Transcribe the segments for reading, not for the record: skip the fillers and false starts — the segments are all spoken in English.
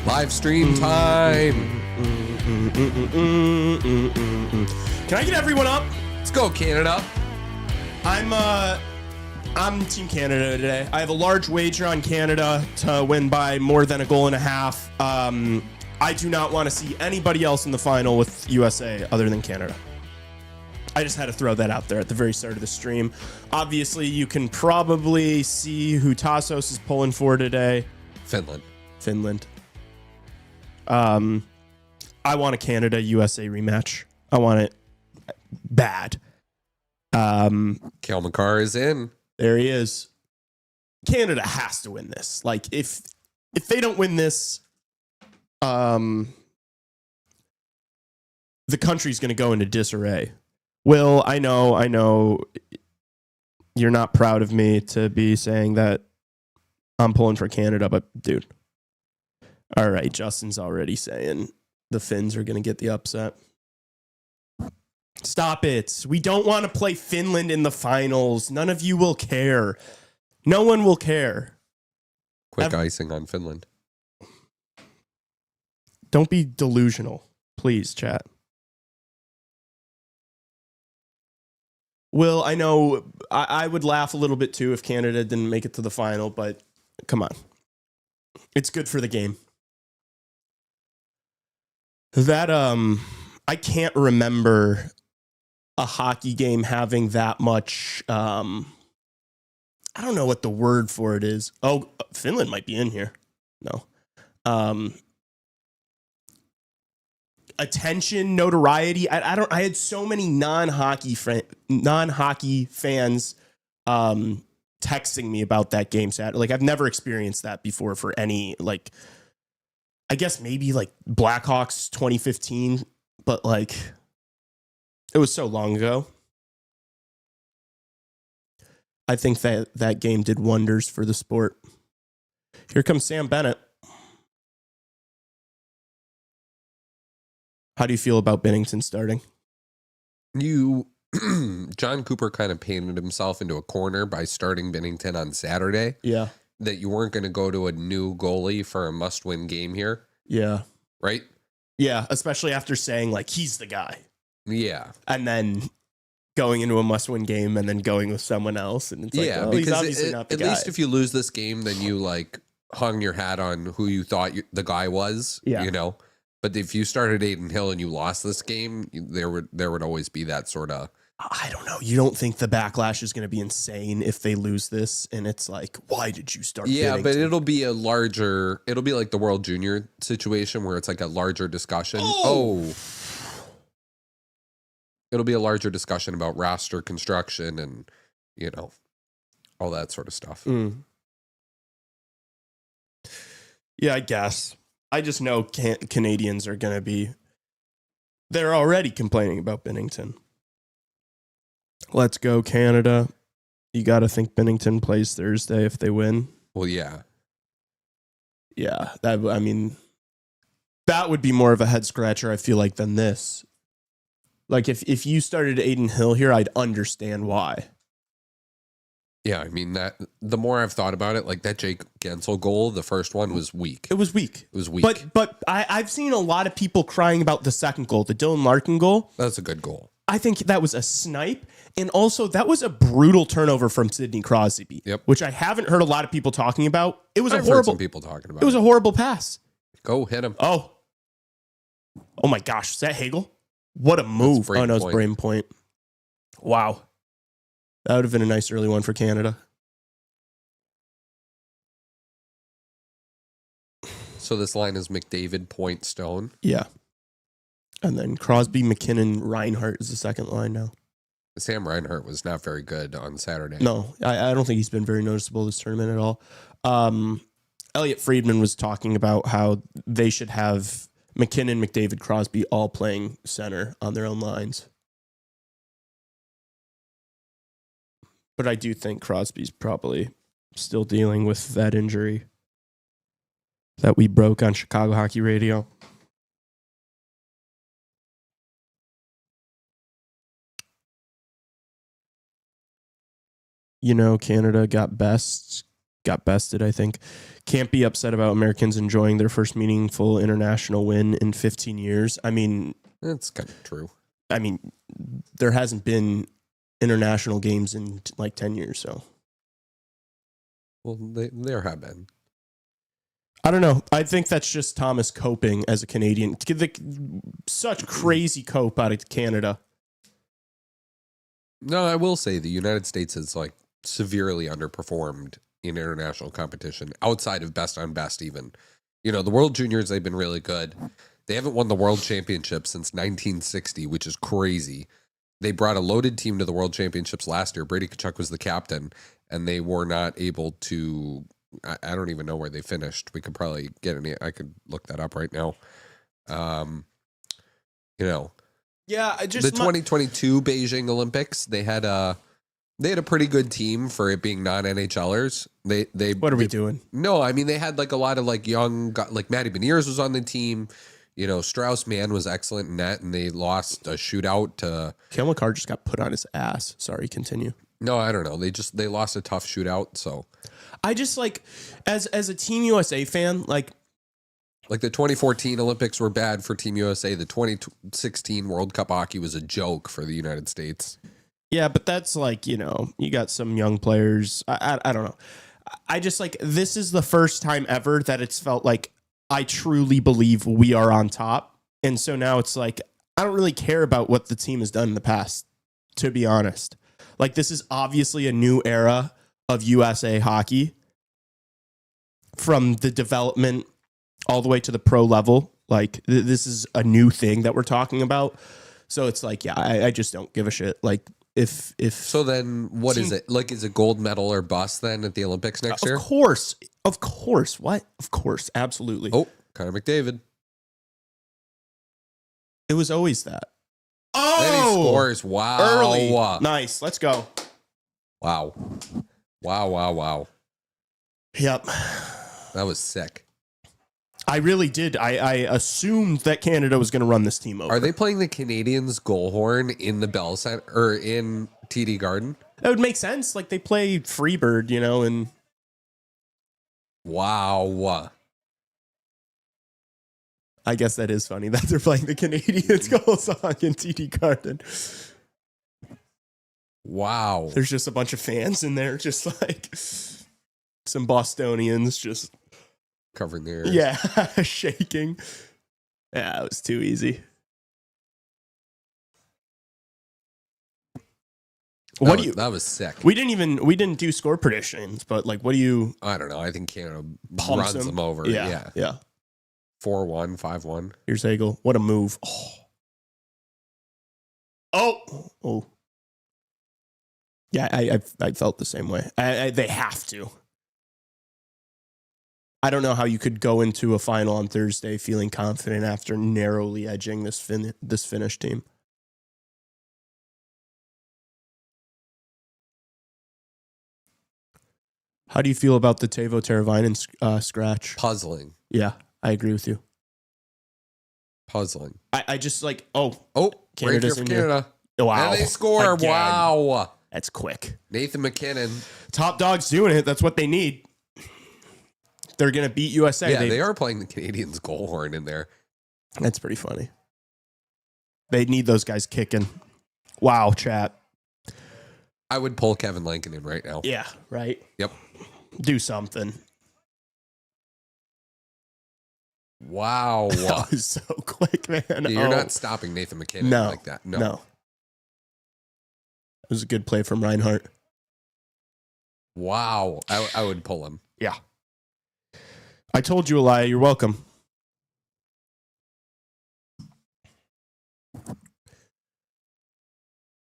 Live stream time. Can I get everyone up? Let's go, Canada. I'm Team Canada today. I have a large wager on Canada to win by more than a goal and a half. I do not want to see anybody else in the final with USA other than Canada. I just had to throw that out there at the very start of the stream. Obviously, you can probably see who Tassos is pulling for today. Finland. I want a Canada-USA rematch. I want it bad. Cale Makar is in. There he is. Canada has to win this. Like, if they don't win this, the country's going to go into disarray. Will, I know you're not proud of me to be saying that I'm pulling for Canada, but dude. All right, Justin's already saying the Finns are going to get the upset. Stop it. We don't want to play Finland in the finals. None of you will care. No one will care. Quick icing on Finland. Don't be delusional. Please, chat. Will, I know I would laugh a little bit too if Canada didn't make it to the final, but come on. It's good for the game. That I can't remember a hockey game having that much I don't know what the word for it is. Oh, Finland might be in here. No. Attention, notoriety. I had so many non-hockey fans texting me about that game Saturday. Like I've never experienced that before for any, like, I guess maybe like Blackhawks 2015, but like it was so long ago. I think that game did wonders for the sport. Here comes Sam Bennett. How do you feel about Binnington starting? John Cooper kind of painted himself into a corner by starting Binnington on Saturday. Yeah. That you weren't going to go to a new goalie for a must-win game here. Yeah. Right? Yeah, especially after saying, like, he's the guy. Yeah. And then going into a must-win game and then going with someone else. And it's like, yeah, oh, because he's obviously not the guy. At least if you lose this game, then you, like, hung your hat on who you thought the guy was, you know? But if you started Aiden Hill and you lost this game, there would always be that sort of... I don't know. You don't think the backlash is going to be insane if they lose this? And it's like, why did you start? Yeah, but it'll be like the World Junior situation where it's like a larger discussion. It'll be a larger discussion about roster construction and, you know, all that sort of stuff. Yeah, I guess. I just know Canadians are going to be... They're already complaining about Binnington. Let's go, Canada. You got to think Binnington plays Thursday if they win. Well, yeah. Yeah, that would be more of a head scratcher, I feel like, than this. Like, if you started Aiden Hill here, I'd understand why. Yeah, I mean, that the more I've thought about it, like that Jake Gensel goal, the first one was weak. It was weak. But I've seen a lot of people crying about the second goal, the Dylan Larkin goal. That's a good goal. I think that was a snipe. And also, that was a brutal turnover from Sidney Crosby, which I haven't heard a lot of people talking about. It was I've heard some people talking about. It was a horrible pass. Go hit him. Oh my gosh. Is that Hagel? What a move. Oh, no, it's Brayden Point. Wow. That would have been a nice early one for Canada. So this line is McDavid, Point, Stone. Yeah. And then Crosby, McKinnon, Reinhart is the second line now. Sam Reinhart was not very good on Saturday. No, I don't think he's been very noticeable this tournament at all. Elliot Friedman was talking about how they should have McKinnon, McDavid, Crosby all playing center on their own lines. But I do think Crosby's probably still dealing with that injury that we broke on Chicago Hockey Radio. You know, Canada got bested, I think. Can't be upset about Americans enjoying their first meaningful international win in 15 years. I mean... That's kind of true. I mean, there hasn't been international games in like 10 years, so... Well, there have been. I don't know. I think that's just Thomas coping as a Canadian. Such crazy cope out of Canada. No, I will say the United States has like severely underperformed in international competition outside of best on best even. You know, the World Juniors, they've been really good. They haven't won the World Championship since 1960, which is crazy. They brought a loaded team to the World Championships last year. Brady Tkachuk was the captain, and they were not able to... I don't even know where they finished. We could probably get any... I could look that up right now. You know... Yeah, the 2022 Beijing Olympics, they had a pretty good team for it being non-NHLers. What are we doing? No, I mean they had like a lot of like young, like Matty Beniers was on the team. You know, Strauss Mann was excellent in net, and they lost a shootout to... Cale Makar just got put on his ass. Sorry, continue. No, I don't know. They lost a tough shootout, so... I just like, as a Team USA fan, like the 2014 Olympics were bad for Team USA. The 2016 World Cup hockey was a joke for the United States. Yeah, but that's like, you got some young players. I don't know. I just like, this is the first time ever that it's felt like I truly believe we are on top. And so now it's like, I don't really care about what the team has done in the past, to be honest. Like, this is obviously a new era of USA hockey, from the development all the way to the pro level. Like, this is a new thing that we're talking about. So it's like, yeah, I just don't give a shit. Like, if so, then what is it? Like, is it gold medal or bust then at the Olympics next year? Of course. What? Of course. Absolutely. Oh, Connor McDavid. It was always that. Oh, then he scores. Wow. Early. Nice. Let's go. Wow. Yep. That was sick. I really did. I assumed that Canada was going to run this team over. Are they playing the Canadians goal horn in the Bell Center or in TD Garden? That would make sense. Like, they play Freebird, and wow. I guess that is funny that they're playing the Canadians goal song in TD Garden. Wow. There's just a bunch of fans in there, just like some Bostonians just covering their ears. Yeah, shaking. Yeah, it was too easy. That was sick. We didn't do score predictions, but like, what do you? I don't know. I think Canada runs them over. Yeah. 4-1, 5-1. Here's Hagel. What a move. Oh. Yeah, I felt the same way. They have to. I don't know how you could go into a final on Thursday feeling confident after narrowly edging this Finnish team. How do you feel about the Teuvo Teravainen scratch? Puzzling. Yeah, I agree with you. Puzzling. I just like, Canada's in Canada. Wow. And they score. Again. Wow. That's quick. Nathan McKinnon. Top dog's doing it. That's what they need. They're going to beat USA. Yeah, they are playing the Canadians goal horn in there. That's pretty funny. They need those guys kicking. Wow, chat. I would pull Kevin Lankinen right now. Yeah, right? Yep. Do something. Wow. That was so quick, man. Yeah, you're not stopping Nathan McKinnon like that. No. It was a good play from Reinhart. Wow. I would pull him. Yeah. I told you, Elia. You're welcome.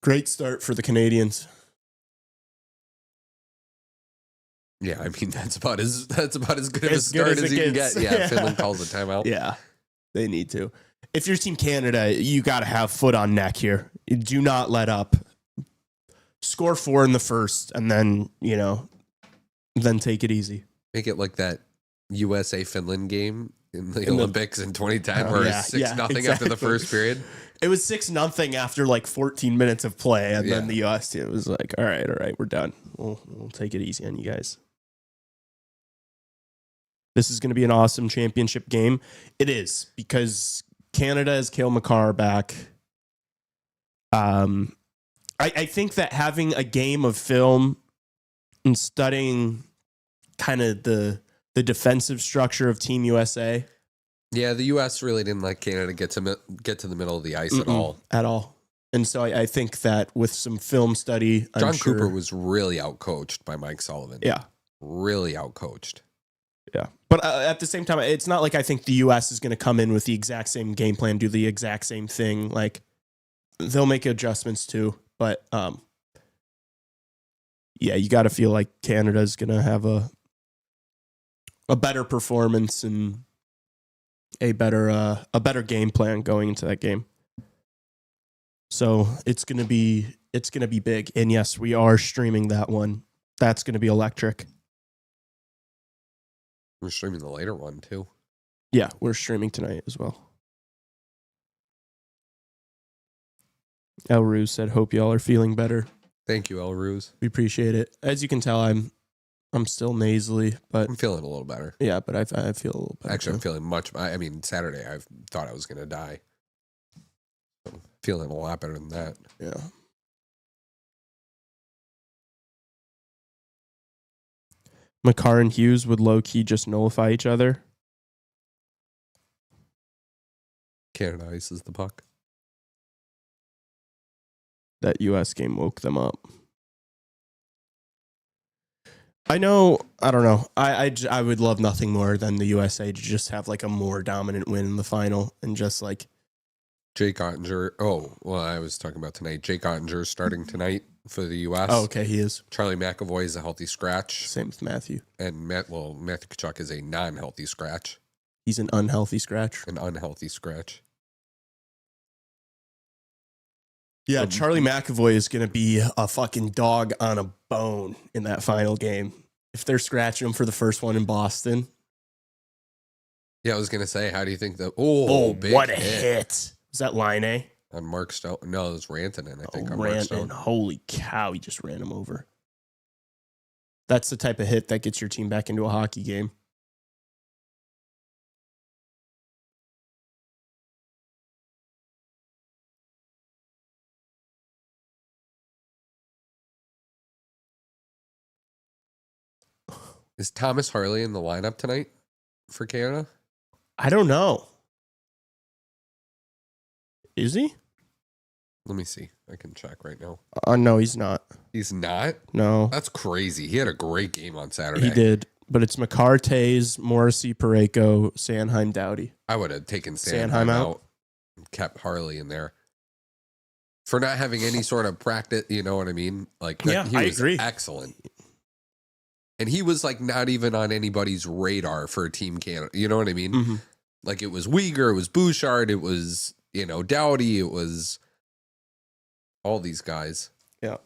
Great start for the Canadians. Yeah, I mean that's about as good of a start as you can get. Yeah, Finland calls a timeout. Yeah, they need to. If you're Team Canada, you got to have foot on neck here. You do not let up. Score 4 in the first, and then then take it easy. Make it like that USA Finland game in the Olympics in 2010, where 6-0 after the first period. It was 6-0 after like 14 minutes of play, and then the US team was like, all right, we're done. We'll take it easy on you guys. This is going to be an awesome championship game. It is, because Canada has Cale Makar back. I think that having a game of film and studying kind of the defensive structure of Team USA. Yeah, the U.S. really didn't let Canada get to the middle of the ice at all. At all. And so I think that with some film study, John Cooper was really outcoached by Mike Sullivan. Yeah. Really outcoached. Yeah. But at the same time, it's not like I think the U.S. is going to come in with the exact same game plan, do the exact same thing. Like, they'll make adjustments too. But, yeah, you got to feel like Canada's going to have a better performance and a better game plan going into that game. So it's gonna be big. And yes, we are streaming that one. That's gonna be electric. We're streaming the later one too. Yeah, we're streaming tonight as well. El Ruse said, "Hope y'all are feeling better." Thank you, El Ruse. We appreciate it. As you can tell, I'm still nasally, but I'm feeling a little better. Yeah, but I feel a little better. Actually, I'm feeling much. I mean, Saturday I thought I was going to die. I'm feeling a lot better than that. Yeah. Makar and Hughes would low-key just nullify each other. Canada ices the puck. That U.S. game woke them up. I know. I don't know. I would love nothing more than the USA to just have like a more dominant win in the final and just like Jake Ottinger. Oh, well, I was talking about tonight. Jake Ottinger is starting tonight for the U.S. Oh, okay, he is. Charlie McAvoy is a healthy scratch. Same with Matthew. And Matthew Tkachuk is a non-healthy scratch. He's an unhealthy scratch. An unhealthy scratch. Yeah, Charlie McAvoy is going to be a fucking dog on a bone in that final game. If they're scratching him for the first one in Boston. Yeah, I was going to say, how do you think that? Big what a hit. Was that Line A? On Mark Stone? No, it was Rantanen, I think. On Rantanen. Mark Stone. Holy cow, he just ran him over. That's the type of hit that gets your team back into a hockey game. Is Thomas Harley in the lineup tonight for Canada? I don't know. Is he? Let me see. I can check right now. No, he's not. He's not? No. That's crazy. He had a great game on Saturday. He did. But it's Makar, Tays, Morrissey, Parayko, Sanheim, Doughty. I would have taken Sanheim out and kept Harley in there. For not having any sort of practice, you know what I mean? Like, yeah, he was excellent. And he was like not even on anybody's radar for Team Canada. You know what I mean? Mm-hmm. Like it was Uyghur, it was Bouchard, it was, Doughty, it was all these guys. Yeah.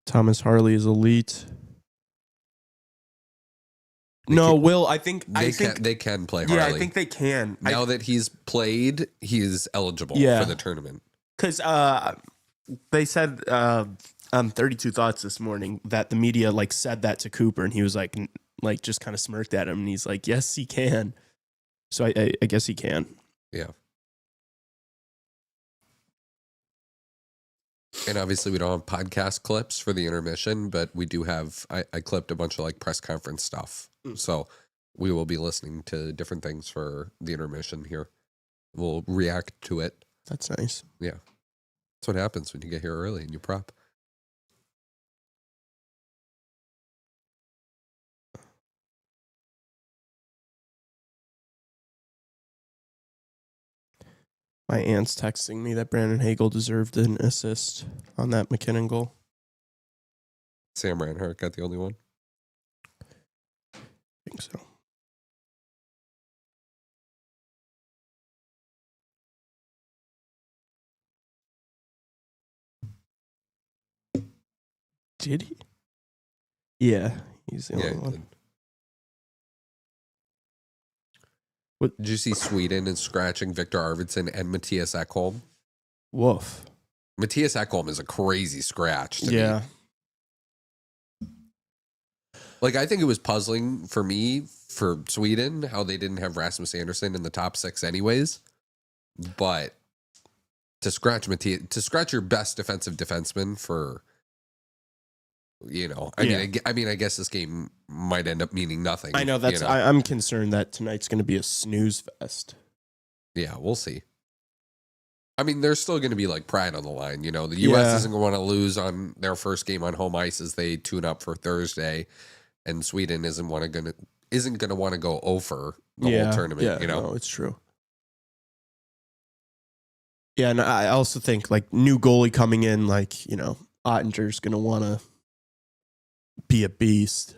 Thomas Harley is elite. I think they can play Harley. Yeah, I think they can. Now that he's played, he is eligible for the tournament. Because they said on 32 Thoughts this morning that the media like said that to Cooper, and he was like just kind of smirked at him, and he's like, "Yes, he can." So I guess he can. Yeah. And obviously we don't have podcast clips for the intermission, but we do have, I clipped a bunch of like press conference stuff. So we will be listening to different things for the intermission here. We'll react to it. That's nice. Yeah. That's what happens when you get here early and you prep. My aunt's texting me that Brandon Hagel deserved an assist on that McKinnon goal. Sam Reinhart got the only one. I think so. Did he? Yeah, he's the only one. What? Did you see Sweden is scratching Victor Arvidsson and Mattias Ekholm? Woof. Mattias Ekholm is a crazy scratch to me. Like, I think it was puzzling for me for Sweden how they didn't have Rasmus Andersson in the top 6 anyways. But to scratch your best defensive defenseman for, I mean, I guess this game might end up meaning nothing. I know that's. I'm concerned that tonight's going to be a snooze fest. Yeah, we'll see. I mean, there's still going to be like pride on the line. The U.S. isn't going to want to lose on their first game on home ice as they tune up for Thursday, and Sweden isn't going to want to go over the whole tournament. Yeah, no, it's true. Yeah, and I also think like new goalie coming in, like Ottinger's going to want to be a beast.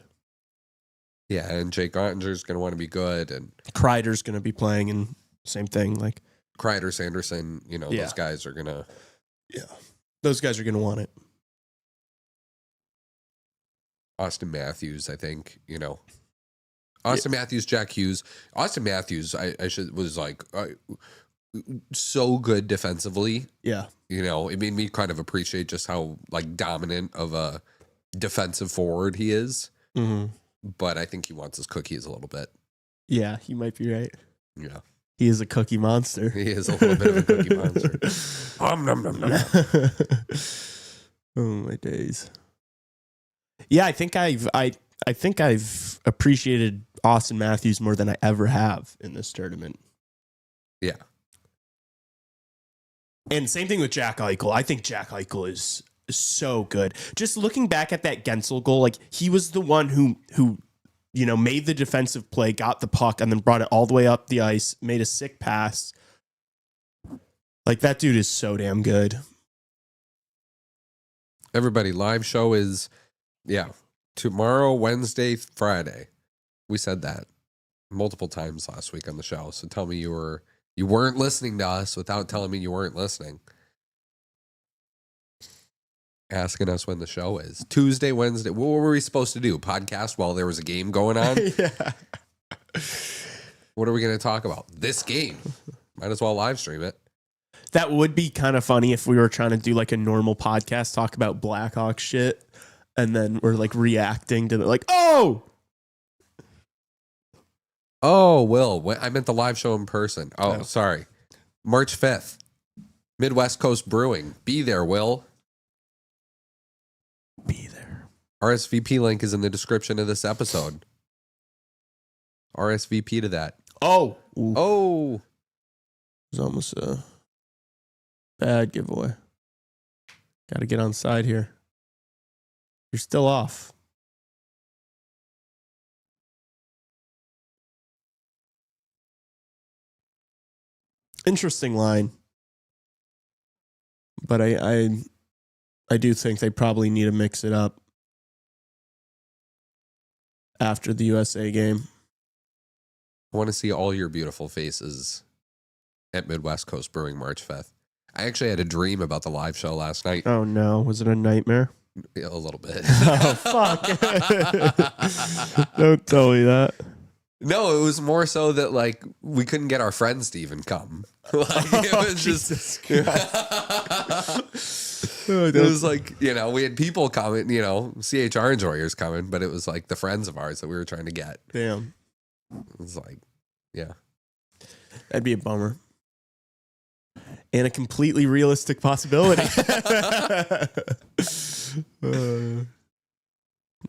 Yeah, and Jake Ottinger's going to want to be good, and Kreider's going to be playing, and same thing. Like Kreider, Sanderson, those guys are going to. Yeah, those guys are going to want it. Austin Matthews, I think, Austin Matthews, Jack Hughes. Austin Matthews, was like so good defensively. Yeah. It made me kind of appreciate just how like dominant of a defensive forward he is. Mm-hmm. But I think he wants his cookies a little bit. Yeah, you might be right. Yeah. He is a cookie monster. He is a little bit of a cookie monster. Nom, nom, nom. Oh my days. Yeah, I think I've appreciated Austin Matthews more than I ever have in this tournament. Yeah. And same thing with Jack Eichel. I think Jack Eichel is so good. Just looking back at that Gensel goal, like he was the one who made the defensive play, got the puck, and then brought it all the way up the ice, made a sick pass. Like that dude is so damn good. Everybody, live show is, tomorrow, Wednesday, Friday. We said that multiple times last week on the show. So tell me you weren't listening to us without telling me you weren't listening. Asking us when the show is. Tuesday, Wednesday. What were we supposed to do? Podcast while there was a game going on? Yeah. What are we going to talk about? This game. Might as well live stream it. That would be kind of funny if we were trying to do like a normal podcast, talk about Blackhawk shit, and then we're like reacting to the like, oh, Will. I meant the live show in person. Oh, sorry. March 5th. Midwest Coast Brewing. Be there, Will. Be there. RSVP link is in the description of this episode. RSVP to that. Oh. Oh. It was almost a bad giveaway. Got to get on side here. You're still off. Interesting line. But I do think they probably need to mix it up after the USA game. I want to see all your beautiful faces at Midwest Coast Brewing March 5th. I actually had a dream about the live show last night. Oh, no. Was it a nightmare? Yeah, a little bit. Oh, fuck. Don't tell me that. No, it was more so that, like, we couldn't get our friends to even come. Like, it was just... It was like, we had people coming, CHR enjoyers coming, but it was like the friends of ours that we were trying to get. Damn. It was like, yeah. That'd be a bummer. And a completely realistic possibility.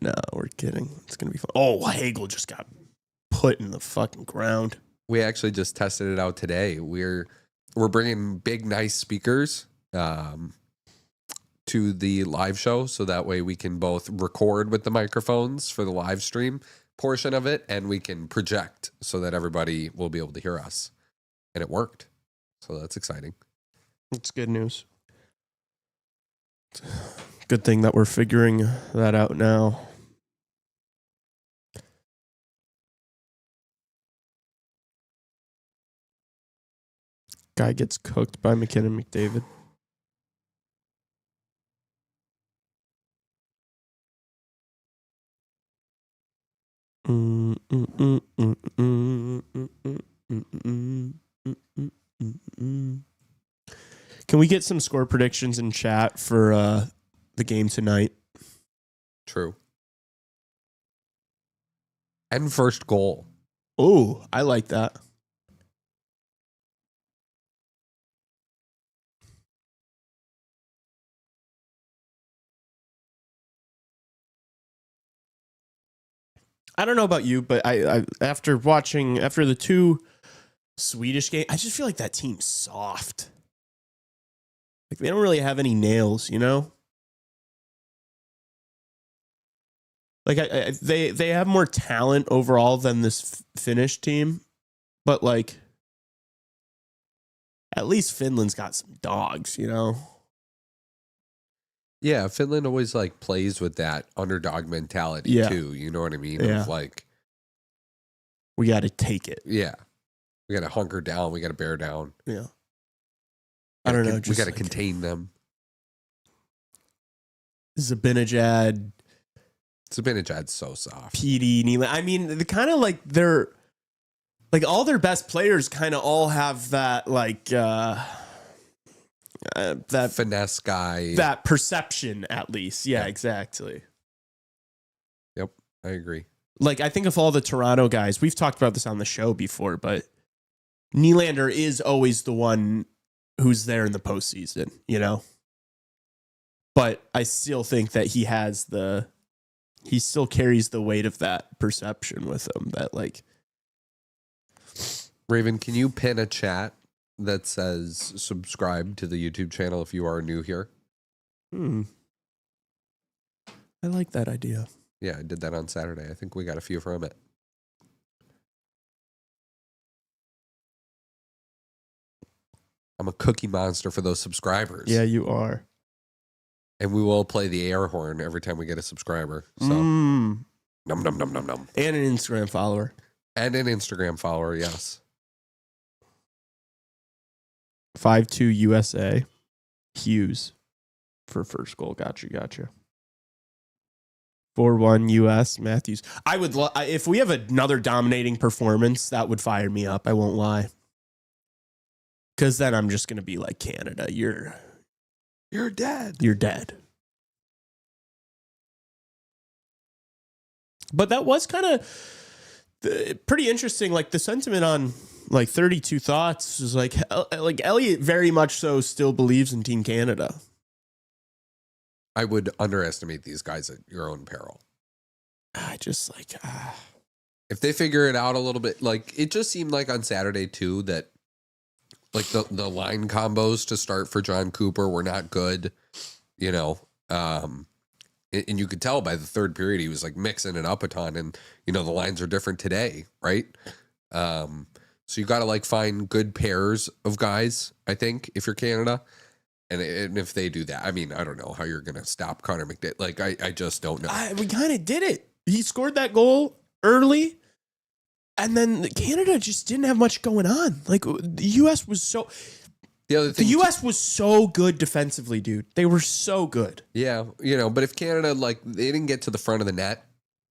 No, we're kidding. It's going to be fun. Oh, Hagel just got put in the fucking ground. We actually just tested it out today. We're bringing big, nice speakers to the live show, so that way we can both record with the microphones for the live stream portion of it, and we can project so that everybody will be able to hear us. And it worked. So that's exciting. It's good news. Good thing that we're figuring that out now. Guy gets cooked by McKinnon McDavid. Can we get some score predictions in chat for the game tonight? True. And first goal. Oh, I like that. I don't know about you, but I after the two Swedish games, I just feel like that team's soft. Like they don't really have any nails, Like they have more talent overall than this Finnish team, but like at least Finland's got some dogs, Yeah, Finland always like plays with that underdog mentality too. You know what I mean? Yeah. Of like, we got to take it. yeah, we got to hunker down. We got to bear down. Yeah. I don't know. We got to contain them. Zibanejad. Zibanejad's so soft. PD, Nylander. I mean, the kind of like they're like all their best players kind of all have that like that finesse guy, that perception at least. Yeah, exactly. Yep, I agree. Like I think of all the Toronto guys, we've talked about this on the show before, but Nylander is always the one who's there in the postseason, you know? But I still think that he still carries the weight of that perception with him that, like... Raven, can you pin a chat that says subscribe to the YouTube channel if you are new here? I like that idea. Yeah, I did that on Saturday. I think we got a few from it. I'm a cookie monster for those subscribers. Yeah, you are. And we will play the air horn every time we get a subscriber. So, num, num, num, num, num. And an Instagram follower. And an Instagram follower, yes. 5-2 USA. Hughes for first goal. Gotcha. 4-1 US. Matthews. I would if we have another dominating performance, that would fire me up. I won't lie. Because then I'm just going to be like, Canada, you're dead. You're dead. But that was kind of pretty interesting. Like the sentiment on like 32 Thoughts is like Elliot very much so still believes in Team Canada. I would underestimate these guys at your own peril. I just like... If they figure it out a little bit, like it just seemed like on Saturday too that like the line combos to start for John Cooper were not good, you know. And you could tell by the third period he was like mixing it up a ton, and you know the lines are different today, right? So you got to like find good pairs of guys, I think, if you're Canada. And if they do that, I mean, I don't know how you're going to stop Connor McDavid. Like, I just don't know. We kind of did it. He scored that goal early, and then Canada just didn't have much going on. Like, the U.S. was so... The U.S. was so good defensively, dude. They were so good. Yeah, you know, but if Canada, like, they didn't get to the front of the net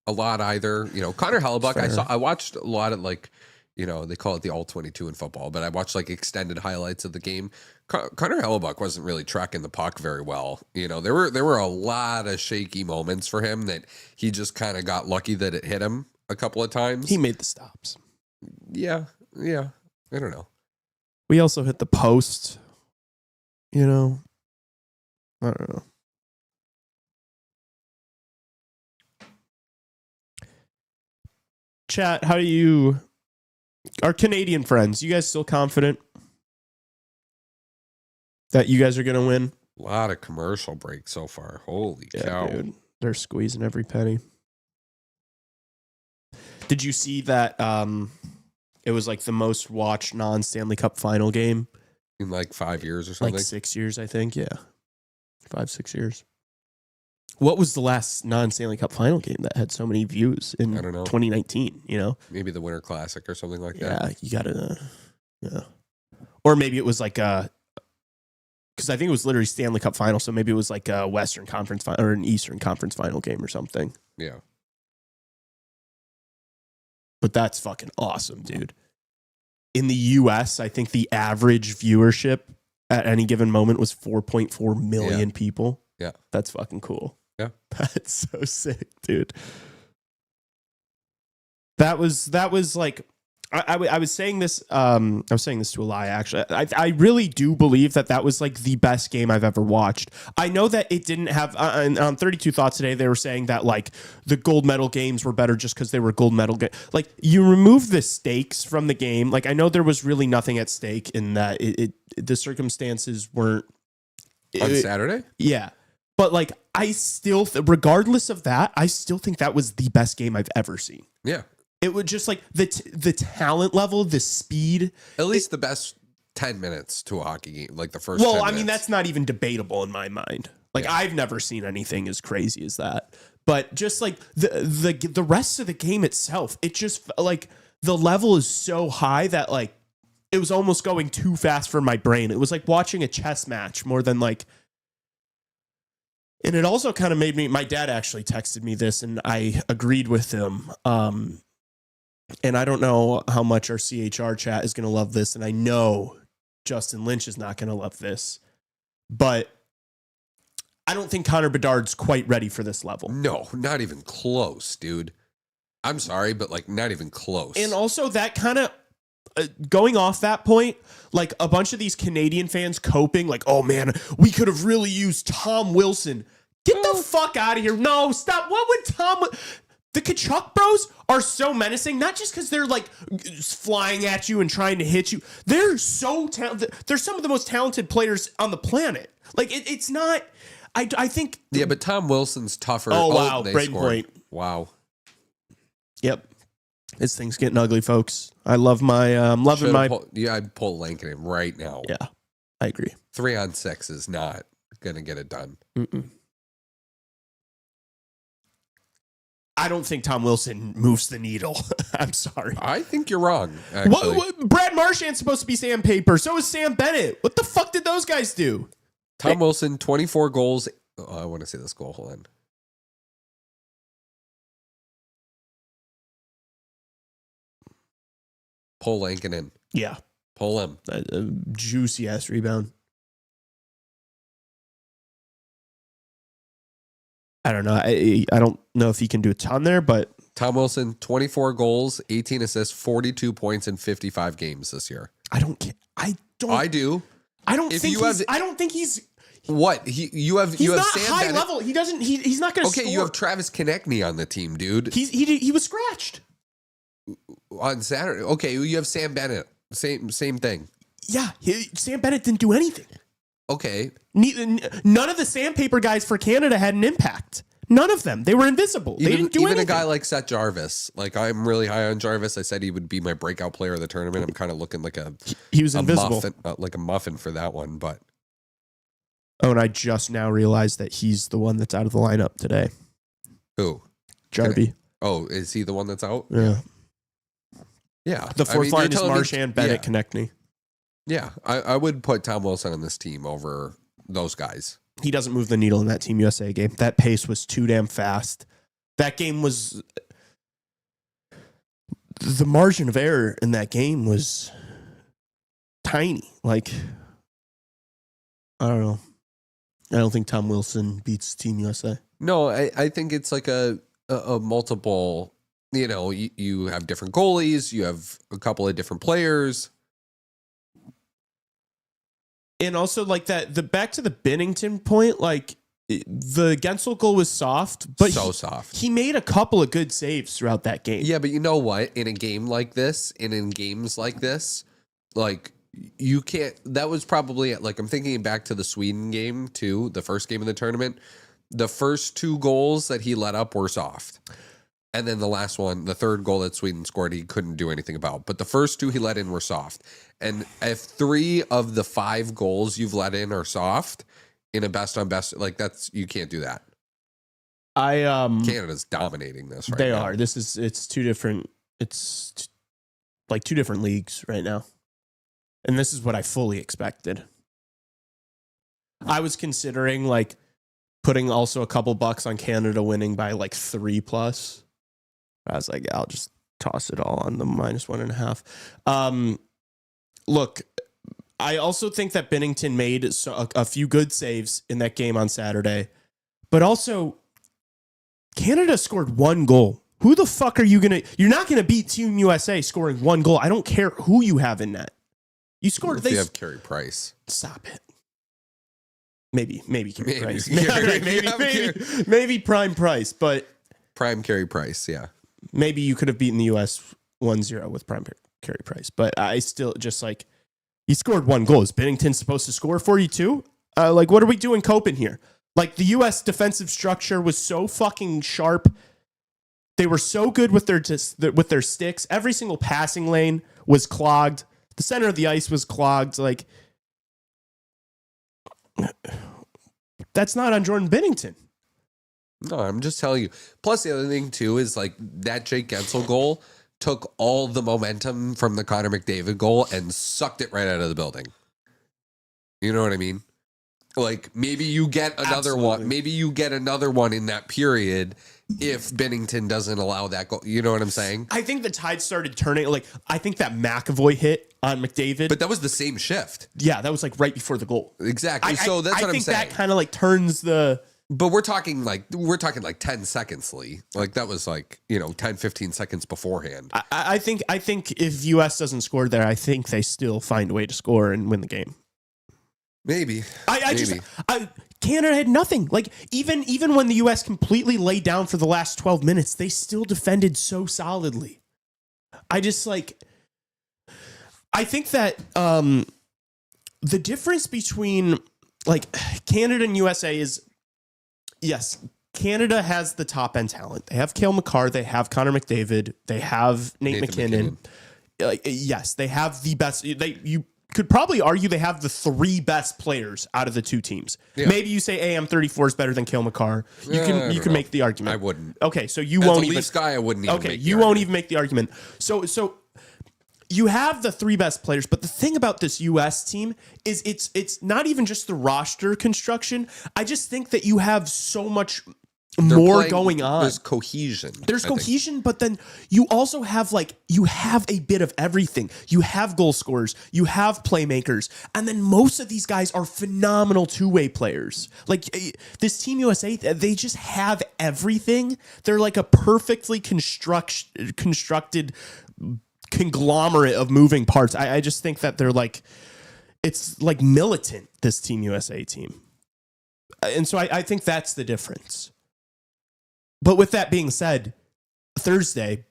a lot either. You know, Connor Hellebuck, I watched a lot of, like... You know, they call it the all-22 in football, but I watched like extended highlights of the game. Connor Hellebuck wasn't really tracking the puck very well. You know, there were a lot of shaky moments for him that he just kind of got lucky that it hit him a couple of times. He made the stops. Yeah. I don't know. We also hit the post. You know, I don't know. Chat, how do you... Our Canadian friends, you guys still confident that you guys are going to win? A lot of commercial breaks so far. Holy cow. Dude, they're squeezing every penny. Did you see that it was like the most watched non-Stanley Cup final game? In like 5 years or something? Like 6 years, I think. Yeah. 5-6 years. What was the last non-Stanley Cup final game that had so many views in 2019, you know? Maybe the Winter Classic or something like that. Yeah, you got to, yeah. Or maybe it was like because I think it was literally Stanley Cup final, so maybe it was like a Western Conference final or an Eastern Conference final game or something. Yeah. But that's fucking awesome, dude. In the U.S., I think the average viewership at any given moment was 4.4 million people. Yeah. That's fucking cool. Yeah. That's so sick, dude. That was like, I was saying this, I was saying this to Elia, actually. I really do believe that was like the best game I've ever watched. I know that it didn't have, on 32 Thoughts today, they were saying that like the gold medal games were better just because they were gold medal games. Like you remove the stakes from the game. Like I know there was really nothing at stake in that the circumstances weren't. On Saturday? Yeah. But like, I still, regardless of that, I still think that was the best game I've ever seen. Yeah. It was just like the talent level, the speed. At least the best 10 minits to a hockey game, like the first 10 Well, I minutes. mean, that's not even debatable in my mind. Like, I've never seen anything as crazy as that. But just like the rest of the game itself, it just like the level is so high that like it was almost going too fast for my brain. It was like watching a chess match more than like. And it also kind of made me, my dad actually texted me this and I agreed with him. And I don't know how much our CHR chat is going to love this. And I know Justin Lynch is not going to love this, but I don't think Connor Bedard's quite ready for this level. No, not even close, dude. I'm sorry, but like not even close. And also that kind of, going off that point, like a bunch of these Canadian fans coping, like, oh man, we could have really used Tom Wilson. Get the fuck out of here. No, stop. What would the Kachuk bros are so menacing, not just because they're like flying at you and trying to hit you. They're so talented. They're some of the most talented players on the planet. Like it's not, I think. Yeah, but Tom Wilson's tougher. Oh, wow. They Great scored. point. Wow. Yep. This thing's getting ugly, folks. I love my, loving my. I'd pull Lankinen right now. Yeah, I agree. 3-on-6 is not going to get it done. I don't think Tom Wilson moves the needle. I'm sorry. I think you're wrong. What, Brad Marchand's supposed to be sandpaper. So is Sam Bennett. What the fuck did those guys do? Tom Wilson, 24 goals. Oh, I want to see this goal. Hold on. Pull Lankinen. Yeah. Pull him. A juicy ass rebound. I don't know. I don't know if he can do a ton there, but Tom Wilson, 24 goals, 18 assists, 42 points in 55 games this year. I don't care. I do. I don't think he's what? You have not Sam high Bennett. Level. He doesn't he's not going to score. Okay, you have Travis Konechny on the team, dude. He was scratched on Saturday. Okay, you have Sam Bennett. Same thing. Yeah, Sam Bennett didn't do anything. Okay. None of the sandpaper guys for Canada had an impact. None of them. They were invisible. They didn't do anything. Even a guy like Seth Jarvis. Like, I'm really high on Jarvis. I said he would be my breakout player of the tournament. I'm kind of looking like he was invisible. Like a muffin for that one, but. Oh, and I just now realized that he's the one that's out of the lineup today. Who? Jarby. Oh, is he the one that's out? Yeah. Yeah. The fourth line is Marchand, Bennett, Konechny. Yeah, I would put Tom Wilson on this team over those guys. He doesn't move the needle in that Team USA game. That pace was too damn fast. That game was... The margin of error in that game was tiny. Like, I don't know. I don't think Tom Wilson beats Team USA. No, I think it's like a multiple... You know, you have different goalies. You have a couple of different players. And also, like the back to the Binnington point, like the Gensel goal was soft, but soft. He made a couple of good saves throughout that game. Yeah, but you know what? In a game like this, and in games like this, like you can't. That was probably like I'm thinking back to the Sweden game too, the first game of the tournament. The first two goals that he let up were soft. And then the last one, the third goal that Sweden scored, he couldn't do anything about. But the first two he let in were soft. And if 3 of the 5 goals you've let in are soft in a best on best, like you can't do that. Canada's dominating this right now. They are. It's two different leagues right now. And this is what I fully expected. I was considering like putting also a couple bucks on Canada winning by like 3+. I was like, I'll just toss it all on the -1.5. Look, I also think that Binnington made a few good saves in that game on Saturday, but also Canada scored 1 goal. Who the fuck are you you're not gonna beat Team USA scoring 1 goal. I don't care who you have in net. You scored. They have Carey Price. Stop it. Maybe Carey Price. Maybe maybe Prime Price, but Prime Carey Price, yeah. Maybe you could have beaten the US 1-0 with Prime Carey Price, but I still just like he scored 1 goal. Is Binnington supposed to score for you too? Like, what are we doing coping here? Like, the US defensive structure was so fucking sharp. They were so good with their sticks. Every single passing lane was clogged. The center of the ice was clogged. Like, that's not on Jordan Binnington. No, I'm just telling you. Plus, the other thing, too, is like that Jake Gensel goal took all the momentum from the Connor McDavid goal and sucked it right out of the building. You know what I mean? Like, maybe you get another one. Maybe you get another one in that period if Binnington doesn't allow that goal. You know what I'm saying? I think the tide started turning. Like, I think that McAvoy hit on McDavid. But that was the same shift. Yeah, that was like right before the goal. Exactly. So that's what I'm saying. I think that kind of like turns the... But we're talking like 10 seconds, Lee. Like that was like, 10, 15 seconds beforehand. I think if US doesn't score there, I think they still find a way to score and win the game. Maybe. Canada had nothing. Like even when the US completely laid down for the last 12 minutes, they still defended so solidly. I think that the difference between like Canada and USA is, yes, Canada has the top end talent. They have Cale Makar, they have Connor McDavid, they have Nate McKinnon. Yes, they have the best. You could probably argue they have the three best players out of the two teams. Yeah. Maybe you say AM34 is better than Cale Makar. You can make the argument. I wouldn't. Okay, so you won't even. As a Leafs guy, I wouldn't even. Okay, make you won't even make the argument. So you have the three best players, but the thing about this US team is it's not even just the roster construction. I just think that you have so much more going on. There's cohesion. But then you also have a bit of everything. You have goal scorers, you have playmakers, and then most of these guys are phenomenal two-way players. Like this Team USA, they just have everything. They're like a perfectly constructed conglomerate of moving parts. I just think that they're like, it's like militant, this Team USA team. And so I think that's the difference. But with that being said, Thursday,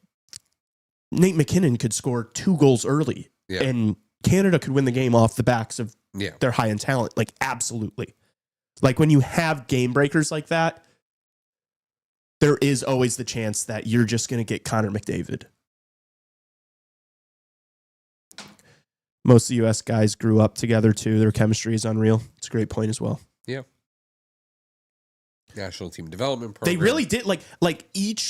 Nate McKinnon could score 2 goals early, and Canada could win the game off the backs of their high-end talent. Like, absolutely. Like, when you have game breakers like that, there is always the chance that you're just going to get Connor McDavid. Most of the U.S. guys grew up together, too. Their chemistry is unreal. It's a great point as well. Yeah. National team development program. They really did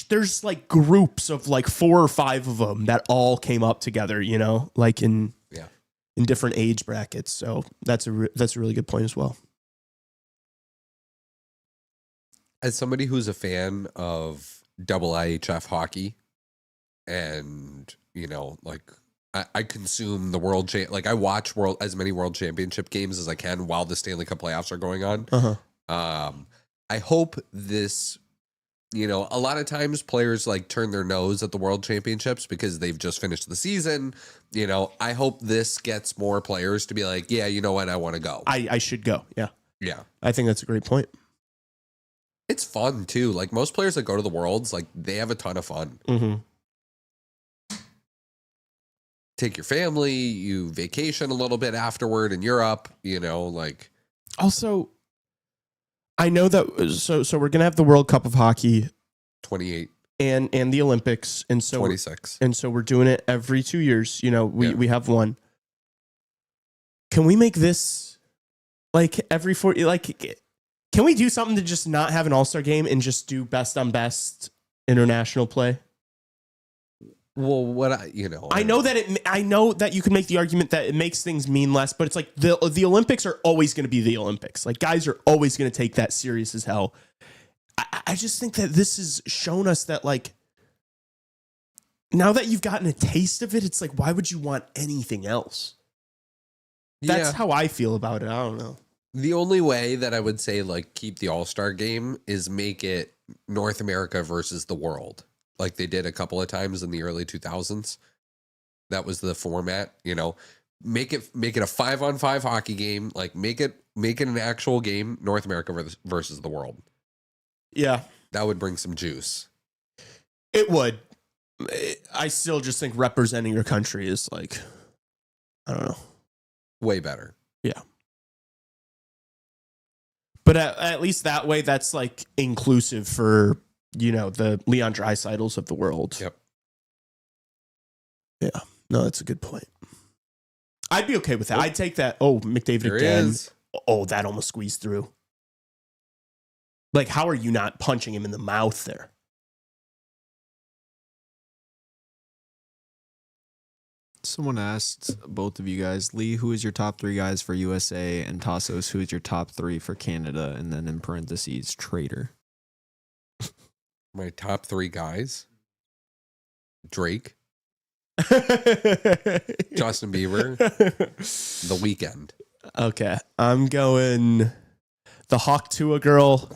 there's like groups of like 4 or 5 of them that all came up together, like in different age brackets. So that's a really good point as well. As somebody who's a fan of double IHF hockey and, I consume the world I watch as many world championship games as I can while the Stanley Cup playoffs are going on. Uh-huh. I hope this, a lot of times players turn their nose at the world championships because they've just finished the season. I hope this gets more players to be like, yeah, you know what? I want to go. I should go. Yeah. Yeah. I think that's a great point. It's fun too. Like most players that go to the worlds, they have a ton of fun. Mm-hmm. Take your family, you vacation a little bit afterward in Europe, Also, I know that so we're gonna have the World Cup of Hockey, 28, and the Olympics, and so 26, and so we're doing it every 2 years. We have one. Can we make this every 4? Can we do something to just not have an All-Star game and just do best on best international play? Well, I know that you can make the argument that it makes things mean less, but it's like the Olympics are always going to be the Olympics. Like guys are always going to take that serious as hell. I just think that this has shown us that now that you've gotten a taste of it, it's like, why would you want anything else? That's how I feel about it. I don't know. The only way that I would say keep the All-Star game is make it North America versus the world. Like they did a couple of times in the early 2000s. That was the format, make it a 5-on-5 hockey game. Make it an actual game, North America versus the world. Yeah. That would bring some juice. It would. I still just think representing your country is I don't know. Way better. Yeah. But at least that way, that's inclusive for, the Leon Draisaitl's of the world. Yep. Yeah. No, that's a good point. I'd be okay with that. I'd take that. Oh, McDavid there again. Is. Oh, that almost squeezed through. How are you not punching him in the mouth there? Someone asked both of you guys, Lee, who is your top 3 guys for USA, and Tassos, who is your top 3 for Canada, and then in parentheses, traitor. My top 3 guys: Drake, Justin Bieber, The Weeknd. Okay, I'm going The Hawk Tua girl.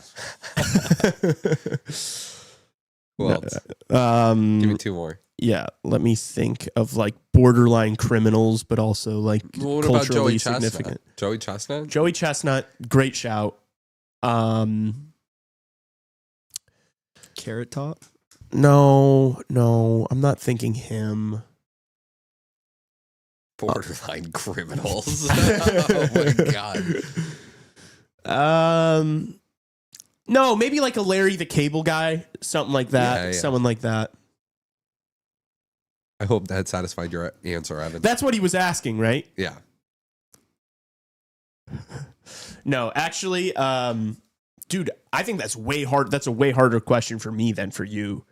Who else? Give me two more. Yeah, let me think of like borderline criminals, but also like What about culturally Joey significant. Chestnut? Joey Chestnut? Joey Chestnut, great shout. Carrot Top. No, I'm not thinking him. Borderline criminals. Oh my god. No, maybe like a Larry the Cable Guy, something like that. Yeah. Someone like that. I hope that satisfied your answer, Evan. That's what he was asking, right? Yeah. No, actually, dude, I think that's way hard. That's a way harder question for me than for you.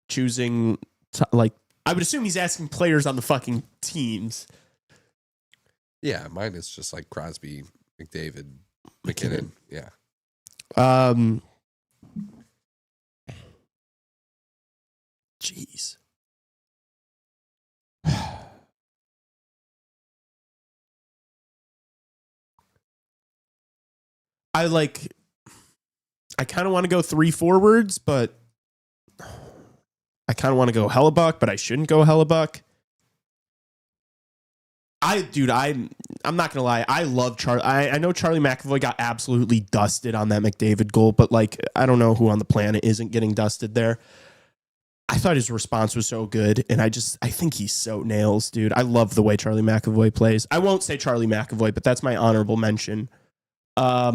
Choosing, I would assume he's asking players on the fucking teams. Yeah, mine is just like Crosby, McDavid, McKinnon. Yeah. Jeez. I kind of want to go 3 forwards, but I kind of want to go Hellebuck, but I shouldn't go Hellebuck. I'm not gonna lie. I love Charlie. I know Charlie McAvoy got absolutely dusted on that McDavid goal, but like I don't know who on the planet isn't getting dusted there. I thought his response was so good, and I think he's so nails, dude. I love the way Charlie McAvoy plays. I won't say Charlie McAvoy, but that's my honorable mention. I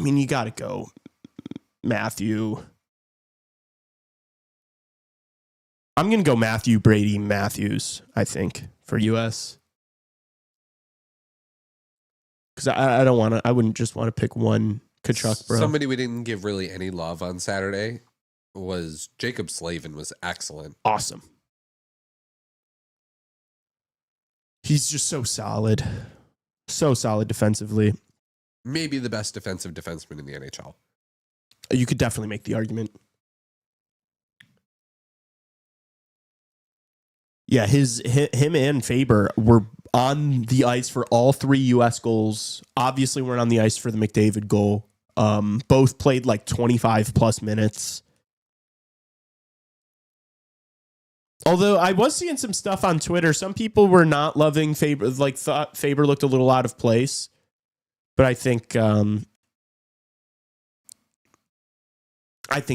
mean, you got to go Matthew. I'm going to go Matthew Brady Matthews, I think, for US. Because I wouldn't just want to pick one Kachuk, bro. Somebody we didn't give really any love on Saturday was Jacob Slavin was excellent. Awesome. He's just so solid. So solid defensively. Maybe the best defensive defenseman in the NHL. You could definitely make the argument. Yeah, him and Faber were on the ice for all 3 U.S. goals. Obviously, weren't on the ice for the McDavid goal. Both played like 25 plus minutes. Although I was seeing some stuff on Twitter, some people were not loving Faber. Like thought Faber looked a little out of place. But I think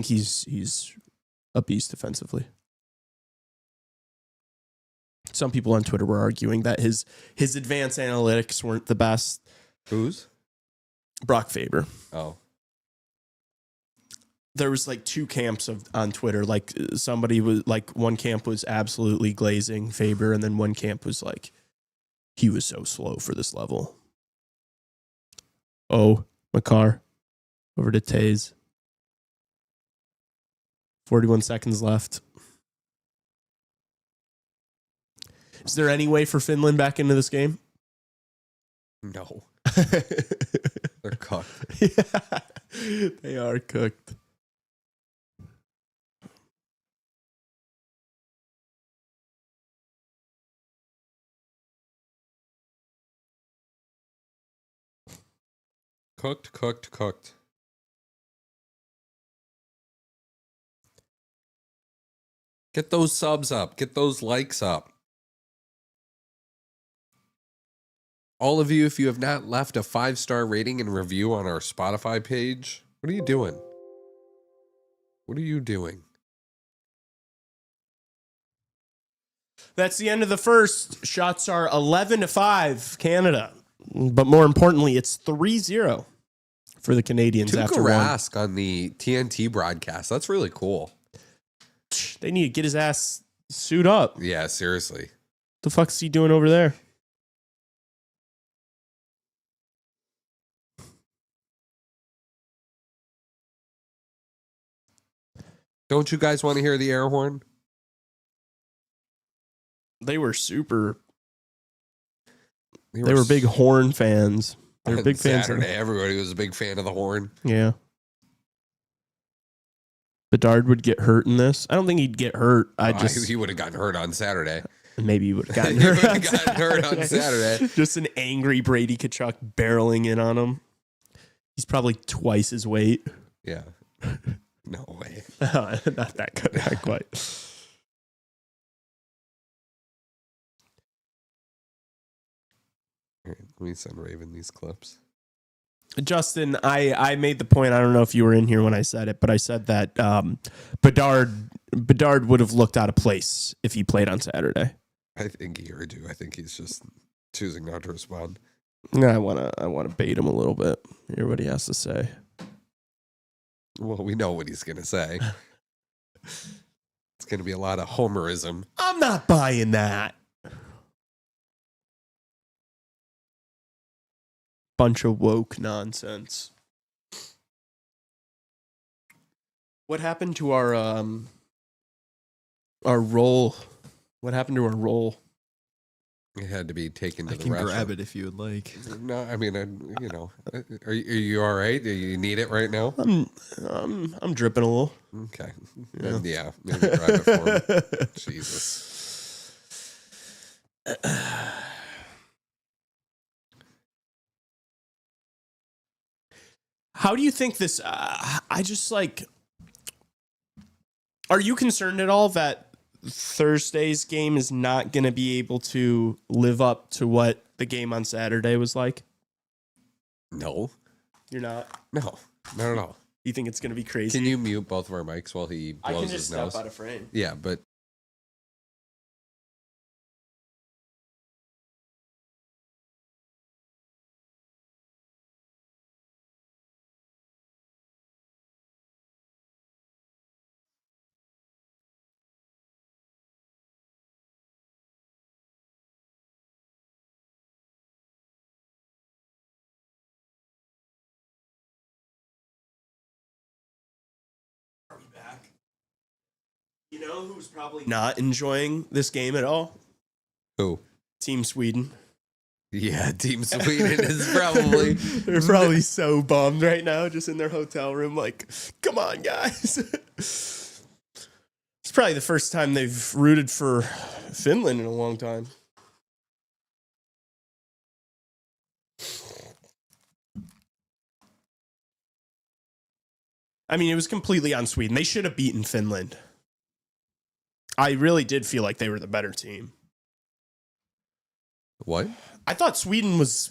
he's a beast defensively. Some people on Twitter were arguing that his advanced analytics weren't the best. Who's? Brock Faber. Oh. There was like 2 camps on Twitter. Like somebody was like, one camp was absolutely glazing Faber, and then one camp was like, he was so slow for this level. Oh, Makar over to Taze. 41 seconds left. Is there any way for Finland back into this game? No. They're cooked. Yeah, they are cooked. Cooked. Get those subs up. Get those likes up. All of you, if you have not left a 5-star rating and review on our Spotify page, what are you doing? What are you doing? That's the end of the first. Shots are 11-5, Canada. But more importantly, it's 3-0 for the Canadians after Tuukka one. Rask on the TNT broadcast. That's really cool. They need to get his ass suit up. Yeah, seriously. The fuck's he doing over there? Don't you guys want to hear the air horn? They were super. They They were big horn fans. They were on big fans. Saturday, everybody was a big fan of the horn. Yeah. Bedard would get hurt in this. I don't think he'd get hurt. He would have gotten hurt on Saturday. Maybe he would have gotten He hurt. would've gotten hurt on Saturday. Just an angry Brady Kachuk barreling in on him. He's probably twice his weight. Yeah. No way. Not that good. Not quite. All right, let me send Raven these clips. Justin, I made the point. I don't know if you were in here when I said it, but I said that Bedard would have looked out of place if he played on Saturday. I think he heard you. I think he's just choosing not to respond. I wanna bait him a little bit. Hear what he has to say. Well, we know what he's gonna say. It's gonna be a lot of homerism. I'm not buying that. Bunch of woke nonsense. What happened to our roll? What happened to our roll? It had to be taken to I the can restaurant. grab it if you would like. No, I mean, are you all right? Do you need it right now? I'm dripping a little. Okay. Yeah. Yeah, maybe grab it for him. Jesus. How do you think this? I just like. Are you concerned at all that Thursday's game is not going to be able to live up to what the game on Saturday was like? No. You're not. No, not at all. You think it's going to be crazy? Can you mute both of our mics while he I blows can his just nose? step out of frame. Yeah, but Back. You know who's probably not enjoying this game at all? who? Team Sweden. Yeah, Team Sweden is probably. They're probably so bummed right now, just in their hotel room, like, come on, guys. It's probably the first time they've rooted for Finland in a long time. I mean, it was completely on Sweden. They should have beaten Finland. I really did feel like they were the better team. What? I thought Sweden was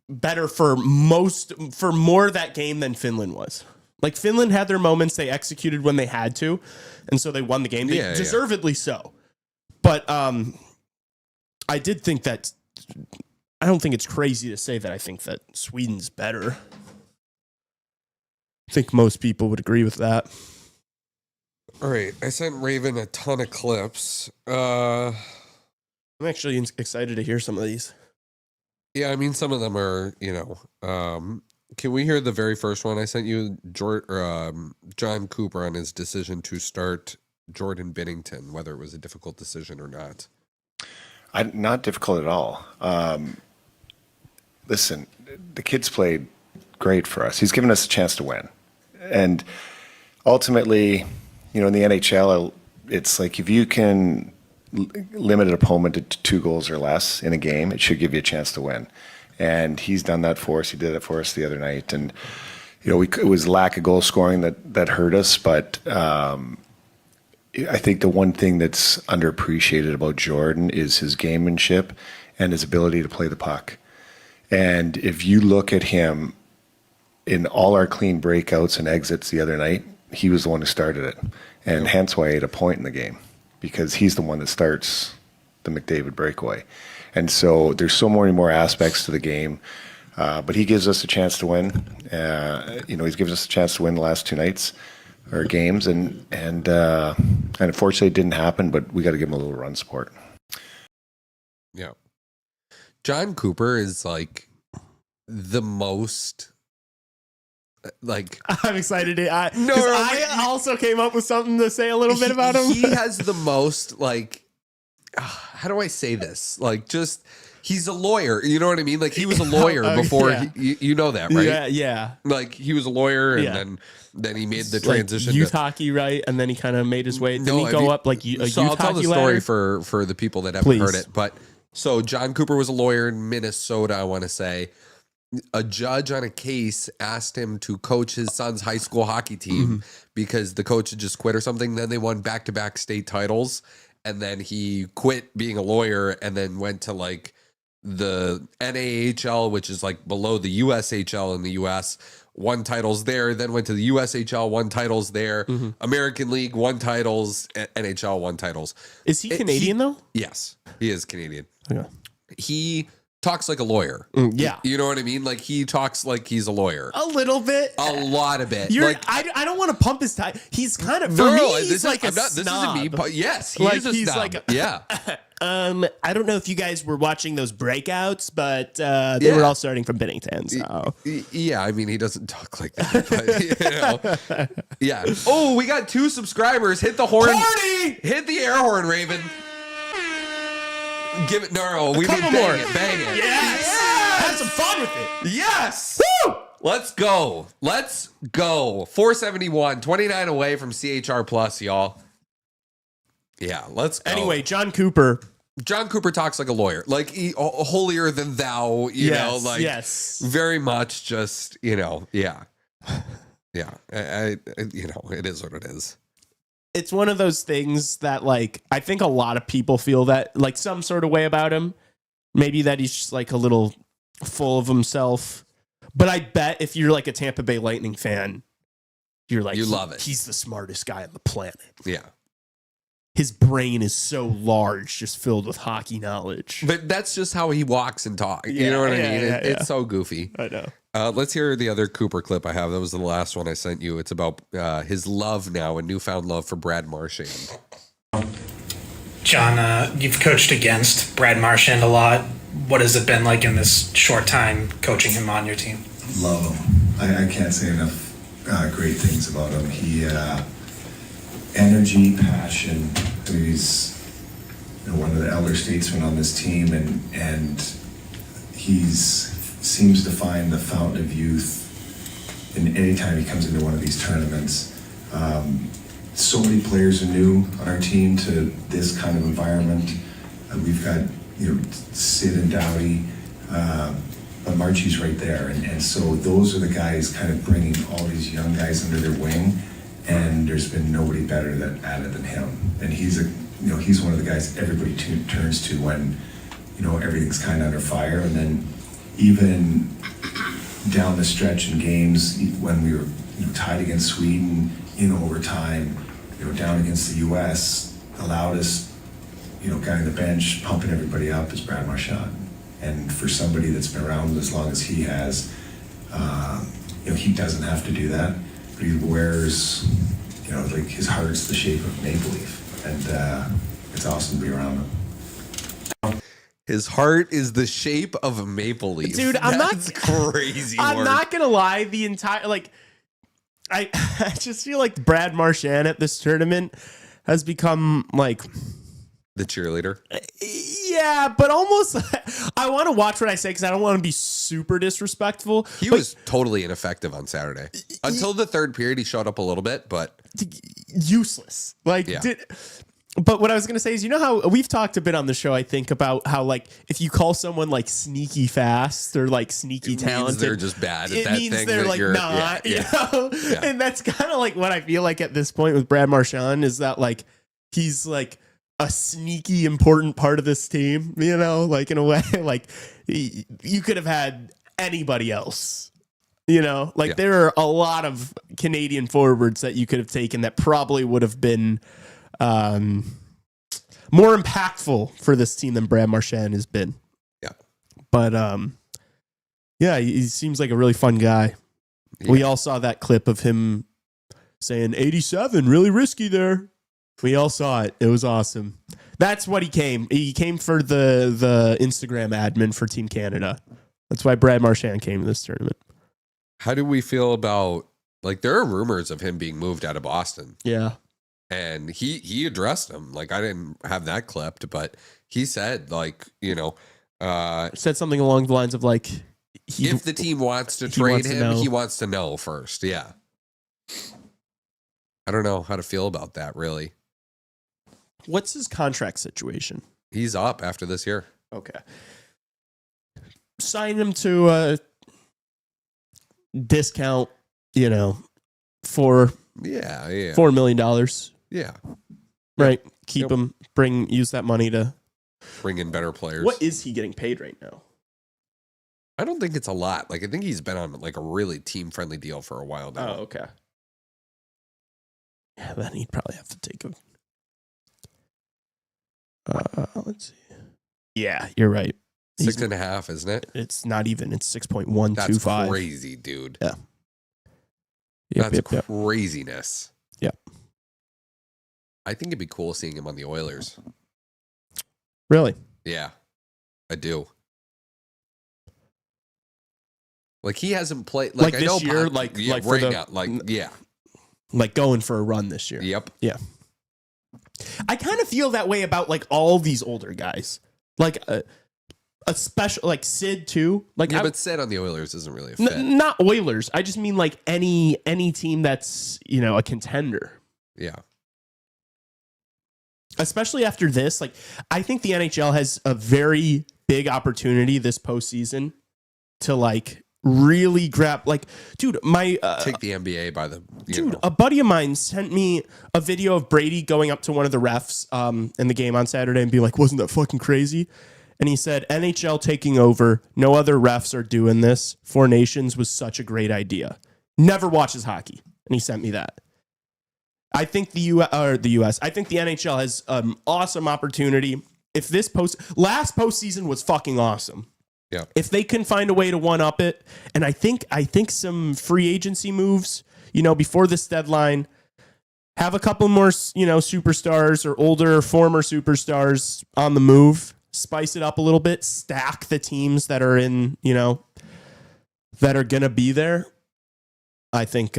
better for more of that game than Finland was. Like, Finland had their moments, they executed when they had to, and so they won the game. They deservedly so. But I did think that I don't think it's crazy to say that I think that Sweden's better. I think most people would agree with that. All right, I sent Raven a ton of clips. I'm actually excited to hear some of these. Yeah, I mean, some of them are, can we hear the very first one I sent you? John Cooper on his decision to start Jordan Binnington, whether it was a difficult decision or not. Not difficult at all. Listen, the kid's played great for us. He's given us a chance to win. And ultimately, in the NHL, it's like if you can limit an opponent to 2 goals or less in a game, it should give you a chance to win. And he's done that for us. He did it for us the other night. And, it was lack of goal scoring that hurt us. But I think the one thing that's underappreciated about Jordan is his gamemanship and his ability to play the puck. And if you look at him in all our clean breakouts and exits the other night, he was the one who started it. And hence why he had a point in the game, because he's the one that starts the McDavid breakaway. And so there's so many more aspects to the game. But he gives us a chance to win. He's given us a chance to win the last 2 nights or games. And unfortunately it didn't happen, but we got to give him a little run support. Yeah. John Cooper is like the most I'm excited. I also came up with something to say a little bit about him. He has the most how do I say this? He's a lawyer. You know what I mean? Like, he was a lawyer before. Yeah. You know that, right? Yeah, yeah. Like, he was a lawyer, and then he made the transition. Like youth hockey, right? And then he kind of made his way. Didn't he go up like a youth hockey I'll tell the story for the people that haven't Please. heard it. But so John Cooper was a lawyer in Minnesota, I want to say. a judge on a case asked him to coach his son's high school hockey team because the coach had just quit or something. Then they won back-to-back state titles, and then he quit being a lawyer and then went to like the NAHL, which is like below the USHL in the US, won titles there, then went to the USHL, won titles there, American League, won titles, NHL, won titles. Is he Canadian though? Yes, he is Canadian. Okay. He talks like a lawyer. Yeah. You know what I mean? Like he talks like he's a lawyer. A little bit. A lot of it. You're, Like, I don't want to pump his tie. He's kind of, for me, he's like a this snob. isn't me. Yes, he Like, is a he's snob. like yeah. I don't know if you guys were watching those breakouts, but they were all starting from Bennington. So Yeah, I mean, he doesn't talk like that. But, you know. Yeah. Oh, we got 2 subscribers. Hit the horn. Horny! Hit the air horn, Raven. Give it. No, we need couple bang more. it. Bang it. yes! Have some fun with it. Yes. Woo! Let's go. Let's go. 471, 29 away from CHR Plus, y'all. Yeah, let's go. Anyway, John Cooper. John Cooper talks like a lawyer, like holier than thou, you know, like very much just, you know, yeah. Yeah. I you know, it is what it is. It's one of those things that, like, I think a lot of people feel that, like, some sort of way about him. Maybe that he's just, like, a little full of himself. But I bet if you're, like, a Tampa Bay Lightning fan, you're like, you love it. He's the smartest guy on the planet. Yeah. His brain is so large, just filled with hockey knowledge. But that's just how he walks and talks. You know what I mean? It's so goofy. I know. Let's hear the other Cooper clip I have. That was the last one I sent you. It's about his love now, a newfound love for Brad Marchand. John, you've coached against Brad Marchand a lot. What has it been like in this short time coaching him on your team? Love him. I can't say enough great things about him. He energy, passion. He's one of the elder statesmen on this team, and seems to find the fountain of youth. And anytime he comes into one of these tournaments, so many players are new on our team to this kind of environment. We've got Sid and Dowdy, but Marchie's right there, and so those are the guys kind of bringing all these young guys under their wing. And there's been nobody better at it than him. And he's one of the guys everybody turns to when everything's kind of under fire. And then even down the stretch in games when we were tied against Sweden in overtime, down against the U.S., the loudest guy on the bench pumping everybody up is Brad Marchand. And for somebody that's been around as long as he has, he doesn't have to do that. But he wears, like his heart's the shape of maple leaf, and it's awesome to be around him. His heart is the shape of a maple leaf. Dude, That's crazy. I'm not gonna lie. The entire I just feel like Brad Marchand at this tournament has become like the cheerleader. Yeah, but almost. I want to watch what I say because I don't want to be super disrespectful. He was totally ineffective on Saturday. Until the third period, he showed up a little bit, but useless. Yeah. But what I was going to say is, how we've talked a bit on the show, I think, about how, like, if you call someone like sneaky fast or like sneaky talented, they're just bad at it that means thing. they're like not, you know? Yeah. And that's kind of like what I feel like at this point with Brad Marchand is that, like, he's like a sneaky important part of this team, like in a way, like you could have had anybody else, there are a lot of Canadian forwards that you could have taken that probably would have been more impactful for this team than Brad Marchand has been. Yeah. But yeah, he seems like a really fun guy. Yeah. We all saw that clip of him saying 87, really risky there. We all saw it. It was awesome. That's what he came. He came for the Instagram admin for Team Canada. That's why Brad Marchand came to this tournament. How do we feel about, like, there are rumors of him being moved out of Boston. Yeah. And he addressed them. Like, I didn't have that clipped, but he said, like, said something along the lines of, like, if the team wants to trade him, he wants to know first. Yeah. I don't know how to feel about that, really. What's his contract situation? He's up after this year. Okay. Sign him to discount, for $4 million. Yeah. Right. Keep him, use that money to bring in better players. What is he getting paid right now? I don't think it's a lot. Like, I think he's been on like a really team friendly deal for a while now. Oh, okay. Yeah, then he'd probably have to take a. Let's see. Yeah, you're right. 6.5, isn't it? It's not even. It's 6.125. That's crazy, dude. Yeah. That's craziness. Yep. I think it'd be cool seeing him on the Oilers. Really? Yeah, I do. Like, he hasn't played like I this know year, like going for a run this year. Yep. Yeah. I kind of feel that way about like all these older guys, like a special like Sid too. Like, yeah, but Sid on the Oilers isn't really a fit. Not Oilers. I just mean like any team that's a contender. Yeah. Especially after this, like I think the NHL has a very big opportunity this postseason to like really grab, like, dude, take the NBA by the a buddy of mine sent me a video of Brady going up to one of the refs in the game on Saturday and being like, wasn't that fucking crazy? And he said, NHL taking over, no other refs are doing this. Four Nations was such a great idea. Never watches hockey. And he sent me that. I think the US, I think the NHL has an awesome opportunity. If this last postseason was fucking awesome. Yeah. If they can find a way to one up it, and I think some free agency moves, before this deadline, have a couple more, superstars or older former superstars on the move, spice it up a little bit, stack the teams that are in, that are going to be there. I think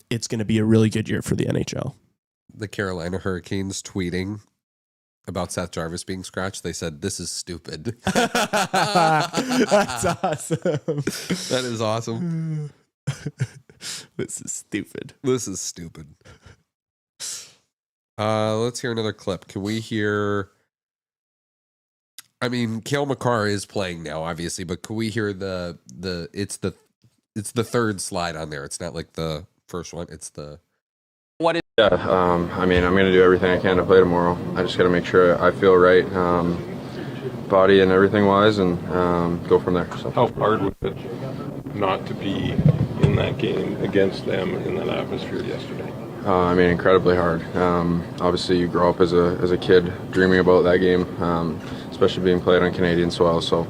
it's going to be a really good year for the NHL. The Carolina Hurricanes tweeting about Seth Jarvis being scratched. They said, "This is stupid." That's awesome. That is awesome. This is stupid. This is stupid. Let's hear another clip. Can we hear? I mean, Cale Makar is playing now, obviously, but can we hear it's the third slide on there. It's not like the first one. It's the. Yeah, I mean, I'm going to do everything I can to play tomorrow. I just got to make sure I feel right, body and everything wise, and go from there. So. How hard was it not to be in that game against them in that atmosphere yesterday? I mean, incredibly hard. Obviously, you grow up as a kid dreaming about that game, especially being played on Canadian soil. So,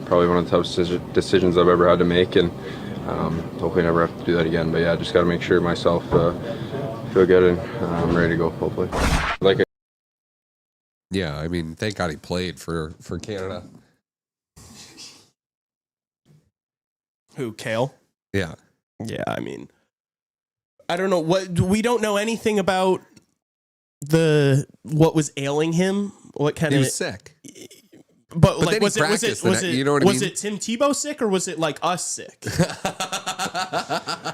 probably one of the toughest decisions I've ever had to make, and hopefully never have to do that again. But yeah, just got to make sure myself feel good and I'm ready to go. Hopefully, yeah. I mean, thank God he played for Canada. Who, Cale? Yeah. Yeah, I mean, I don't know we don't know anything about what was ailing him. What kind he of was sick. But like, then was it you know what I mean? Was it Tim Tebow sick or was it like us sick?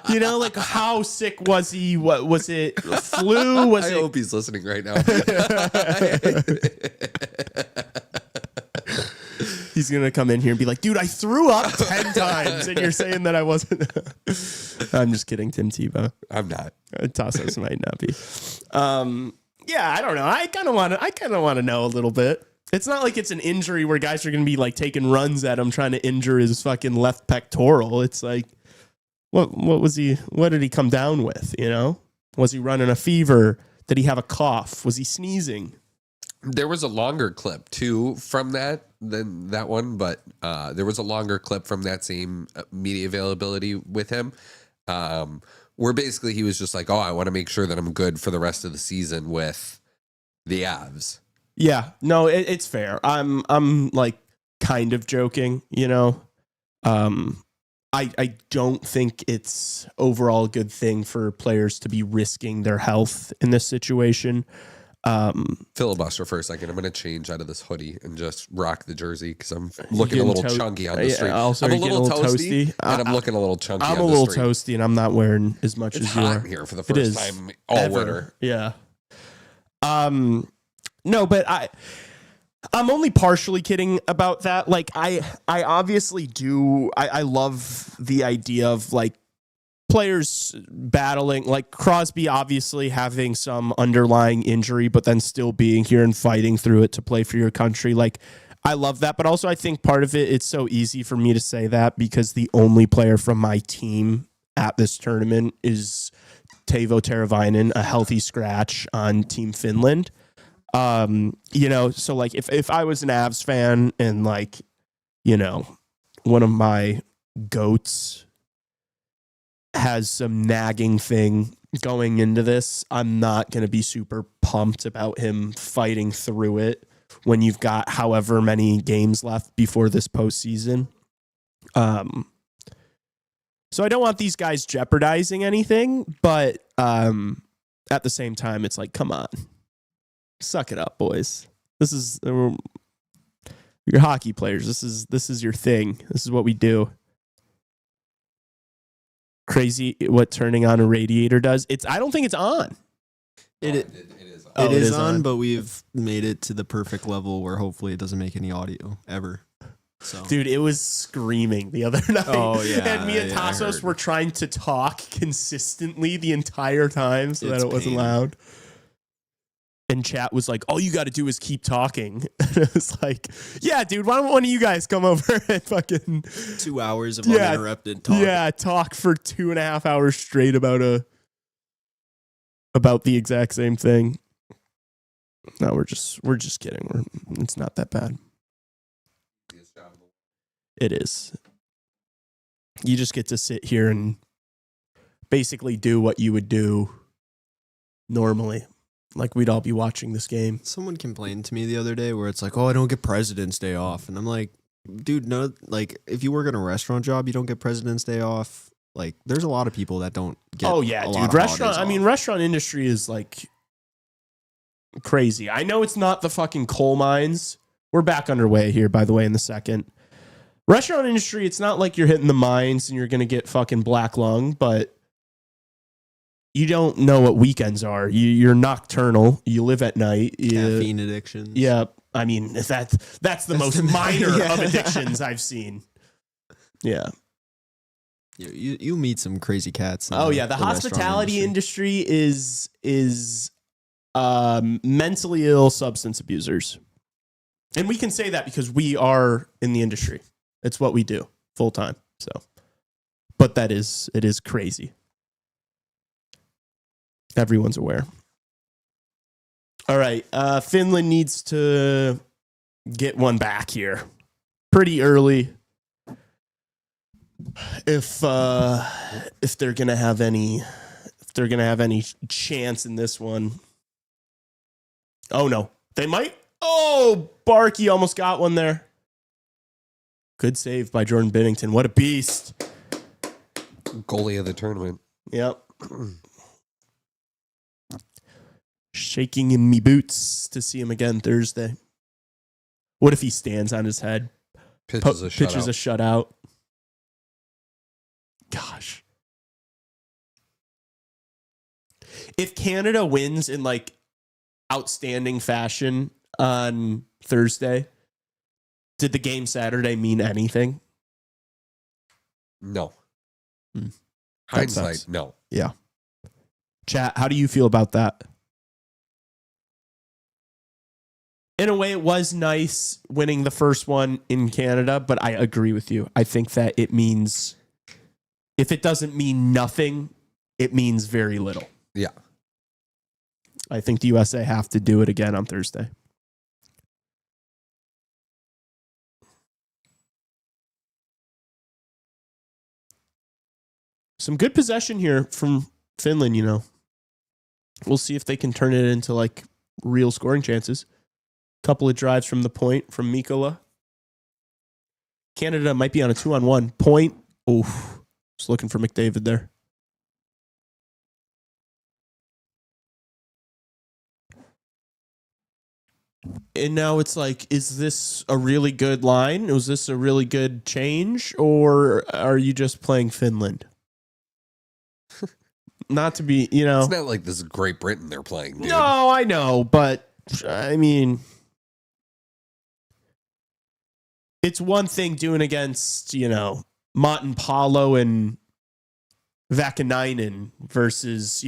Like how sick was he? What was it? Flu? I hope he's listening right now. He's gonna come in here and be like, "Dude, I threw up 10 times," and you're saying that I wasn't. I'm just kidding, Tim Tebow. I'm not. Tassos might not be. Yeah, I don't know. I kind of want to know a little bit. It's not like it's an injury where guys are going to be like taking runs at him trying to injure his fucking left pectoral. It's like, what did he come down with? Was he running a fever? Did he have a cough? Was he sneezing? There was a longer clip too from that than that one, but there was a longer clip from that same media availability with him, where basically he was just like, "Oh, I want to make sure that I'm good for the rest of the season with the Avs." Yeah, no, it's fair. I'm like kind of joking, I don't think it's overall a good thing for players to be risking their health in this situation. Filibuster for a second. I'm going to change out of this hoodie and just rock the jersey because I'm looking a little chunky on the street. Also, I'm a little toasty, and I'm looking a little chunky. I'm a little toasty, and I'm not wearing as much it's as you hot are. Here for the first time all ever. winter. Yeah. No, but I'm only partially kidding about that. Like, I obviously do. I love the idea of like players battling, like Crosby obviously having some underlying injury, but then still being here and fighting through it to play for your country. Like, I love that. But also, I think part of it, it's so easy for me to say that because the only player from my team at this tournament is Teuvo Teravainen, a healthy scratch on Team Finland. So like if I was an Avs fan and like, one of my goats has some nagging thing going into this, I'm not going to be super pumped about him fighting through it when you've got however many games left before this postseason. So I don't want these guys jeopardizing anything, but at the same time, it's like, come on. Suck it up, boys. This is you're hockey players. This is your thing. This is what we do. Crazy what turning on a radiator does. I don't think it's on. It is on, but we've made it to the perfect level where hopefully it doesn't make any audio ever. So, dude, it was screaming the other night. Oh yeah, and me and Tassos were trying to talk consistently the entire time so that it wasn't loud. And chat was like, all you got to do is keep talking. And it was like, yeah, dude, why don't one of you guys come over and fucking 2 hours of uninterrupted talk. Yeah, talk for 2.5 hours straight about the exact same thing. No, we're just kidding. It's not that bad. It is. You just get to sit here and basically do what you would do normally. Like we'd all be watching this game. Someone complained to me the other day where it's like, oh, I don't get President's Day off. And I'm like, dude, no, like if you work in a restaurant job, you don't get President's Day off. Like there's a lot of people that don't get dude. Restaurant industry is like crazy. I know it's not the fucking coal mines. We're back underway here, by the way, in the second. Restaurant industry, it's not like you're hitting the mines and you're going to get fucking black lung, but you don't know what weekends are. You're nocturnal. You live at night. Caffeine addictions. Yeah. I mean, that's the most minor of addictions I've seen. Yeah. You meet some crazy cats. The hospitality industry is mentally ill substance abusers. And we can say that because we are in the industry. It's what we do full time. So, but it is crazy. Everyone's aware. All right. Finland needs to get one back here pretty early. If they're gonna have any chance in this one. Oh no. They might. Oh, Barkey almost got one there. Good save by Jordan Binnington. What a beast. Goalie of the tournament. Yep. Shaking in me boots to see him again Thursday. What if he stands on his head? Pitches a shutout. Gosh. If Canada wins in like outstanding fashion on Thursday, did the game Saturday mean anything? No. Hindsight, no. Yeah. Chat, how do you feel about that? In a way, it was nice winning the first one in Canada, but I agree with you. I think that it means, if it doesn't mean nothing, it means very little. Yeah. I think the USA have to do it again on Thursday. Some good possession here from Finland, We'll see if they can turn it into like real scoring chances. Couple of drives from the point from Mikkola. Canada might be on a 2-on-1 point. Oof. Just looking for McDavid there. And now it's like, is this a really good line? Was this a really good change? Or are you just playing Finland? Not to be, It's not like this is Great Britain they're playing, dude. No, I know. But, I mean, it's one thing doing against, Motten Paulo and Vakanainen versus,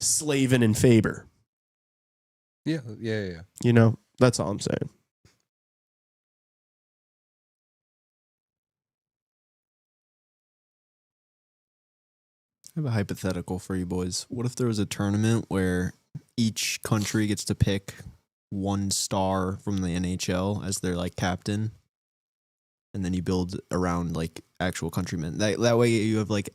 Slavin and Faber. Yeah. That's all I'm saying. I have a hypothetical for you boys. What if there was a tournament where each country gets to pick one star from the NHL as their like captain, and then you build around like actual countrymen? That way you have like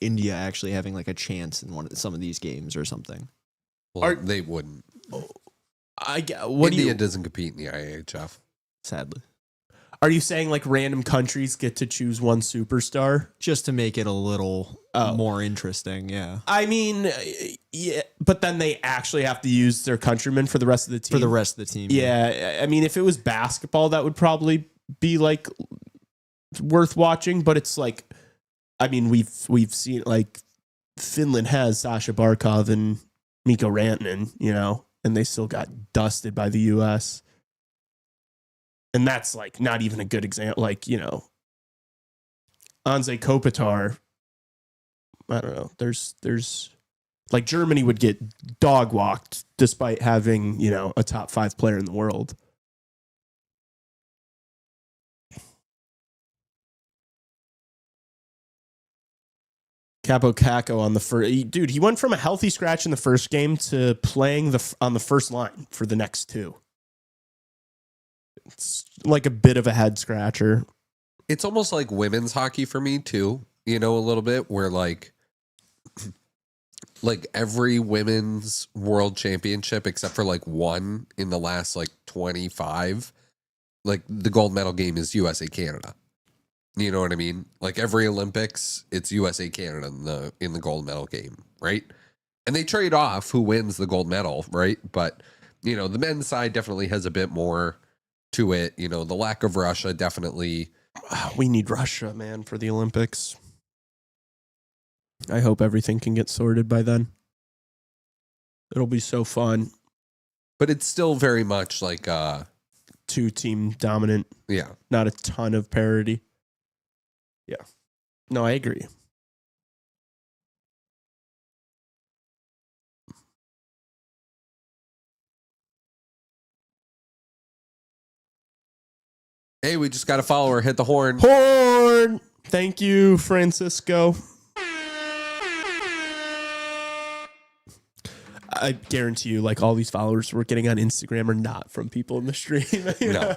India actually having like a chance in some of these games or something. Well, they wouldn't. India doesn't compete in the IHF. Sadly. Are you saying like random countries get to choose one superstar? Just to make it a little more interesting, yeah. I mean, yeah, but then they actually have to use their countrymen for the rest of the team. For the rest of the team. Yeah, I mean, if it was basketball, that would probably be like worth watching. But it's like, I mean, we've seen like Finland has Sasha Barkov and Mikko Rantanen, and they still got dusted by the U.S. And that's like not even a good example. Like, Anze Kopitar, I don't know. There's like Germany would get dog walked despite having, a top 5 player in the world. Capo Caco on the first, dude, he went from a healthy scratch in the first game to playing on the first line for the next 2. It's like a bit of a head scratcher. It's almost like women's hockey for me too, a little bit, where like every women's world championship except for like one in the last like 25, like the gold medal game is USA Canada. You know what I mean? Like every Olympics, it's USA Canada in the gold medal game, right? And they trade off who wins the gold medal, right? But the men's side definitely has a bit more to it. The lack of Russia definitely. We need Russia, man, for the Olympics. I hope everything can get sorted by then. It'll be so fun. But it's still very much like 2-team dominant. Yeah. Not a ton of parity. Yeah. No, I agree. Hey, we just got a follower. Hit the horn. Horn! Thank you, Francisco. I guarantee you, like all these followers we're getting on Instagram are not from people in the stream. No.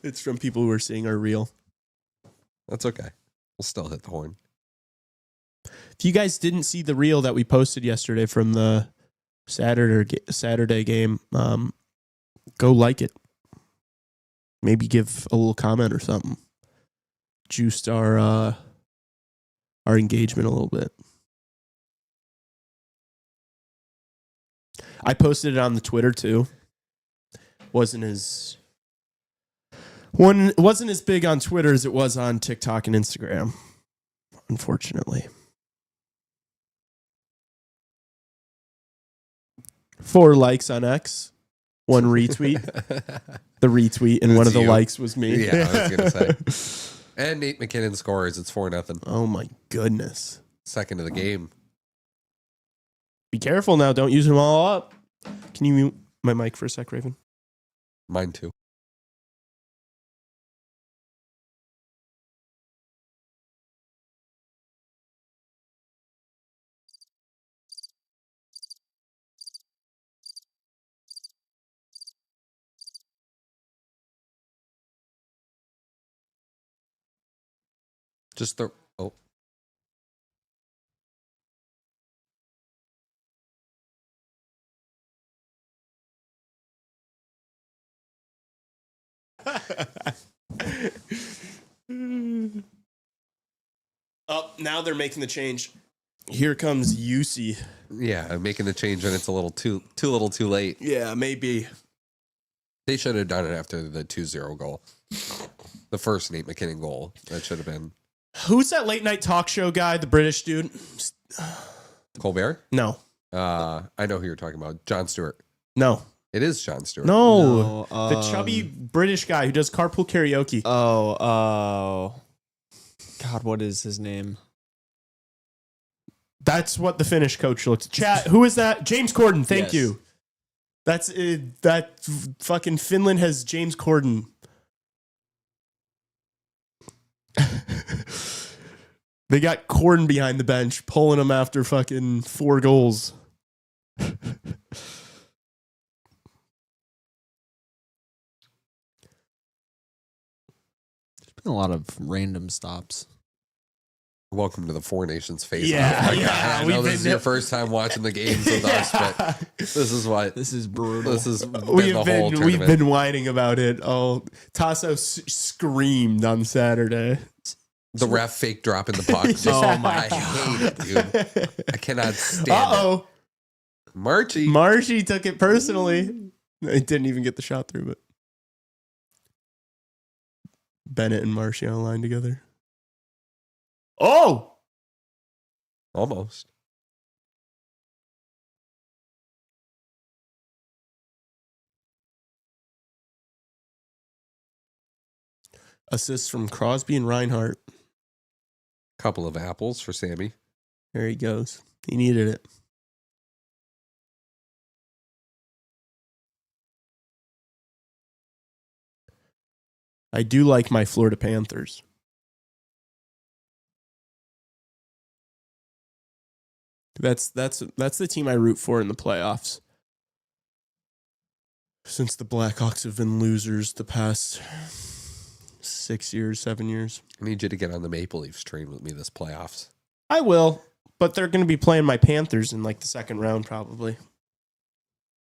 It's from people who are seeing our reel. That's okay. We'll still hit the horn. If you guys didn't see the reel that we posted yesterday from the Saturday game, go like it. Maybe give a little comment or something. Juiced our engagement a little bit. I posted it on the Twitter too. Wasn't as big on Twitter as it was on TikTok and Instagram, unfortunately. 4 likes on X, 1 retweet. The retweet and one of the likes was me. Yeah, I was gonna say. And Nate McKinnon scores. It's 4-0. Oh my goodness! Second of the game. Be careful now. Don't use them all up. Can you mute my mic for a sec, Raven? Mine too. Just the oh. Oh, now they're making the change. Here comes UC. Yeah, making the change and it's a little too late. Yeah, maybe. They should have done it after the 2-0 goal. The first Nate McKinnon goal. That should have been. Who's that late night talk show guy, the British dude? Colbert? No. I know who you're talking about. Jon Stewart. No. It is Jon Stewart. No, No, the chubby British guy who does carpool karaoke. Oh, God, what is his name? That's what the Finnish coach looks. Chat. Who is that? James Corden. Thank Yes. you. That's it. That fucking Finland has James Corden. They got Corden behind the bench, pulling him after fucking 4 goals. There's been a lot of random stops. Welcome to the Four Nations Faceoff. Yeah, Like, yeah, I we've know this is been- your first time watching the games with us, but this is what This is brutal. this is. Been We've the whole been tournament. whining about it. Oh, Tassos screamed on Saturday. The ref fake dropping the puck. Just, Oh my I hate it, dude. I cannot stand it. Uh-oh. Marchie. Took it personally. It didn't even get the shot through, but Bennett and Marchand on a line together. Oh! Almost. Assists from Crosby and Reinhart. Couple of apples for Sammy. There he goes. He needed it. I do like my Florida Panthers. That's the team I root for in the playoffs. Since the Blackhawks have been losers the past 6 years, 7 years. I need you to get on the Maple Leafs train with me this playoffs. I will, but they're going to be playing my Panthers in like the second round probably.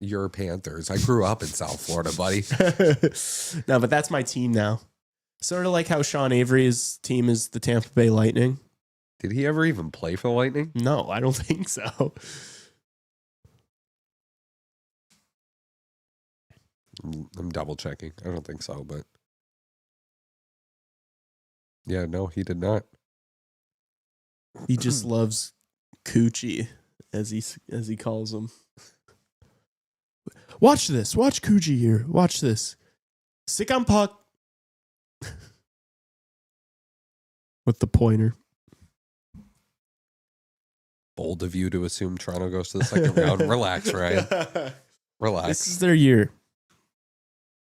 Your Panthers. I grew up in South Florida, buddy. No, but that's my team now. Sort of like how Sean Avery's team is the Tampa Bay Lightning. Did he ever even play for the Lightning? No, I don't think so. I'm double checking. I don't think so, but yeah, no, he did not. He just loves Coochie, as he calls him. Watch this. Watch Coochie here. Watch this. Stick on puck. With the pointer. Bold of you to assume Toronto goes to the second round. Relax, Ryan. Relax. This is their year.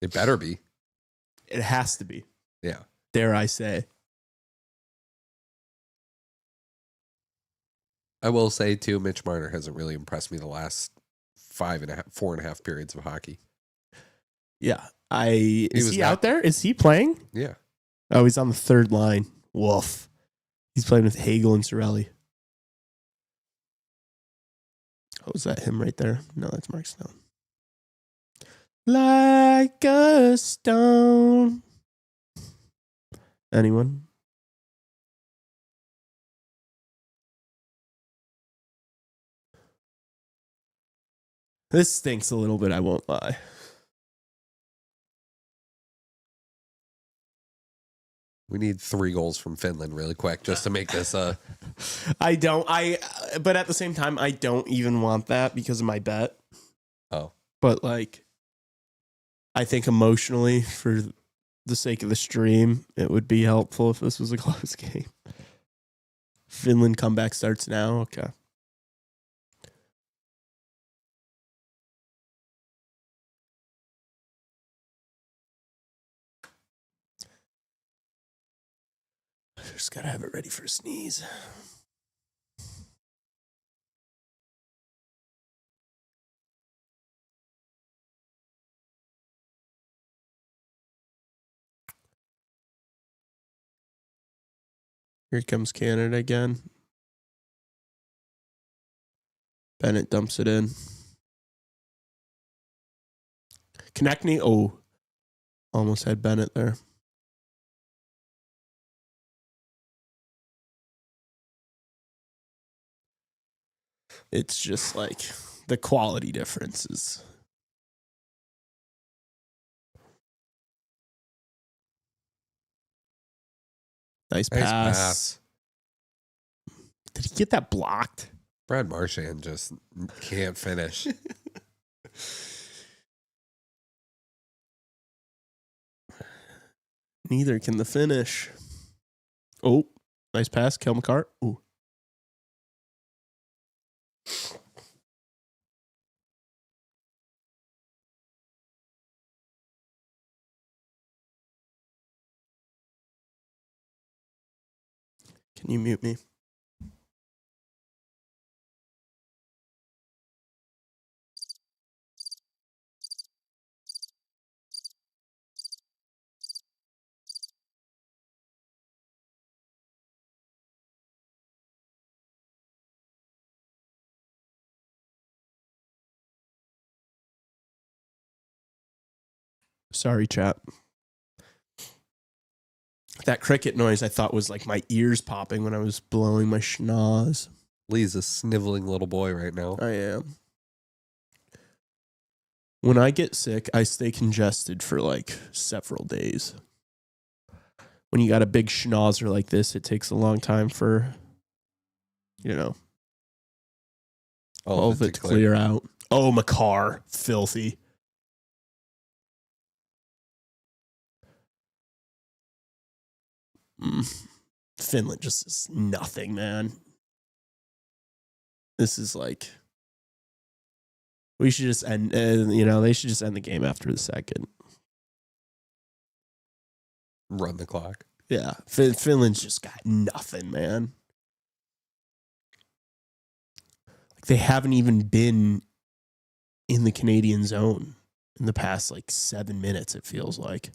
It better be. It has to be. Yeah. Dare I say. I will say too, Mitch Marner hasn't really impressed me the last 4.5 periods of hockey. Yeah. was Is he not- out there? Is he playing? Yeah. Oh, he's on the third line. Woof. He's playing with Hagel and Cirelli. Oh, is that him right there? No, that's Mark Stone. Like a stone. Anyone? This stinks a little bit, I won't lie. We need 3 goals from Finland really quick just to make this but at the same time, I don't even want that because of my bet. Oh. But like, I think emotionally, for the sake of the stream, it would be helpful if this was a close game. Finland comeback starts now. Okay. Just gotta have it ready for a sneeze. Here comes Canada again. Bennett dumps it in. Konechny. Oh, almost had Bennett there. It's just like the quality differences. Nice pass. Did he get that blocked? Brad Marchand just can't finish. Neither can the finish. Oh, nice pass, Cale Makar. Ooh. Can you mute me? Sorry, chat. That cricket noise I thought was like my ears popping when I was blowing my schnoz. Lee's a sniveling little boy right now. I am. When I get sick, I stay congested for like several days. When you got a big schnauzer like this, it takes a long time for, all of it to clear out. Oh, Makar. Filthy. Finland just is nothing, man. This is like, we should just end, they should just end the game after the second. Run the clock. Yeah. Finland's just got nothing, man. Like they haven't even been in the Canadian zone in the past like 7 minutes, it feels like.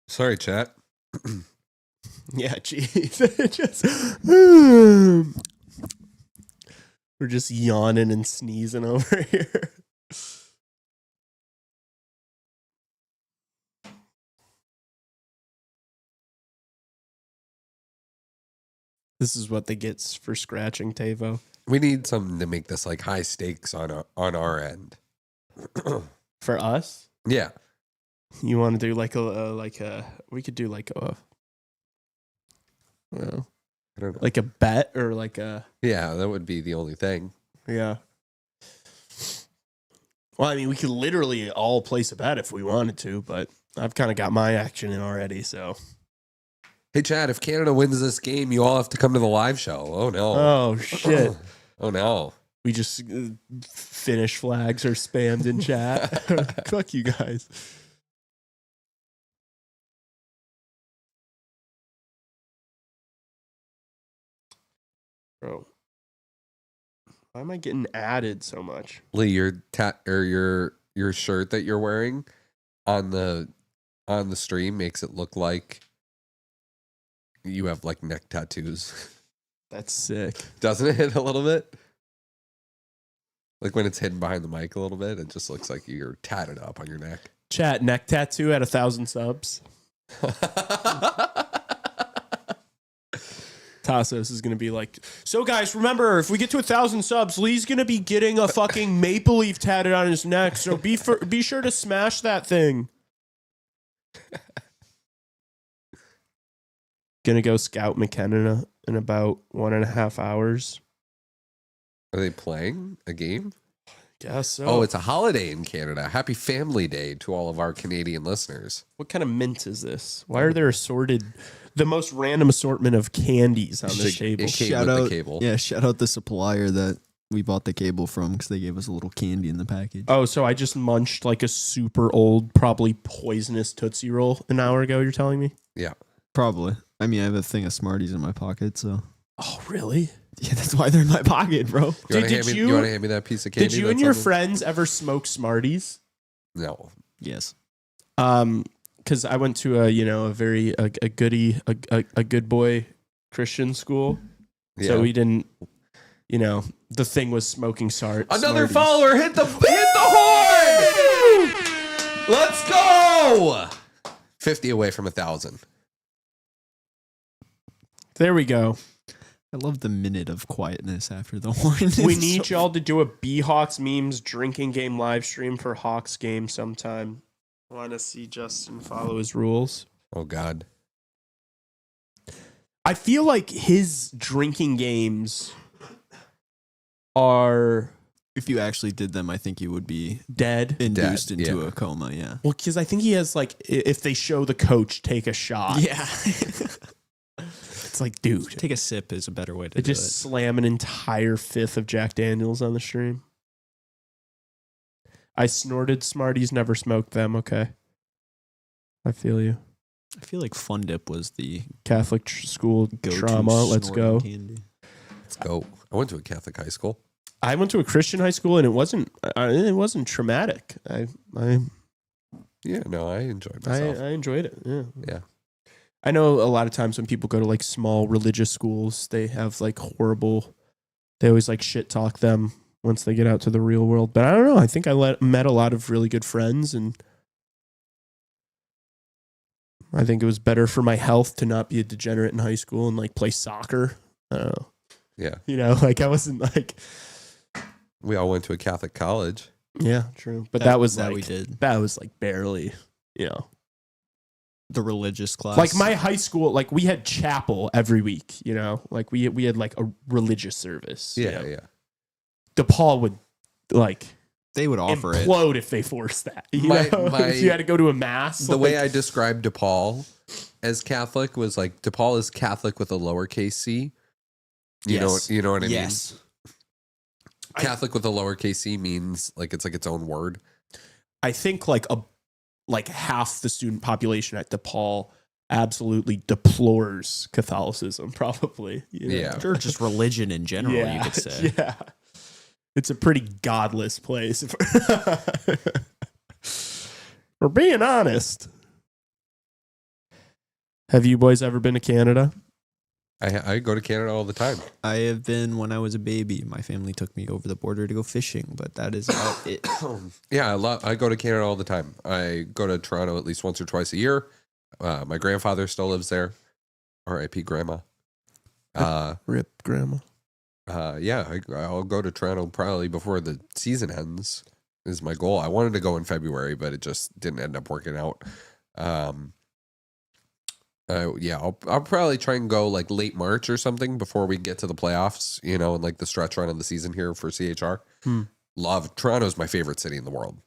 Sorry, chat. Yeah, geez. We're just yawning and sneezing over here. This is what they get for scratching Tavo. We need something to make this like high stakes on our end. For us? Yeah. You want to do we could do like a, I don't know. Like a bet or like a. Yeah, that would be the only thing. Yeah. Well, I mean, we could literally all place a bet if we wanted to, but I've kind of got my action in already, so. Hey, Chad, if Canada wins this game, you all have to come to the live show. Oh, no. Oh, shit. Oh, no. We just Finnish flags are spammed in chat. Fuck you guys. Bro. Why am I getting added so much? Lee, your shirt that you're wearing on the stream makes it look like you have like neck tattoos. That's sick. Doesn't it a little bit? Like when it's hidden behind the mic a little bit, it just looks like you're tatted up on your neck. Chat, neck tattoo at 1,000 subs. Tassos is going to be like, so guys, remember, if we get to 1,000 subs, Lee's going to be getting a fucking maple leaf tatted on his neck. So be sure to smash that thing. Gonna go scout McKenna in about 1.5 hours. Are they playing a game? Guess so. Oh, it's a holiday in Canada. Happy Family Day to all of our Canadian listeners. What kind of mint is this? Why are there the most random assortment of candies on this table? Shout out the cable. Yeah, shout out the supplier that we bought the cable from because they gave us a little candy in the package. Oh, so I just munched like a super old, probably poisonous Tootsie Roll an hour ago, you're telling me? Yeah. Probably. I mean, I have a thing of Smarties in my pocket, so. Oh, really? Yeah, that's why they're in my pocket, bro. You want to hand me that piece of candy? Did you and your friends ever smoke Smarties? No. Yes. Because I went to a good boy Christian school, so we didn't. The thing was smoking Another Smarties. follower hit the horn. Let's go. 50 away from 1,000. There we go. I love the minute of quietness after the horn. We need y'all to do a B-Hawks memes drinking game live stream for Hawks game sometime. Want to see Justin follow his rules? Oh, God. I feel like his drinking games are If you actually did them, I think you would be dead. induced into yeah. a coma. Yeah. Well, because I think he has like, if they show the coach take a shot, Yeah. it's like, dude, Take a sip is a better way to they do just it. slam an entire fifth of Jack Daniels on the stream. I snorted Smarties, never smoked them. Okay. I feel you. I feel like Fun Dip was the Catholic school go-to trauma. Let's snorting go. candy. Let's go. I went to a Catholic high school. I went to a Christian high school and it wasn't traumatic. I Yeah, no, I enjoyed myself. I enjoyed it. Yeah. Yeah. I know a lot of times when people go to like small religious schools, they have like horrible, they always like shit talk them once they get out to the real world. But I don't know. I think I met a lot of really good friends, and I think it was better for my health to not be a degenerate in high school and like play soccer. I don't know. Yeah. You know, like I wasn't like, We all went to a Catholic college. yeah, true. But that was like, we did. that was like barely, you know. The religious class. Like my high school, like we had chapel every week, you know, like we had like a religious service. you Yeah, know? yeah. DePaul would like they would offer it. implode if they forced that. You My- know? my- if you had to go to a mass. The way I described DePaul as Catholic was like DePaul is Catholic with a lowercase c. You know what I Yes. mean? Catholic with a lowercase c means like it's its own word. I think like half the student population at DePaul absolutely deplores Catholicism, probably. You know? Yeah. Or just religion in general, you could say. Yeah. It's a pretty godless place. We're being honest. Have you boys ever been to Canada? I go to Canada all the time. I have been when I was a baby. My family took me over the border to go fishing, but that is about it. Yeah, I go to Canada all the time. I go to Toronto at least once or twice a year. My grandfather still lives there. R.I.P. Grandma. Rip, Grandma. Yeah, I'll go to Toronto probably before the season ends. Is my goal. I wanted to go in February, but it just didn't end up working out. Yeah, I'll probably try and go like late March or something before we get to the playoffs, you know, and like the stretch run of the season here for CHR. Love Toronto's my favorite city in the world.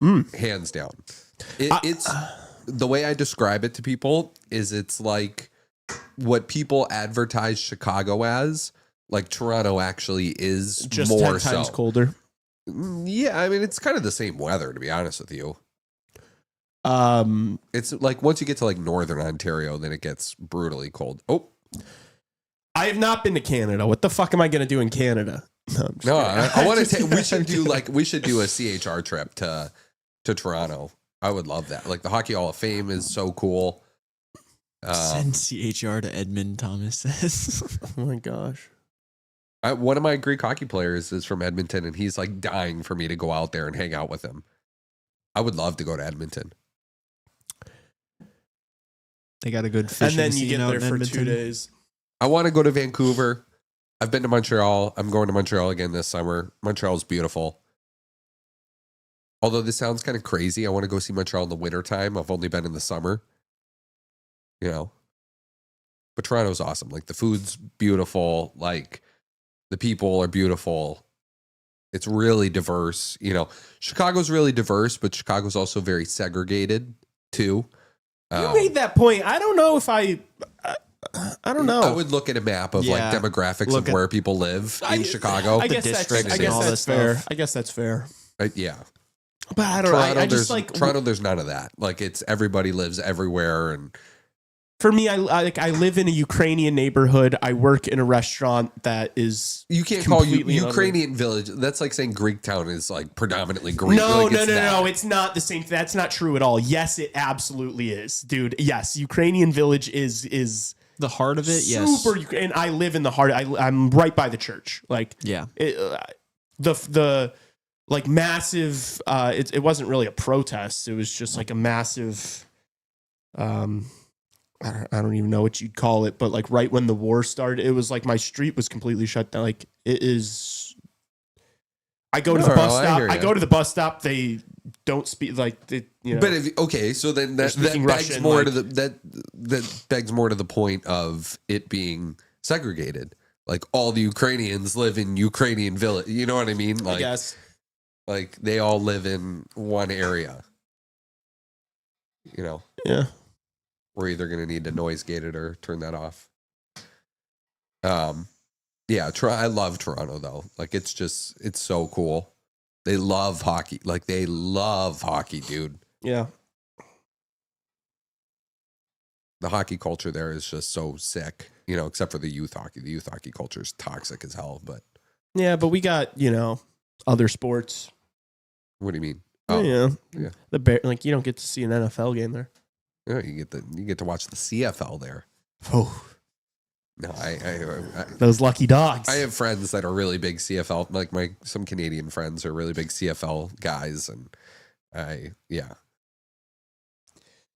Hands down. It's the way I describe it to people is it's like what people advertise Chicago as, like Toronto actually is Just more 10 times so. colder. Yeah, I mean it's kind of the same weather to be honest with you. It's like once you get to like northern Ontario, then it gets brutally cold. Oh, I have not been to Canada. What the fuck am I going to do in Canada? No, I'm just no, kidding. I want to. We should do a CHR trip to Toronto. I would love that. Like the Hockey Hall of Fame is so cool. Send CHR to Edmund, Thomas says. Oh my gosh. One of my Greek hockey players is from Edmonton, and he's like dying for me to go out there and hang out with him. I would love to go to Edmonton. They got a good fishing And then you scene get out there in for Edmonton. 2 days. I want to go to Vancouver. I've been to Montreal. I'm going to Montreal again this summer. Montreal's beautiful. Although this sounds kind of crazy, I want to go see Montreal in the wintertime. I've only been in the summer. You know. But Toronto's awesome. Like the food's beautiful. Like the people are beautiful. It's really diverse. You know, Chicago's really diverse, but Chicago's also very segregated too. You made that point. I don't know if I don't know. I would look at a map of Yeah. like demographics Look of at- where people live in Chicago. I guess districts that's, and all this fair. stuff. I guess that's fair. Yeah. But I don't know. Toronto, I just like Toronto, there's none of that. Like it's everybody lives everywhere, and for me, I live in a Ukrainian neighborhood. I work in a restaurant that is you can't call completely Ukrainian village. That's like saying Greek town is like predominantly Greek. No, Like, no. It's not the same. That's not true at all. Yes, it absolutely is, dude. Yes, Ukrainian village is The heart of it, yes. super. And I live in the heart. I'm right by the church. Like Yeah. the like massive. It wasn't really a protest. It was just like a massive. I don't even know what you'd call it, but like right when the war started, it was like my street was completely shut down. Like it is. I go to the bus I stop. hear I ya. go to the bus stop. They don't speak like they, you know. But so then that speaking begs Russian, more like- to that begs more to the point of it being segregated. Like all the Ukrainians live in Ukrainian village. You know what I mean? Like, I guess. like they all live in one area. You know, Yeah. we're either going to need to noise gate it or turn that off. Yeah, I love Toronto though. Like it's so cool. They love hockey. Like they love hockey, dude. Yeah. The hockey culture there is just so sick, you know, except for the youth hockey. The youth hockey culture is toxic as hell, but Yeah, but we got, other sports. what do you mean? Yeah. yeah. The Bear, like you don't get to see an NFL game there. Yeah, you get to watch the CFL there. Oh, No, I those lucky dogs. I have friends that are really big CFL, like some Canadian friends are really big CFL guys, and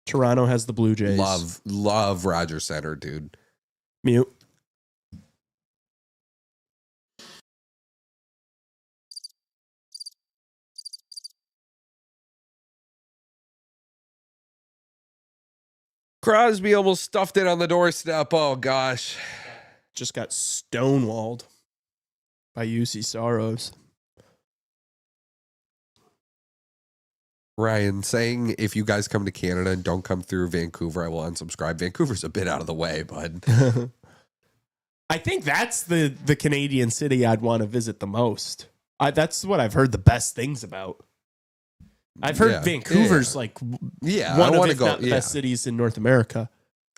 Toronto has the Blue Jays. love Rogers Center, dude. Mute. Crosby almost stuffed it on the doorstep. Oh gosh. Just got stonewalled by UC Soros. Ryan saying if you guys come to Canada and don't come through Vancouver, I will unsubscribe. Vancouver's a bit out of the way, bud. I think that's the Canadian city I'd want to visit the most. That's what I've heard the best things about. I've heard Vancouver's I one want of to go. the best cities in North America.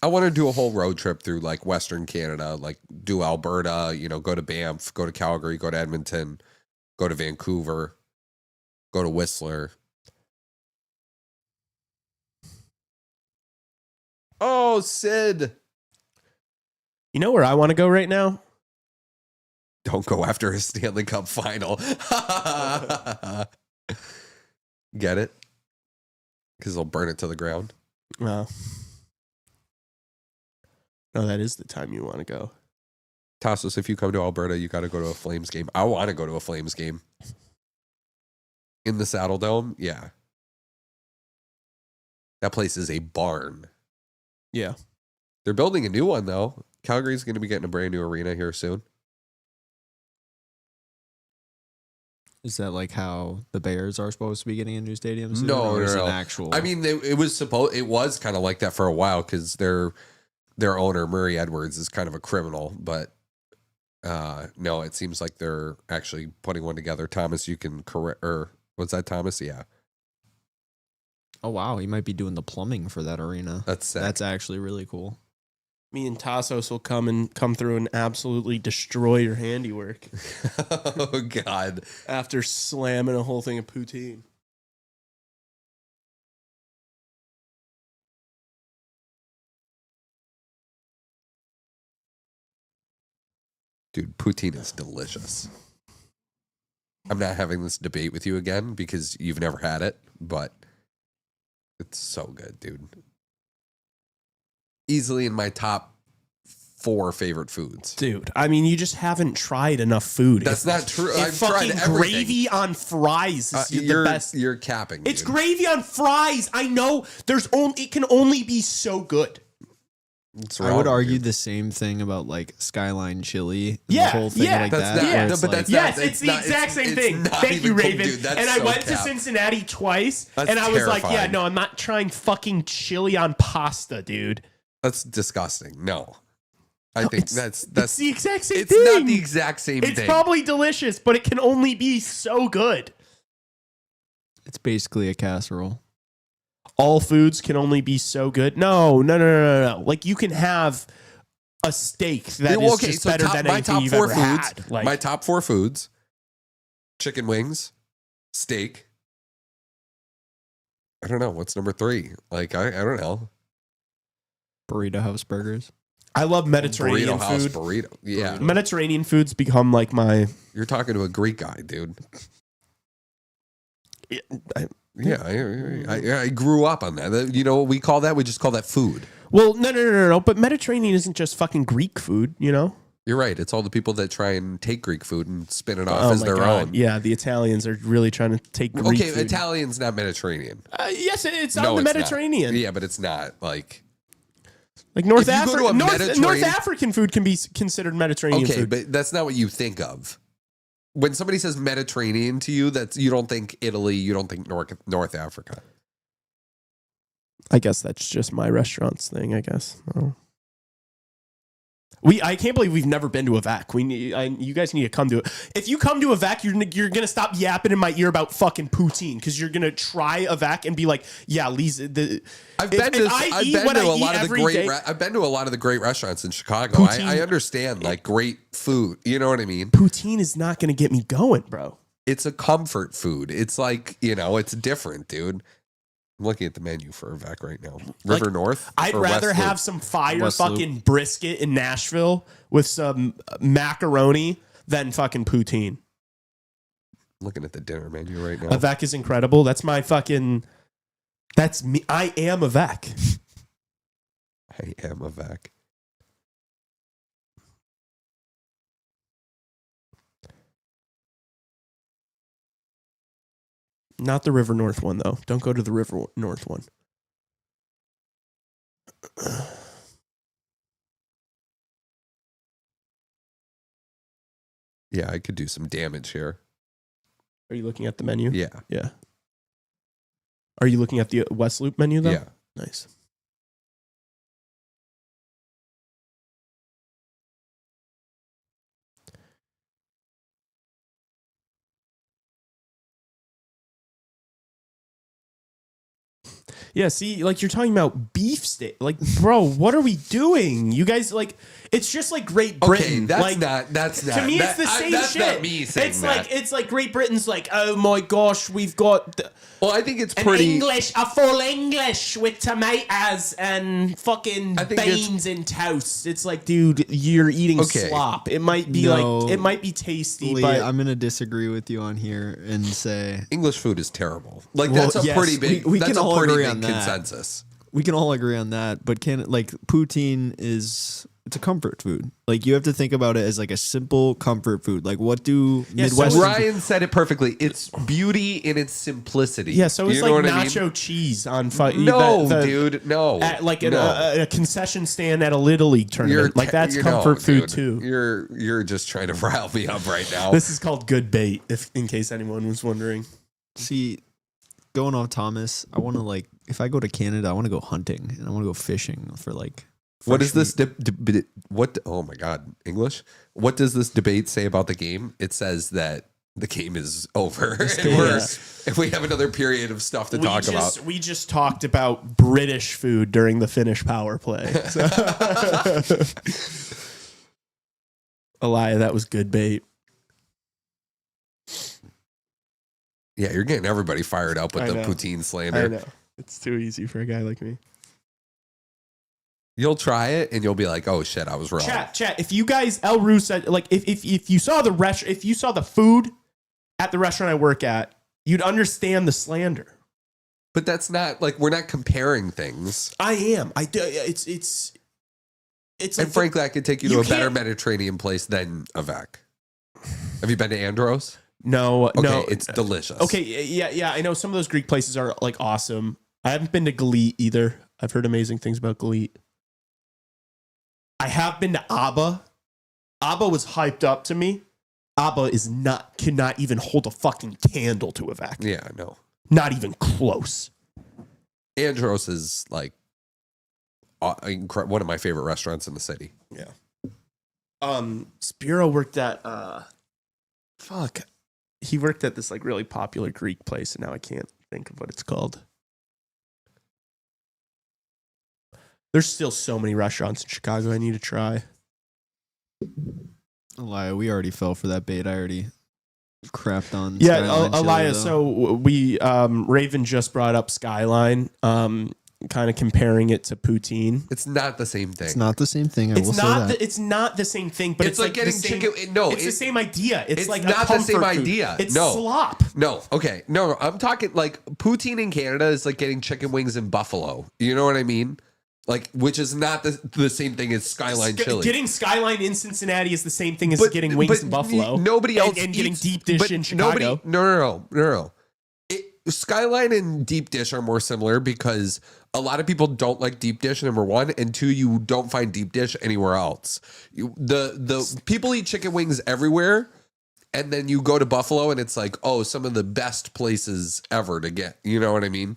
I want to do a whole road trip through like Western Canada, like do Alberta, go to Banff, go to Calgary, go to Edmonton, go to Vancouver, go to Whistler. Oh, Sid. You know where I want to go right now? Don't go after a Stanley Cup final. Get it? Because they'll burn it to the ground. No, that is the time you want to go. Tassos, if you come to Alberta, you got to go to a Flames game. I want to go to a Flames game. In the Saddle Dome? Yeah. That place is a barn. Yeah. They're building a new one, though. Calgary's going to be getting a brand new arena here soon. Is that like how the Bears are supposed to be getting a new stadium soon? No, or is no. it an actual? I mean, it was kind of like that for a while because their owner, Murray Edwards, is kind of a criminal. But no, it seems like they're actually putting one together. Thomas, you can correct, or what's that, Thomas? Yeah. Oh wow, he might be doing the plumbing for that arena. That's sick. That's actually really cool. Me and Tassos will come through and absolutely destroy your handiwork Oh, God. after slamming a whole thing of poutine. Dude, poutine is delicious. I'm not having this debate with you again because you've never had it, but it's so good, dude. Easily in my top 4 favorite foods. Dude, I mean, you just haven't tried enough food. That's not true. I've fucking tried everything. gravy on fries is the best. You're capping. It's dude. gravy on fries. I know. It can only be so good. What's I wrong, would argue dude? the same thing about like Skyline Chili. And Yeah, the whole thing yeah. like That's that. not- where yeah, it's but like- that's Yes, not- it's the not- exact same it's thing. not Thank even you, cool, Raven. dude. That's And I so went to cap. Cincinnati twice, That's and I was like, terrifying. yeah, no, I'm not trying fucking chili on pasta, dude. That's disgusting. No. I think It's that's the exact same it's thing. not the exact same It's thing. probably delicious, but it can only be so good. It's basically a casserole. All foods can only be so good. No. Like you can have a steak that is just better than anything you've ever had. Like, my top 4 foods: chicken wings, steak. I don't know what's number 3. Like I don't know. Burrito House burgers. I love Mediterranean Burrito house food. burrito. Yeah, Mediterranean foods become like my. you're talking to a Greek guy, dude. Yeah, I grew up on that. You know what we call that? We just call that food. Well, no. But Mediterranean isn't just fucking Greek food, you know? You're right. It's all the people that try and take Greek food and spin it off as their own. Yeah, the Italians are really trying to take Greek food. Italian's not Mediterranean. Yes, it's on the Mediterranean. Yeah, but it's not like North Africa. North African food can be considered Mediterranean food. But that's not what you think of. When somebody says Mediterranean to you, you don't think Italy, you don't think North Africa. I guess that's just my restaurants thing, I guess. Oh. I can't believe we've never been to a VAC. You guys need to come to it. If you come to a VAC, you're gonna stop yapping in my ear about fucking poutine because you're gonna try a VAC and be like, yeah, Lisa. I've been to a lot of the great restaurants in Chicago. I understand like great food. You know what I mean? Poutine is not gonna get me going, bro. It's a comfort food. It's like, it's different, dude. I'm looking at the menu for a VAC right now. River North. I'd rather have some fire fucking brisket in Nashville with some macaroni than fucking poutine. Looking at the dinner menu right now. A VAC is incredible. That's my fucking. That's me. I am a VAC. I am a VAC. Not the River North one, though. Don't go to the River North one. Yeah, I could do some damage here. Are you looking at the menu? Yeah. Yeah. Are you looking at the West Loop menu, though? Yeah. Nice. Yeah, see, like you're talking about beef steak. Like, bro, what are we doing? You guys, like, it's just like Great Britain. Okay, that's not. To me, it's the same shit. That's not me saying it's like Great Britain's like, oh my gosh, we've got. Well, I think it's pretty a full English with tomatoes and fucking beans in toast. It's like, dude, you're eating slop. It might be it might be tasty, Lee, but I'm gonna disagree with you on here and say English food is terrible. Like that's a pretty big. We can all agree on that. Consensus. We can all agree on that, but poutine it's a comfort food. Like you have to think about it as like a simple comfort food. Like what do Midwest? Ryan said it perfectly. It's beauty in its simplicity. Yeah, so it's like nacho cheese on fire. Dude, no. At a concession stand at a Little League tournament. That's comfort food too. You're just trying to rile me up right now. This is called good bait, in case anyone was wondering. See, going off Thomas, I want to if I go to Canada, I want to go hunting and I want to go fishing for what is this? Oh my God, English. What does this debate say about the game? It says that the game is over. If we have another period of stuff to talk about. We just talked about British food during the Finnish power play. So. Elia, that was good bait. Yeah, you're getting everybody fired up with the poutine slander. I know. It's too easy for a guy like me. You'll try it and you'll be like, "Oh shit, I was wrong." Chat. If you guys, El Rus said, if you saw the food at the restaurant I work at, you'd understand the slander. But that's not we're not comparing things. I am. I do. It's. And frankly, I could take you to a better Mediterranean place than a VAC. Have you been to Andros? No. It's delicious. Okay, yeah. I know some of those Greek places are awesome. I haven't been to Goalie either. I've heard amazing things about Goalie. I have been to Abba. Abba was hyped up to me. Abba cannot even hold a fucking candle to a VAC. Yeah, no. Not even close. Andros is one of my favorite restaurants in the city. Yeah. Spiro worked at he worked at this really popular Greek place, and now I can't think of what it's called. There's still so many restaurants in Chicago I need to try. Elia, we already fell for that bait. I already crapped on Skyline Elia, so we Raven just brought up Skyline, kind of comparing it to poutine. It's not the same thing. It's not the same thing. It's not the same thing, but it's like getting chicken. No, it's the same idea. It's like not the same idea. It's slop. No, okay, no. I'm talking poutine in Canada is like getting chicken wings in Buffalo. You know what I mean? like, which is not the same thing as Skyline chili. Getting Skyline in Cincinnati is the same thing as getting wings in Buffalo. Nobody else and getting eats, deep dish in Chicago. No. Skyline and deep dish are more similar because a lot of people don't like deep dish, number one, and two, you don't find deep dish anywhere else. The people eat chicken wings everywhere, and then you go to Buffalo and it's like, oh, some of the best places ever to get. You know what I mean?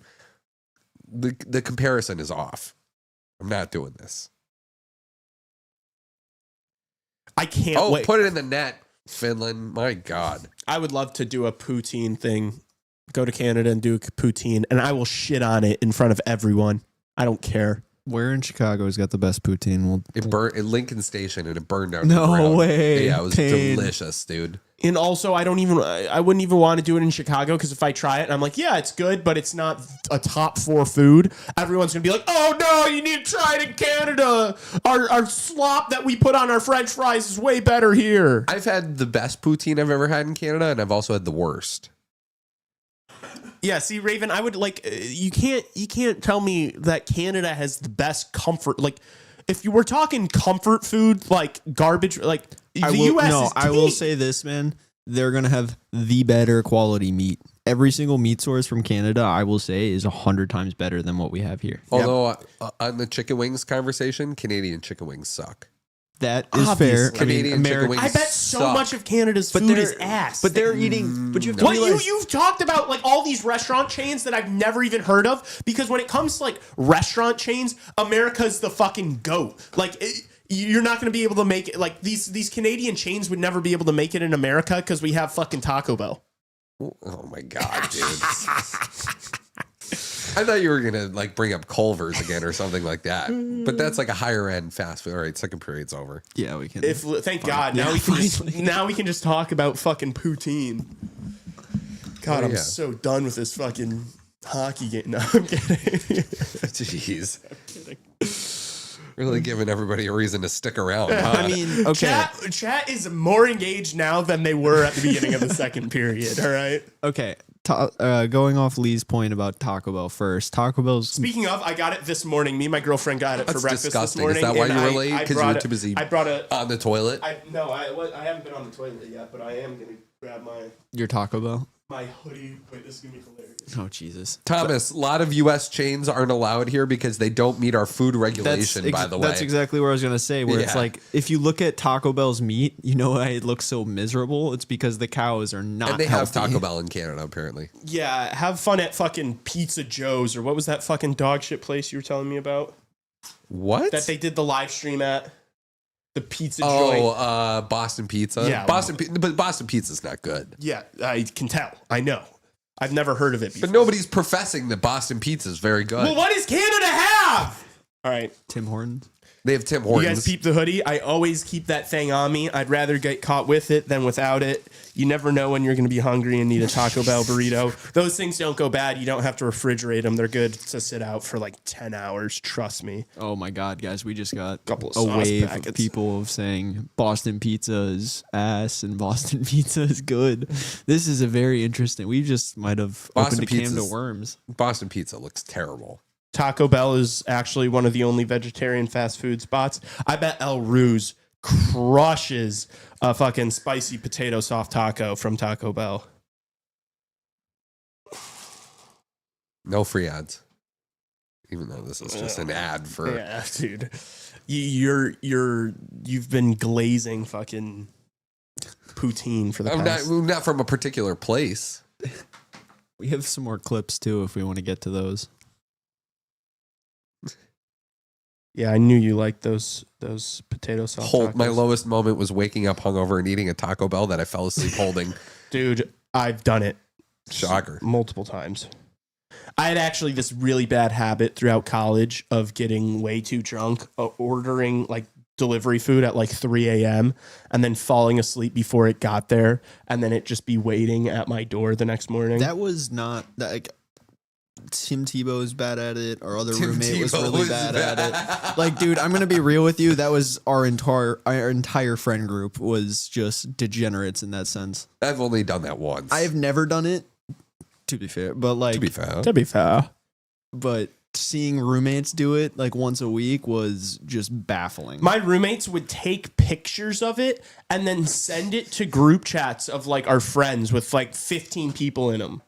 The comparison is off. I'm not doing this. I can't wait. Put it in the net, Finland. My God. I would love to do a poutine thing. Go to Canada and do a poutine, and I will shit on it in front of everyone. I don't care. Where in Chicago has got the best poutine? It burned at Lincoln Station and it burned down. No the ground. way. Yeah, it was Pain. delicious, dude. And also, I wouldn't even want to do it in Chicago because if I try it and I'm like, yeah, it's good, but it's not a top 4 food, everyone's going to be like, oh no, you need to try it in Canada. Our slop that we put on our French fries is way better here. I've had the best poutine I've ever had in Canada, and I've also had the worst. Yeah, see, Raven, I would like you can't tell me that Canada has the best comfort. Like, if you were talking comfort food, like garbage, like the U.S. is I will say this, man. They're gonna have the better quality meat. Every single meat source from Canada, I will say, is 100 times better than what we have here. Although on the chicken wings conversation, Canadian chicken wings suck. That is fair. Canadian chicken wings I bet so suck. much of Canada's food is ass. But they're eating. But you have to What realize, you've talked about, like all these restaurant chains that I've never even heard of, because when it comes to like restaurant chains, America's the fucking GOAT. Like you're not going to be able to make it. Like these Canadian chains would never be able to make it in America because we have fucking Taco Bell. Oh my God, dude. I thought you were gonna like bring up Culver's again or something like that, but that's like a higher end fast food. All right, second period's over. yeah, we can. Thank God, now we can just talk about fucking poutine. God, I'm so done with this fucking hockey game. No, I'm kidding. Jeez. Really giving everybody a reason to stick around. Huh? I mean, okay, Chat is more engaged now than they were at the beginning of the second period. All right. okay. Going off Lee's point about Taco Bell first. Taco Bell's. Speaking of, I got it this morning. Me and my girlfriend got it for That's breakfast disgusting. this morning. Is that why and you were I- late? I Because you brought were it- too busy I brought it on the toilet? I haven't been on the toilet yet, but I am gonna grab Your Taco Bell. my hoodie. Wait, this is gonna be hilarious. Oh Jesus, Thomas, a lot of U.S. chains aren't allowed here because they don't meet our food regulation, by the way. That's exactly what I was gonna say. Where it's Yeah. like, if you look at Taco Bell's meat, you know why it looks so miserable? It's because the cows are not. And they have healthy. Taco Bell in Canada, apparently. Yeah, have fun at fucking Pizza Joe's, or what was that fucking dog shit place you were telling me about What? that they did the live stream at? The pizza joint. Boston Pizza. Yeah. But Boston Pizza's not good. Yeah, I can tell. I know. I've never heard of it before. But nobody's professing that Boston Pizza is very good. Well, what does Canada have? All right. Tim Hortons. They have Tim You Hortons. guys peep the hoodie. I always keep that thing on me. I'd rather get caught with it than without it. You never know when you're going to be hungry and need a Taco Bell burrito. Those things don't go bad. You don't have to refrigerate them. They're good to sit out for like 10 hours. Trust me. Oh my God, guys, we just got Couple of a sauce wave packets. of people of saying Boston Pizza is ass and Boston Pizza is good. This is a very interesting. We just might have Boston opened a can to Pizza's- worms. Boston Pizza looks terrible. Taco Bell is actually one of the only vegetarian fast food spots. I bet El Ruse crushes a fucking spicy potato soft taco from Taco Bell. No free ads. Even though this is just an ad for Yeah, dude. You've been glazing fucking poutine for the I'm past. not from a particular place. We have some more clips too if we want to get to those. Yeah, I knew you liked those potato soft tacos. My lowest moment was waking up hungover and eating a Taco Bell that I fell asleep holding. Dude, I've done it Shocker. multiple times. I had actually this really bad habit throughout college of getting way too drunk, ordering like delivery food at like 3 a.m. and then falling asleep before it got there, and then it just be waiting at my door the next morning. That was not like Tim Tebow was bad at it. Our other Tim roommate was Tebow really was bad bad. at it. Like, dude, I'm gonna be real with you. That was our entire friend group was just degenerates in that sense. I've only done that once. I have never done it, to be fair, but like to be fair. to be fair. but seeing roommates do it like once a week was just baffling. My roommates would take pictures of it and then send it to group chats of like our friends with like 15 people in them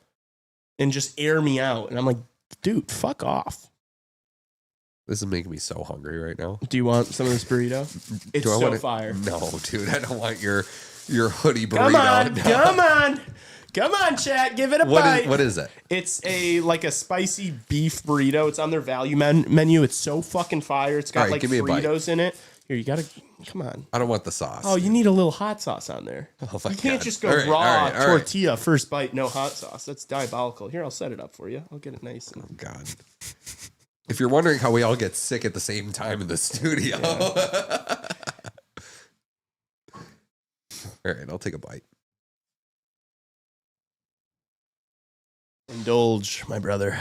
and just air me out. And I'm like, dude, fuck off. This is making me so hungry right now. Do you want some of this burrito? It's Do I so want it? fire. No, dude, I don't want your hoodie burrito. Come on, chat. Give it a bite. What is it? It's like a spicy beef burrito. It's on their value menu. It's so fucking fire. It's got All right, like give me a bite. Fritos in it. Here, you gotta come on. I don't want the sauce. Oh, you need a little hot sauce on there. Oh my You can't God. just go All right, raw all right. tortilla first bite, no hot sauce. That's diabolical. Here, I'll set it up for you. I'll get it nice. Oh God. If you're wondering how we all get sick at the same time in the studio. All right, I'll take a bite. Indulge, my brother.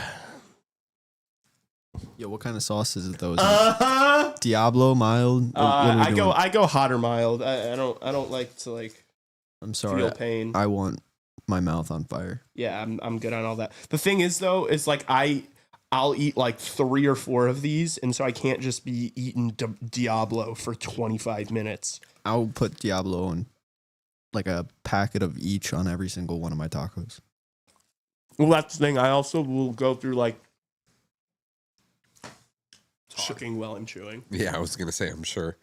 Yo, what kind of sauce is it though? Is it Diablo, mild? What are we doing? I go hot or mild. I don't like to like I'm sorry. feel pain. I want my mouth on fire. Yeah, I'm good on all that. The thing is though, is like I'll eat like 3 or 4 of these, and so I can't just be eating Diablo for 25 minutes. I'll put Diablo on like a packet of each on every single one of my tacos. Well, that's the thing. I also will go through like talking while I'm chewing. Yeah, I was gonna say, I'm sure.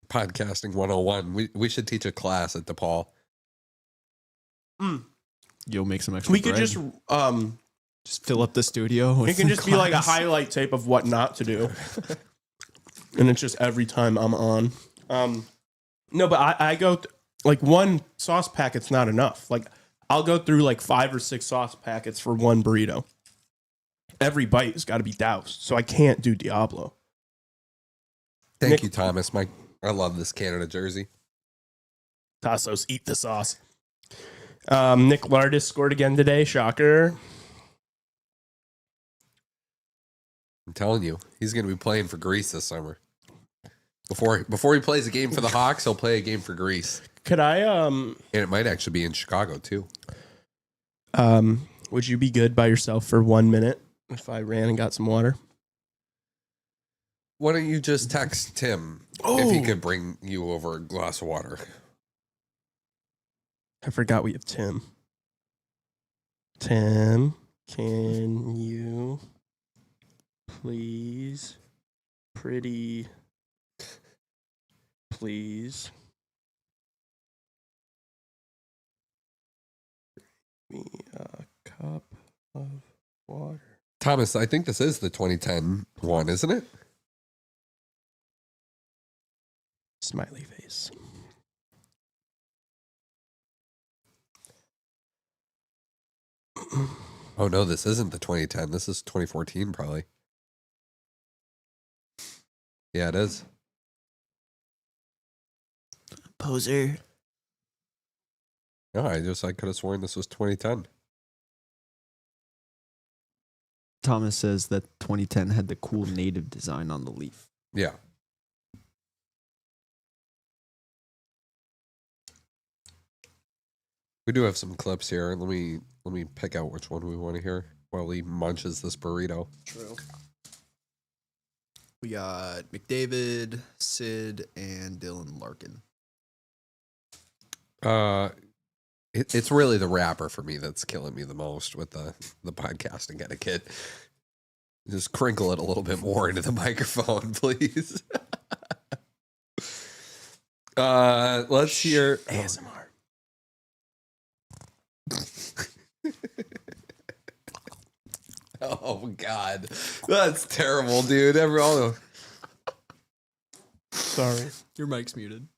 Podcasting 101. We should teach a class at DePaul. You'll make some extra We could bread. just fill up the studio. it can just be like a highlight tape of what not to do. And it's just every time I'm on. No, but I go like one sauce packet's not enough. Like I'll go through like 5 or 6 sauce packets for one burrito. Every bite has got to be doused, so I can't do Diablo. Thank you, Thomas. I love this Canada jersey. Tassos, eat the sauce. Nick Lardis scored again today. Shocker. I'm telling you, he's going to be playing for Greece this summer. Before he plays a game for the Hawks, he'll play a game for Greece. Could I And it might actually be in Chicago too. would you be good by yourself for 1 minute if I ran and got some water? Why don't you just text Tim if he could bring you over a glass of water? I forgot we have Tim. Tim, can you please, please, me a cup of water? Thomas, I think this is the 2010 one, isn't it? Smiley face. Oh no, this isn't the 2010. This is 2014 probably. Yeah, it is. Poser. No, I could have sworn this was 2010. Thomas says that 2010 had the cool native design on the leaf. Yeah. We do have some clips here. Let me pick out which one we want to hear while he munches this burrito. True. We got McDavid, Sid, and Dylan Larkin. It's really the rapper for me that's killing me the most with the podcasting etiquette. Just crinkle it a little bit more into the microphone, please. Let's hear ASMR. Oh God, that's terrible, dude. Everyone, Sorry. Your mic's muted.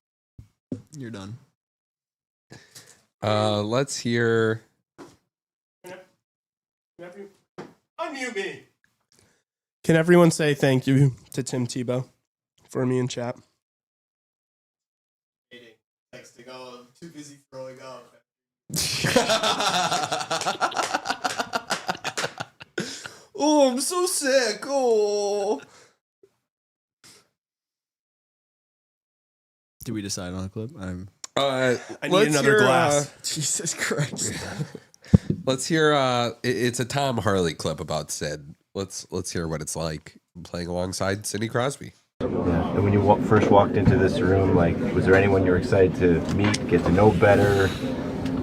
You're done. let's hear. Unmute me. Can everyone say thank you to Tim Tebow for me in chat? Texting, oh, I'm too busy throwing up. Oh, I'm so sick. Oh. Did we decide on a clip? I need let's another hear, glass. Jesus Christ. Let's hear. It's a Tom Harley clip about Sid. let's hear what it's like playing alongside Sidney Crosby. And when you first walked into this room, like, was there anyone you were excited to meet, get to know better?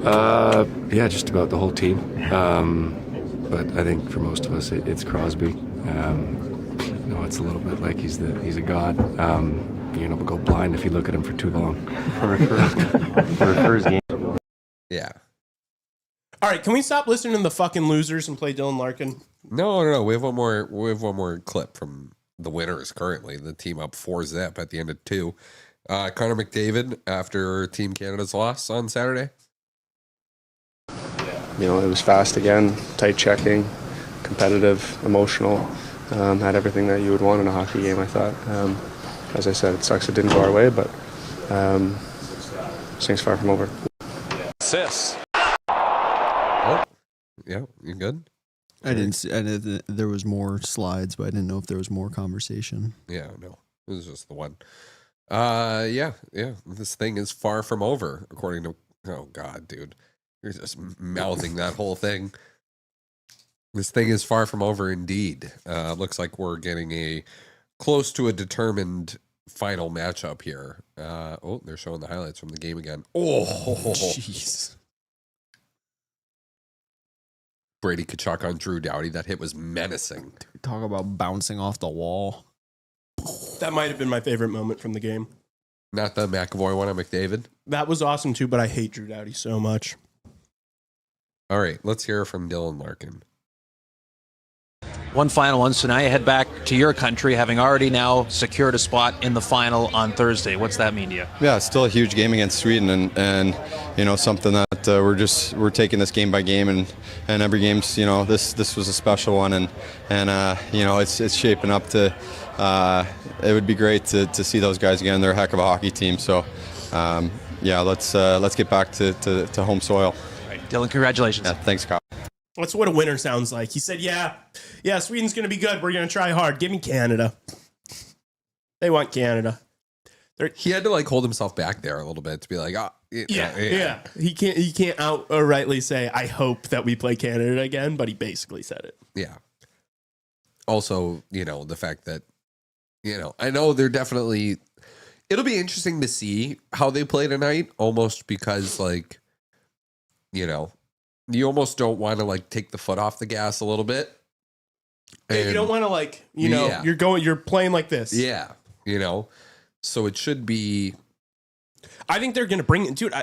Yeah, just about the whole team. But I think for most of us, it's Crosby. It's a little bit like he's a god. We'll go blind if you look at him for too long. For a first game. Yeah. All right, can we stop listening to the fucking losers and play Dylan Larkin? No. We have one more clip from the winners currently. The team up 4-0 at the end of 2. Connor McDavid after Team Canada's loss on Saturday. It was fast again, tight checking, competitive, emotional. Had everything that you would want in a hockey game, I thought. As I said, it sucks it didn't go our way, but this thing's far from over. Assists. Oh, yeah, you good? I didn't see. There was more slides, but I didn't know if there was more conversation. Yeah, no, it was just the one. Yeah. This thing is far from over, according to. Oh God, dude, you're just mouthing that whole thing. This thing is far from over, indeed. Looks like we're getting close to a determined final matchup here. They're showing the highlights from the game again. Oh, Jeez. Brady Tkachuk on Drew Doughty. That hit was menacing. Talk about bouncing off the wall. That might have been my favorite moment from the game. Not the McAvoy one on McDavid. That was awesome too, but I hate Drew Doughty so much. All right, let's hear from Dylan Larkin. One final one. So now you head back to your country, having already now secured a spot in the final on Thursday. What's that mean to you? Yeah, it's still a huge game against Sweden, and something that we're taking this game by game, and every game's this was a special one, and it's shaping up to. It would be great to see those guys again. They're a heck of a hockey team. So let's get back to home soil. All right, Dylan, congratulations. Yeah, thanks, Kyle. That's what a winner sounds like. He said, yeah, Sweden's going to be good. We're going to try hard. Give me Canada. They want Canada. He had to hold himself back there a little bit to be like, yeah. He can't outrightly say, I hope that we play Canada again, but he basically said it. Yeah. Also, the fact that, I know they're definitely, it'll be interesting to see how they play tonight, almost because you almost don't want to take the foot off the gas a little bit. And you don't want to you're playing like this. Yeah. So it should be. I think they're going to bring it, dude.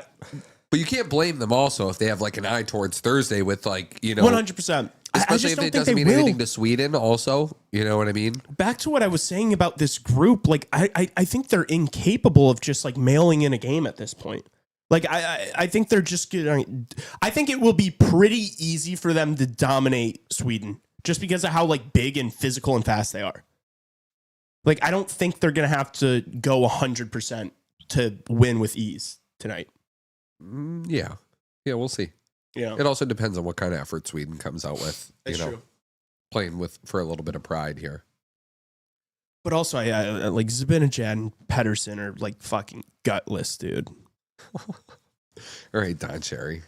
But you can't blame them also if they have an eye towards Thursday with 100%. Especially if it doesn't mean anything to Sweden also. You know what I mean? Back to what I was saying about this group. I think they're incapable of just mailing in a game at this point. I think they're just going. I think it will be pretty easy for them to dominate Sweden just because of how big and physical and fast they are. I don't think they're going to have to go 100% to win with ease tonight. Yeah, we'll see. Yeah, it also depends on what kind of effort Sweden comes out with. That's true. Playing for a little bit of pride here. But also, I Zibanejad and Pedersen are fucking gutless, dude. All right, Don Cherry.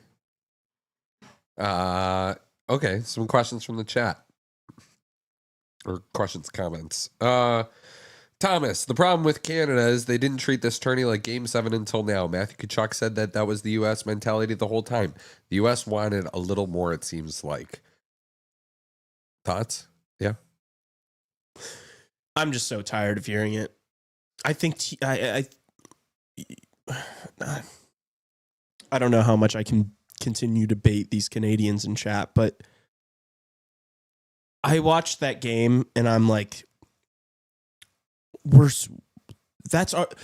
Okay, some questions from the chat. Or questions, comments. Thomas, the problem with Canada is they didn't treat this tourney like Game 7 until now. Matthew Tkachuk said that was the U.S. mentality the whole time. The U.S. wanted a little more, it seems like. Thoughts? Yeah. I'm just so tired of hearing it. I think I don't know how much I can continue to bait these Canadians in chat, but I watched that game and I'm like,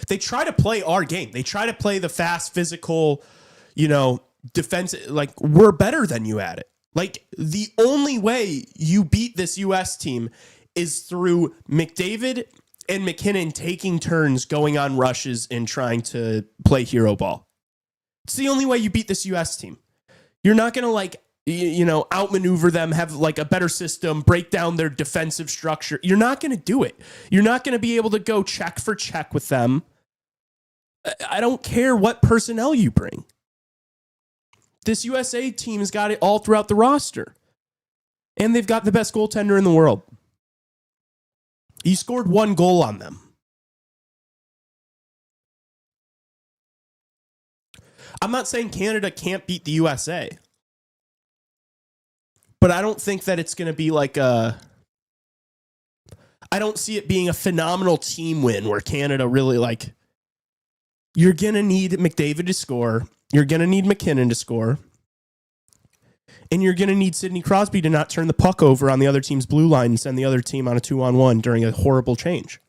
they try to play our game. They try to play the fast, physical, defense. We're better than you at it. The only way you beat this U.S. team is through McDavid and McKinnon taking turns going on rushes and trying to play hero ball. It's the only way you beat this U.S. team. You're not going to outmaneuver them, have a better system, break down their defensive structure. You're not going to do it. You're not going to be able to go check for check with them. I don't care what personnel you bring. This USA team has got it all throughout the roster. And they've got the best goaltender in the world. He scored 1 goal on them. I'm not saying Canada can't beat the USA, but I don't think that it's going to be like I don't see it being a phenomenal team win where Canada really like. You're going to need McDavid to score. You're going to need McKinnon to score. And you're going to need Sidney Crosby to not turn the puck over on the other team's blue line and send the other team on a 2-on-1 during a horrible change.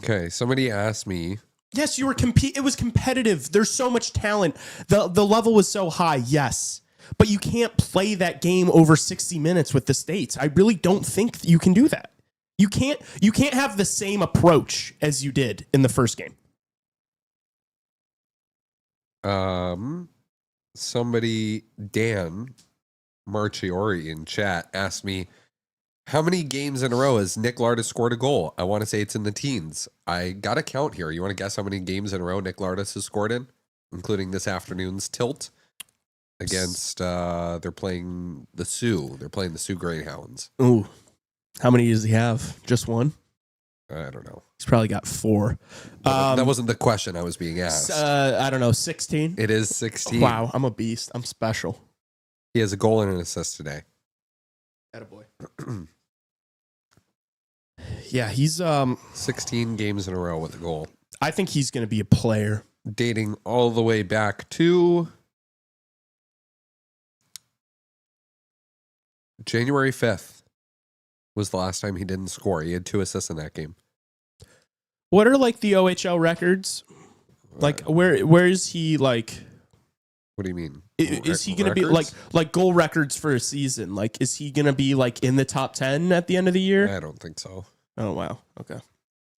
Okay, somebody asked me. Yes, you were it was competitive. There's so much talent. The level was so high. Yes. But you can't play that game over 60 minutes with the States. I really don't think you can do that. You can't have the same approach as you did in the first game. Somebody, Dan Marchiori in chat, asked me, how many games in a row has Nick Lardis scored a goal? I want to say it's in the teens. I got a count here. You want to guess how many games in a row Nick Lardis has scored in, including this afternoon's tilt against, they're playing the Sioux. They're playing the Sioux Greyhounds. Ooh. How many does he have? Just 1? I don't know. He's probably got 4. That wasn't the question I was being asked. I don't know, 16? It is 16. Wow, I'm a beast. I'm special. He has a goal and an assist today. Attaboy. Yeah, he's 16 games in a row with a goal. I think he's going to be a player. Dating all the way back to January 5th was the last time he didn't score. He had 2 assists in that game. What are like the OHL records? Like where is he like? What do you mean? Is he going to be like goal records for a season? Like is he going to be like in the top 10 at the end of the year? I don't think so. Oh wow. Okay.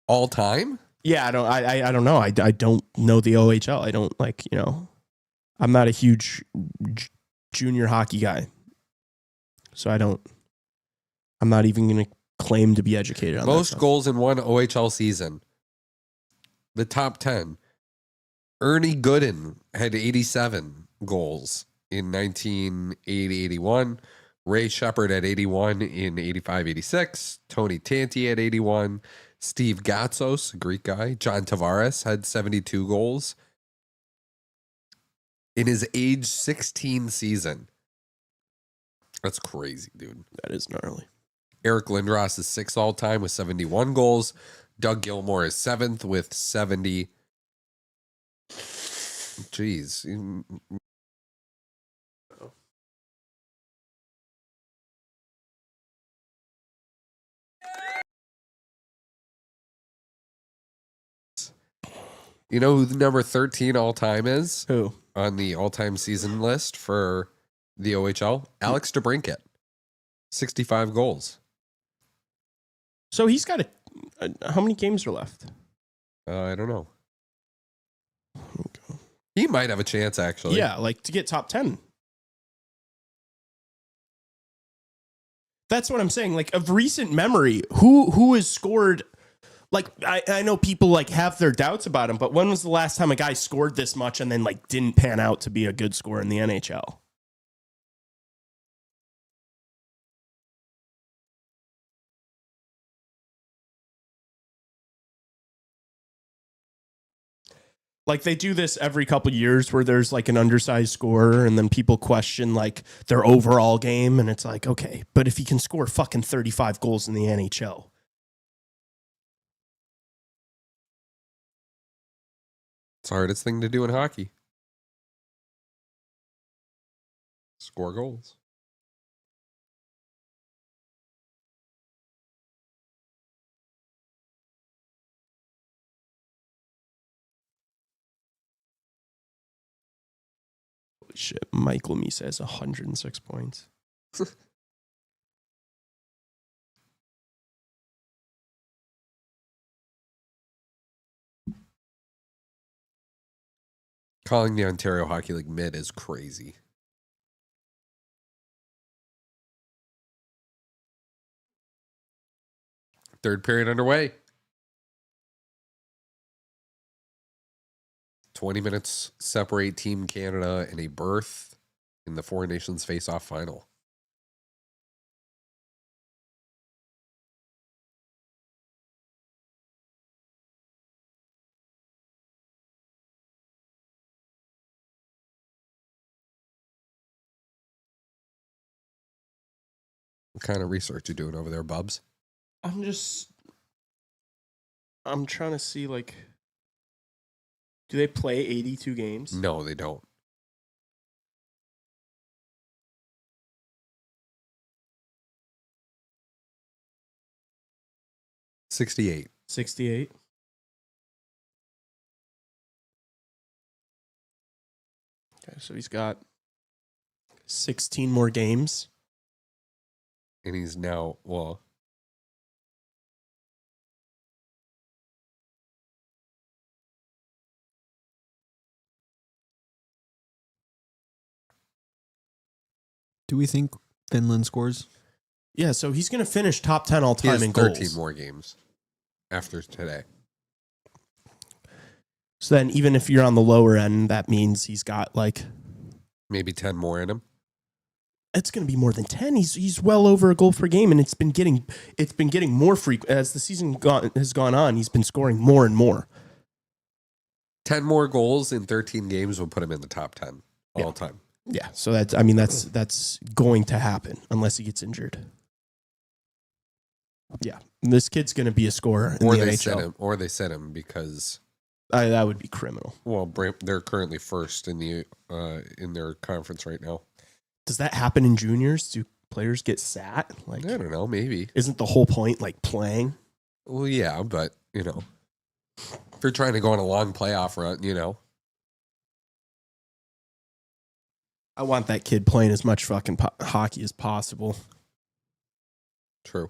All time? Yeah, I don't know. I don't know the OHL. I don't like, I'm not a huge junior hockey guy. So I'm not even going to claim to be educated on most that goals in one OHL season. The top 10. Ernie Gooden had 87 goals in 1980-81. Ray Shepard at 81 in 85-86. Tony Tanti at 81. Steve Gatsos, a Greek guy. John Tavares had 72 goals in his age 16 season. That's crazy, dude. That is gnarly. Eric Lindros is 6th all time with 71 goals. Doug Gilmour is 7th with 70. Jeez. You know who the number 13 all time is? Who? On the all-time season list for the OHL? Alex DeBrincat. 65 goals. So he's got how many games are left? I don't know. He might have a chance, actually. Yeah, like to get top 10. That's what I'm saying. Like of recent memory, who has scored? Like I know people like have their doubts about him, but when was the last time a guy scored this much and then like didn't pan out to be a good scorer in the NHL? Like they do this every couple years where there's like an undersized scorer and then people question like their overall game. And it's like, okay, but if he can score fucking 35 goals in the NHL. It's the hardest thing to do in hockey. Score goals. Holy shit. Michael Misa has 106 points. Calling the Ontario Hockey League mid is crazy. Third period underway. 20 minutes separate Team Canada in a berth in the Four Nations Faceoff final. What kind of research you doing over there, Bubs? I'm trying to see, like, do they play 82 games? No, they don't. $68. 68. Okay, so he's got 16 more games. And he's now, well, Do we think Finland scores? Yeah, so he's going to finish top 10 all he time has in 13 goals. more games after today. So then even if you're on the lower end, that means he's got like Maybe 10 more in him. it's going to be more than 10. He's well over a goal per game, and it's been getting more frequent as the season has gone on. He's been scoring more and more. 10 more goals in 13 games will put him in the top 10 all time. Yeah, so that's going to happen unless he gets injured. Yeah, this kid's going to be a scorer in Or the they NHL. sit him because That would be criminal. well, they're currently first in their conference right now. Does that happen in juniors? Do players get sat? Like, I don't know, maybe. Isn't the whole point like playing? Well, yeah, but if you're trying to go on a long playoff run, I want that kid playing as much fucking hockey as possible. True.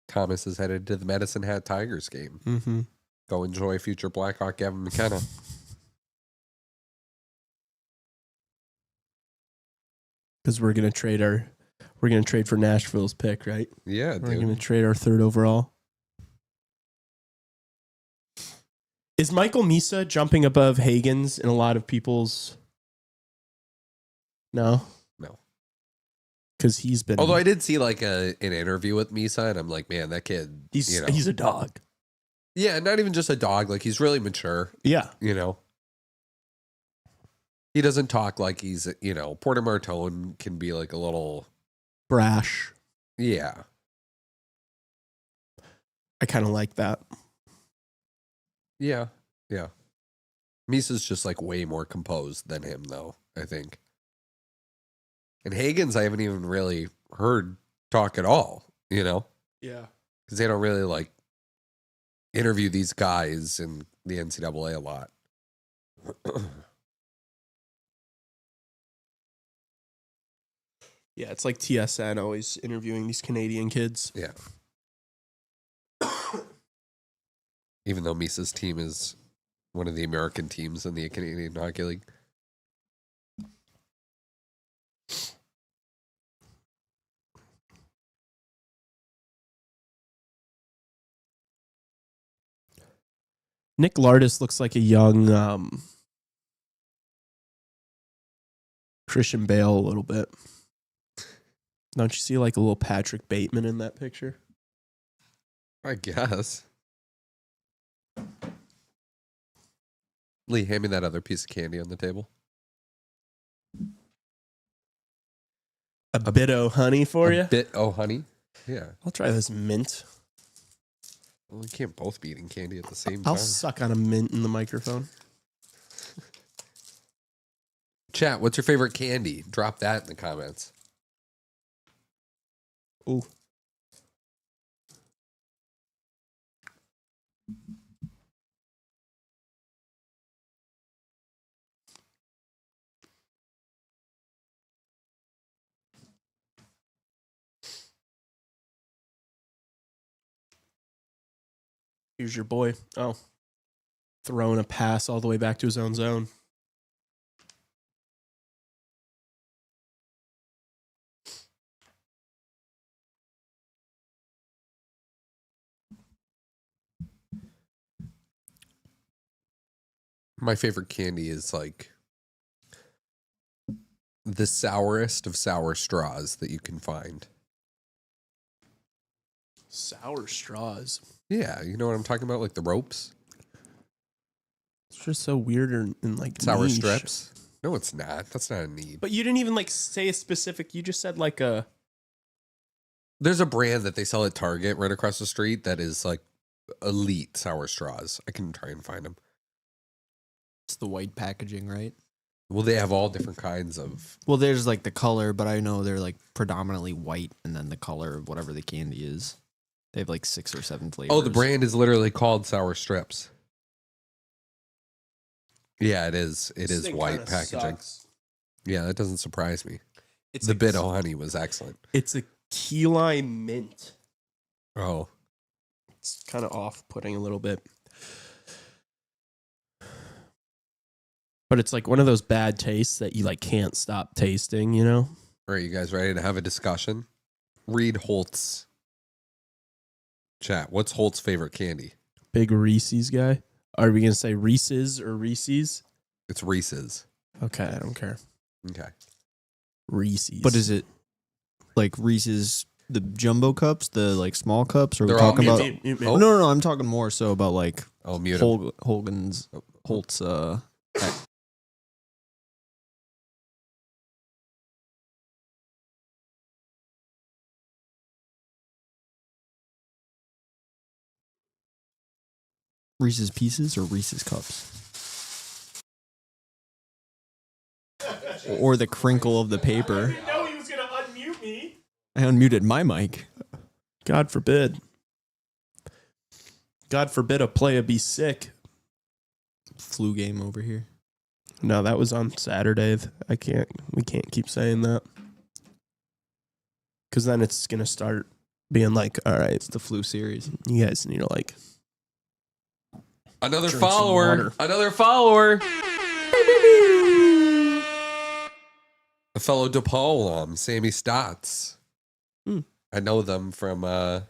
Thomas is headed to the Medicine Hat Tigers game. Mm-hmm. Go enjoy future Blackhawk Gavin McKenna. Because we're gonna trade for Nashville's pick, right? Yeah, We're dude. gonna trade our third overall. Is Michael Misa jumping above Hagens in a lot of people's? No. Because he's been. Although I did see like an interview with Misa, and I'm like, man, that kid, he's a dog. Yeah, not even just a dog. Like he's really mature. Yeah. He doesn't talk like he's, Porter Martone can be like a little Brash. Yeah. I kind of like that. Yeah. Yeah. Misa's just like way more composed than him, though, I think. And Hagens, I haven't even really heard talk at all, Yeah. because they don't really like interview these guys in the NCAA a lot. Yeah, it's like TSN always interviewing these Canadian kids. Yeah. Even though Misa's team is one of the American teams in the Canadian Hockey League. Nick Lardis looks like a young Christian Bale a little bit. Don't you see like a little Patrick Bateman in that picture? I guess. Lee, hand me that other piece of candy on the table. A bit o' honey for you? Bit o' honey? Yeah. I'll try this mint. Well, we can't both be eating candy at the same time. I'll suck on a mint in the microphone. Chat, what's your favorite candy? Drop that in the comments. Ooh. Here's your boy. Oh. Throwing a pass all the way back to his own zone. My favorite candy is like the sourest of sour straws that you can find. Sour straws. Yeah, you know what I'm talking about? Like the ropes. It's just so weird and like Sour niche. strips. No, it's not. That's not a need. But you didn't even like say a specific. You just said like a. There's a brand that they sell at Target right across the street that is like elite sour straws. I can try and find them. It's the white packaging, right? Well, they have all different kinds of. Well, there's like the color, but I know they're like predominantly white, and then the color of whatever the candy is. They have like 6 or 7 flavors. Oh, the brand is literally called Sour Strips. Yeah, it is. It is white packaging. Sucks. Yeah, that doesn't surprise me. It's The bit of honey was excellent. It's a key lime mint. Oh, It's kind of off-putting a little bit. But it's like one of those bad tastes that you like can't stop tasting, you know? all right, you guys ready to have a discussion? Read Holt's chat. What's Holt's favorite candy? Big Reese's guy. Are we going to say Reese's or Reese's? It's Reese's. Okay, I don't care. Okay. Reese's. But is it like Reese's, the jumbo cups, the like small cups? Or are we They're all talking about? mute. Oh, no, I'm talking more so about like Oh, mute him. Holt's. Reese's Pieces or Reese's Cups? Or the crinkle of the paper. I didn't know he was going to unmute me. I unmuted my mic. God forbid. God forbid a player be sick. Flu game over here. No, that was on Saturday. We can't keep saying that. Because then it's going to start being like, all right, It's the flu series. you guys need to like. Another Drink some follower. water. Another follower. A fellow DePaul alum, Sammy Stotts. Hmm. I know them from a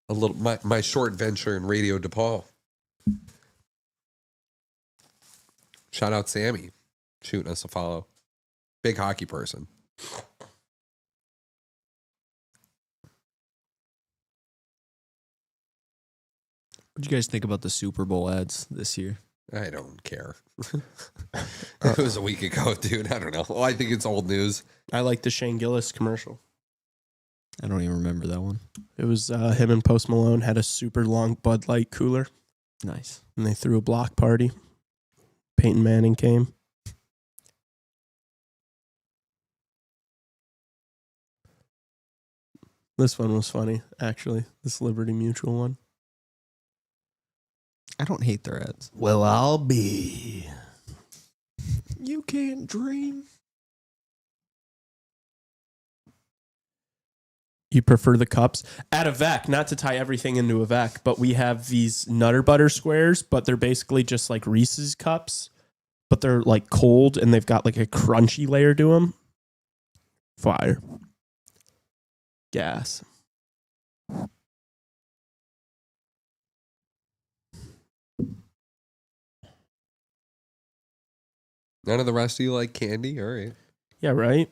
little my short venture in Radio DePaul. Shout out Sammy, shooting us a follow. Big hockey person. What'd you guys think about the Super Bowl ads this year? I don't care. It was a week ago, dude. I don't know. Well, I think it's old news. I like the Shane Gillis commercial. I don't even remember that one. It was him and Post Malone had a super long Bud Light cooler, Nice. and they threw a block party. Peyton Manning came. This one was funny, actually. This Liberty Mutual one. I don't hate their ads. Well, I'll be. You can't dream. You prefer the cups? At a VEC, not to tie everything into a VEC, but we have these Nutter Butter squares, but they're basically just like Reese's cups, but they're like cold and they've got like a crunchy layer to them. Fire. Gas. None of the rest of you like candy? All right. Yeah, right?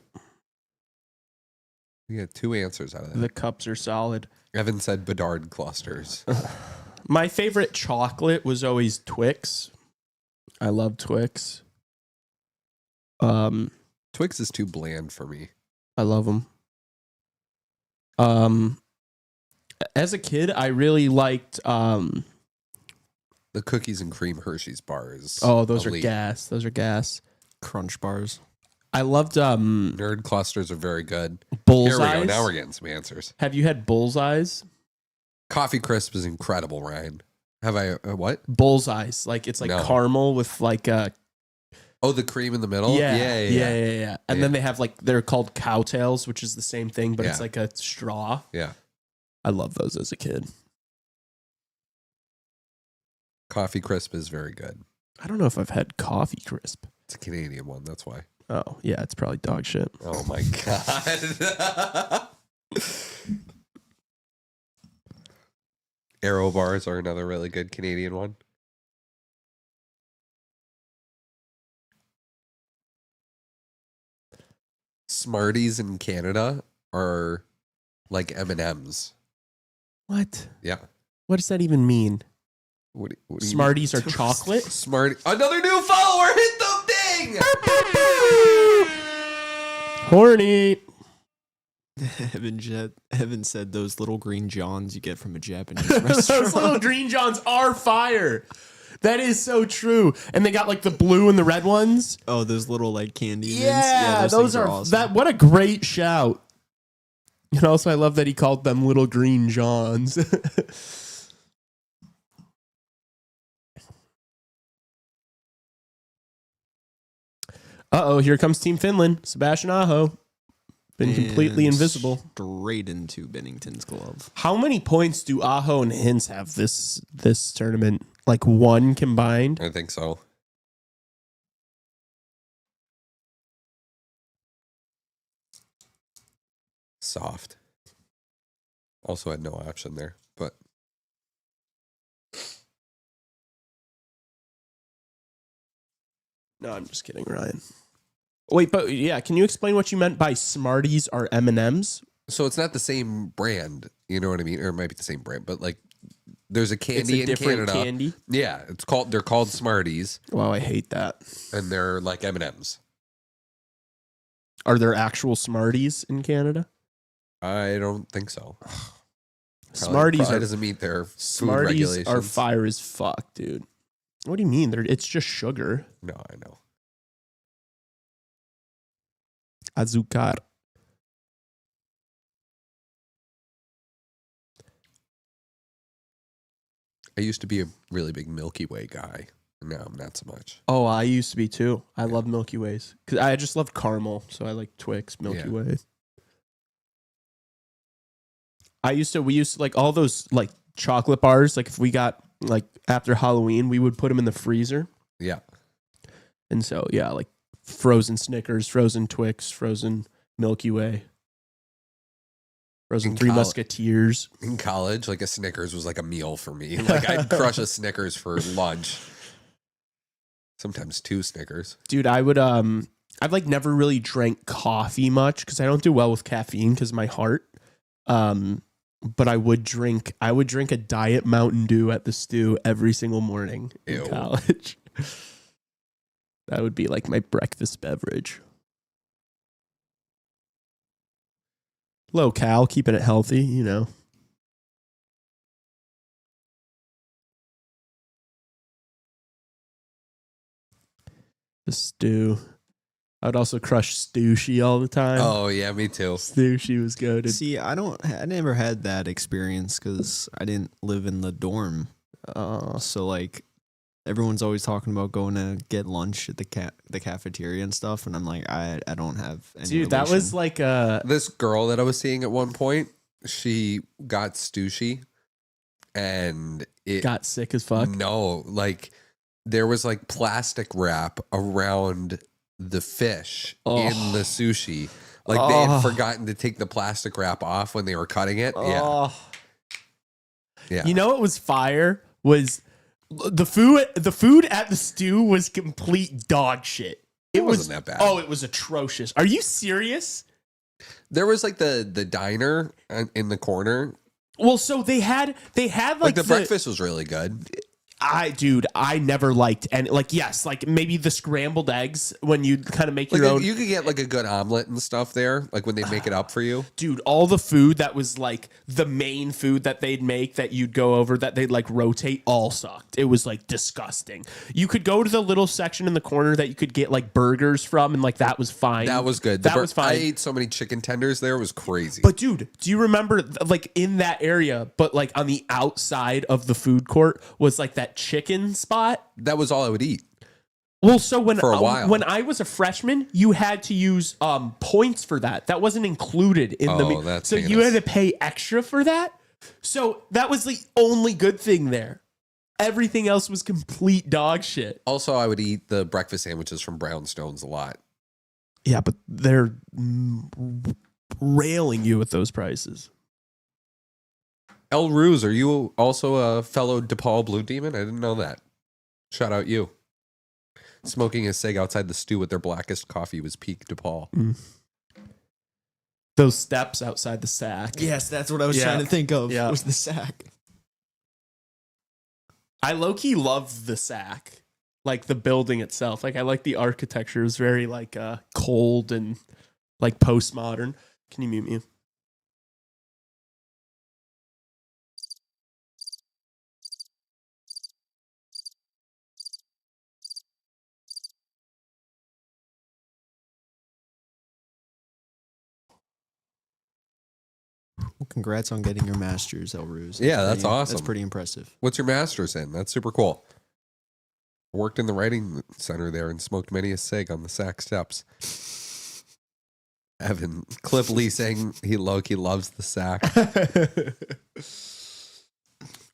We got 2 answers out of that. The cups are solid. Evan said Bedard clusters. My favorite chocolate was always Twix. I love Twix. Twix is too bland for me. I love them. As a kid, I really liked. The cookies and cream Hershey's bars. Oh, those elite. are gas. Those are gas. Crunch bars. I loved Nerd clusters are very good. Bullseyes. Here we go. Now we're getting some answers. Have you had Bullseyes? Coffee Crisp is incredible, Ryan. Have I what? Bullseyes, like it's like No. caramel with like a Oh, the cream in the middle. yeah. And Yeah. then they have like they're called cowtails, which is the same thing, but it's Yeah. like a straw. Yeah. I love those as a kid. Coffee Crisp is very good. I don't know if I've had Coffee Crisp. It's a Canadian one. That's why. Oh yeah, it's probably dog shit. Oh my god. Aero bars are another really good Canadian one. Smarties in Canada are like M&Ms. What? Yeah. What does that even mean? What do you Smarties mean? are chocolate? Another new follower hit the ding! Horny. Evan said those little green Johns you get from a Japanese Those restaurant. little green Johns are fire. That is so true. And they got like the blue and the red ones. Oh, those little like candy mints. Yeah, those things are awesome. that. What a great shout. And also, I love that he called them little green Johns. Uh-oh, here comes Team Finland. Sebastian Aho. Been completely And invisible. Straight into Bennington's glove. How many points do Aho and Hintz have this tournament? Like one combined? I think so. Soft. Also had no option there, but No, I'm just kidding, Ryan. Wait, but yeah, can you explain what you meant by Smarties are M&Ms? so it's not the same brand, you know what I mean? Or it might be the same brand, but like there's a It's candy a in different Canada. candy? Yeah, they're called Smarties, Wow, I hate that. and they're like M&Ms. Are there actual Smarties in Canada? I don't think so. Smarties probably are doesn't meet their food Smarties regulations. are fire as fuck, dude. What do you mean? It's just sugar. No, I know. Azúcar. I used to be a really big Milky Way guy. No, I'm not so much. Oh, I used to be too. I love Milky Ways because I just love caramel, so I like Twix, Milky Way. We used to like all those like chocolate bars. Like if we got like after Halloween, we would put them in the freezer. Yeah. And so yeah, like frozen Snickers, frozen Twix, frozen Milky Way, frozen Three Musketeers. In college, like a Snickers was like a meal for me. Like I'd crush a Snickers for lunch. Sometimes 2 Snickers. Dude, I've like never really drank coffee much because I don't do well with caffeine because of my heart. But I would drink a diet Mountain Dew at the stew every single morning in college. That would be like my breakfast beverage. Low cal, keeping it healthy, you know. The stew. I would also crush Stushi all the time. Oh yeah, me too. Stushi was good. See, I never had that experience because I didn't live in the dorm. So like, everyone's always talking about going to get lunch at the cafeteria and stuff, and I'm like, I don't have any. Dude, that was like this girl that I was seeing at one point. She got Stushi, and it got sick as fuck. No, like there was like plastic wrap around the fish in the sushi. Like they had forgotten to take the plastic wrap off when they were cutting it. Yeah. Yeah. You know what was fire? Was the food at the stew was complete dog shit. It wasn't that bad. Oh, it was atrocious. Are you serious? There was like the diner in the corner. Well, so they had like the breakfast was really good. I never liked any, like, yes, like maybe the scrambled eggs when you kind of make Like your own. you could get like a good omelet and stuff there, like when they make it up for you. Dude, all the food that was like the main food that they'd make that you'd go over that they'd like rotate all sucked. It was like disgusting. You could go to the little section in the corner that you could get like burgers from, and like that was fine. That was good. That was fine. I ate so many chicken tenders there. It was crazy. But dude, do you remember like in that area, but like on the outside of the food court was like that chicken spot? That was all I would eat. Well, so when For a while. when I was a freshman, you had to use points for that. That wasn't included in the meal. That's so you had to pay extra for that. So that was the only good thing there. Everything else was complete dog shit. Also, I would eat the breakfast sandwiches from Brownstones a lot. Yeah, but they're railing you with those prices. El Ruse, are you also a fellow DePaul Blue Demon? I didn't know that. Shout out you. Smoking a cig outside the stew with their blackest coffee was peak DePaul. Those steps outside the sack. Yes, that's what I was trying to think of. Yeah. Was the sack. I low-key love the sack. Like the building itself. Like I like the architecture. It was very like cold and like postmodern. Can you mute me? Well, congrats on getting your master's, El Ruse. Yeah, that's awesome. That's pretty impressive. What's your master's in? That's super cool. I worked in the writing center there and smoked many a cig on the sack steps. Evan, Cliff Lee saying he loves the sack.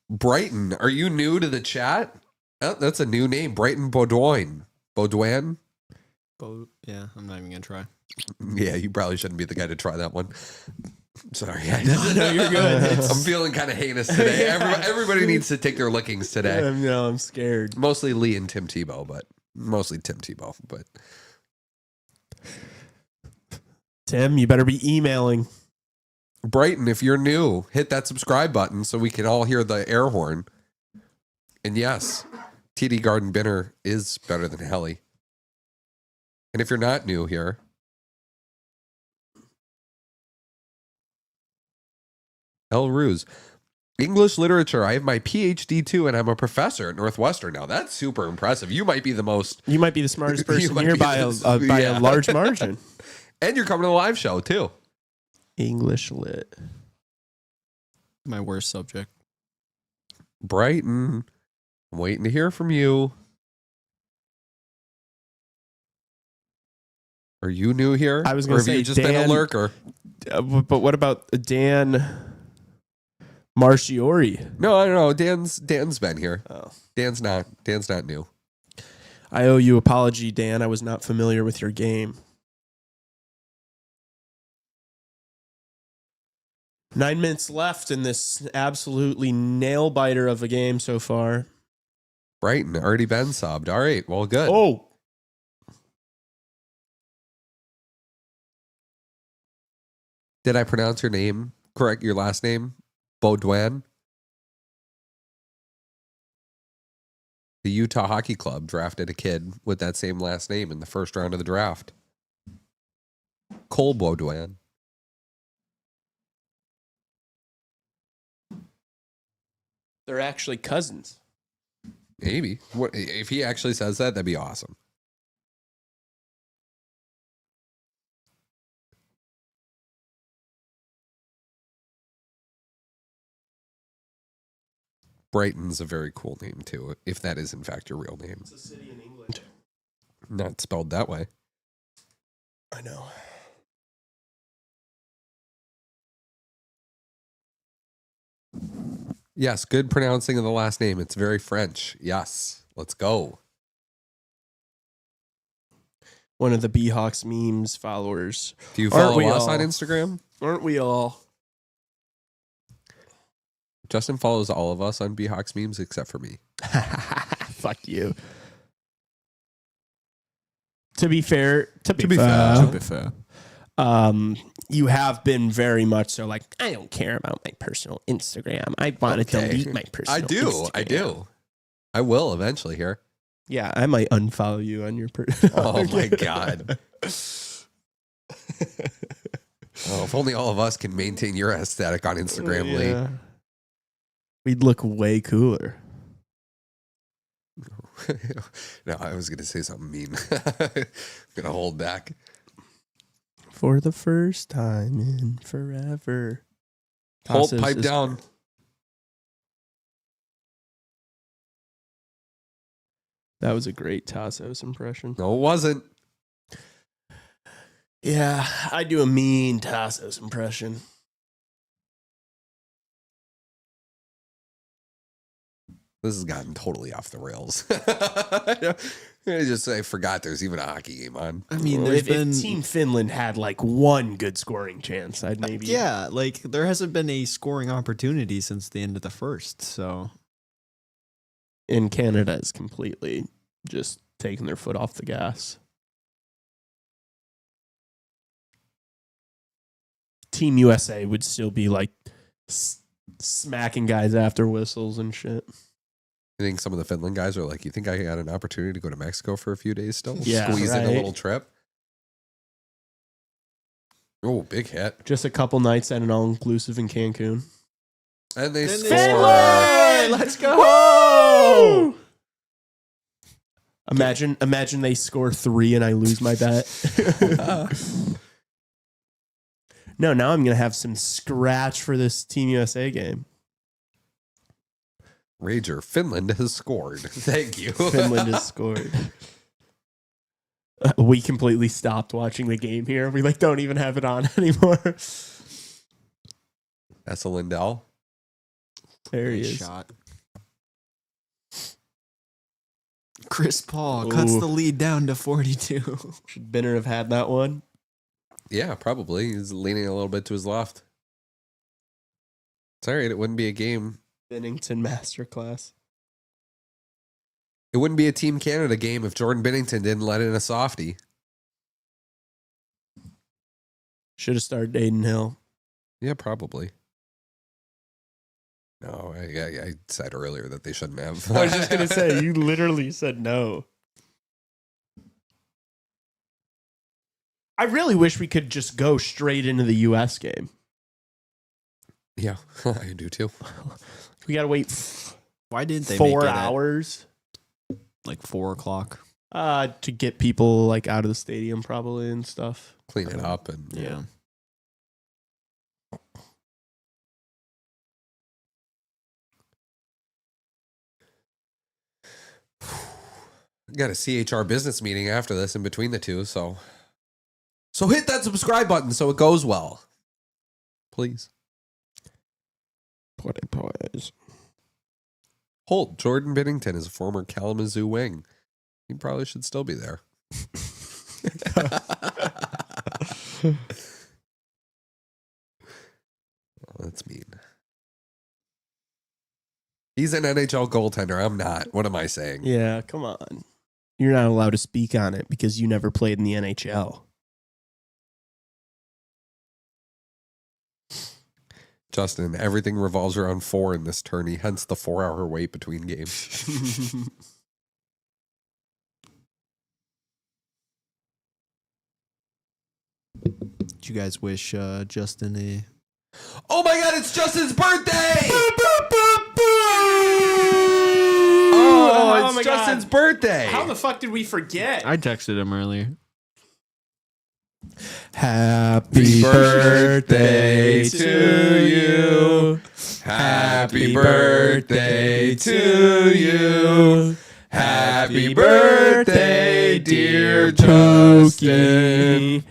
Brighton, are you new to the chat? Oh, that's a new name. Brighton Baudouin. Baudouin? Yeah, I'm not even going to try. Yeah, you probably shouldn't be the guy to try that one. Sorry. No, you're good. I'm feeling kind of heinous today. Everybody needs to take their lickings today. No, I'm scared. Mostly Lee and Tim Tebow, but mostly Tim Tebow. But Tim, you better be emailing. Brighton, if you're new, hit that subscribe button so we can all hear the air horn. And yes, TD Garden Binner is better than Helly. And if you're not new here, El Ruse. English literature. I have my PhD too, and I'm a professor at Northwestern. Now that's super impressive. You might be the smartest person here by a large margin. And you're coming to the live show too. English lit. My worst subject. Brighton. I'm waiting to hear from you. Are you new here? I was going to say, have you just been a lurker? But what about Dan Marchiori? No, I don't know. Dan's been here. Oh. Dan's not new. I owe you an apology, Dan. I was not familiar with your game. 9 minutes left in this absolutely nail biter of a game so far. Brighton already been subbed. All right, well, good. Oh. Did I pronounce your name correct? Your last name? Baudouin? The Utah Hockey Club drafted a kid with that same last name in the first round of the draft. Cole Baudouin. They're actually cousins. Maybe. What if he actually says that? That'd be awesome. Brighton's a very cool name too, if that is in fact your real name. It's a city in England. Not spelled that way. I know. Yes, good pronouncing of the last name. It's very French. Yes, let's go. One of the Beehawks memes followers. Do you follow us on Instagram? Aren't we all? Justin follows all of us on Beehawks memes except for me. Fuck you. To be fair, you have been very much so like, I don't care about my personal Instagram. I want to delete my personal Instagram. I do. I will eventually here. Yeah, I might unfollow you on your Oh my God. If only all of us can maintain your aesthetic on Instagram, Lee. We'd look way cooler. No, I was going to say something mean. I'm going to hold back. For the first time in forever. Hold pipe down. That was a great Tassos impression. No, it wasn't. Yeah, I do a mean Tassos impression. This has gotten totally off the rails. I forgot there's even a hockey game on. I mean, if Team Finland had like one good scoring chance, I'd maybe. Yeah, like there hasn't been a scoring opportunity since the end of the first. So, in Canada is completely just taking their foot off the gas. Team USA would still be like smacking guys after whistles and shit. I think some of the Finland guys are like, you think I got an opportunity to go to Mexico for a few days still? Yeah, Squeeze in a right. little trip. Oh, big hit. Just a couple nights at an all-inclusive in Cancun. And they score. Finland! Let's go! Woo! Imagine they score 3 and I lose my bet. No, now I'm going to have some scratch for this Team USA game. Rager, Finland has scored. Thank you. Finland has scored. We completely stopped watching the game here. We don't even have it on anymore. That's a Lindell. There he is. Shot. Chris Paul cuts the lead down to 42. Should Benner have had that one? Yeah, probably. He's leaning a little bit to his left. It's all right. It wouldn't be a game. Bennington masterclass. It wouldn't be a Team Canada game if Jordan Bennington didn't let in a softie. Should have started Aiden Hill. Yeah, probably. No, I said earlier that they shouldn't have. I was just going to say, you literally said no. I really wish we could just go straight into the U.S. game. Yeah, I do too. We got to wait Why didn't they 4 make it hours? like 4 o'clock? To get people like out of the stadium probably and stuff. Clean it up and Yeah. got a CHR business meeting after this in between the two, so hit that subscribe button so it goes well. Please. Please. Holt, Jordan Bennington is a former Kalamazoo wing. He probably should still be there. Oh, that's mean. He's an NHL goaltender. I'm not. What am I saying? Yeah, come on. You're not allowed to speak on it because you never played in the NHL. Justin, everything revolves around 4 in this tourney, hence the 4-hour wait between games. Did you guys wish Justin a... Oh my God, it's Justin's birthday! It's Justin's birthday! How the fuck did we forget? I texted him earlier. Happy birthday to you. Happy birthday to you. Happy birthday, dear Justin.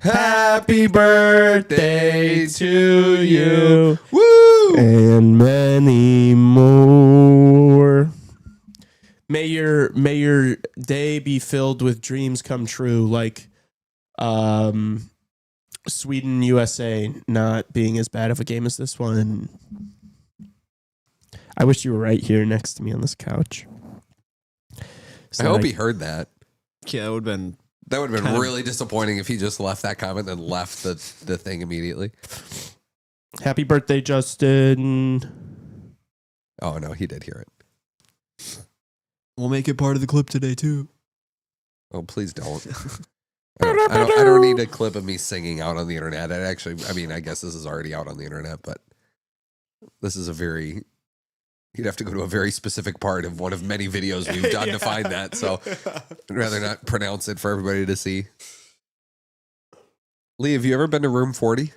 Happy birthday to you. Woo! And many more. May your day be filled with dreams come true, like Sweden, USA not being as bad of a game as this one. I wish you were right here next to me on this couch. I hope he heard that. Yeah, that would have been really disappointing if he just left that comment and left the thing immediately. Happy birthday, Justin. Oh, no, he did hear it. We'll make it part of the clip today, too. Oh, please don't. I don't need a clip of me singing out on the internet. I guess this is already out on the internet, but this is you'd have to go to a very specific part of one of many videos we've done to find that. So I'd rather not pronounce it for everybody to see. Lee, have you ever been to Room 40?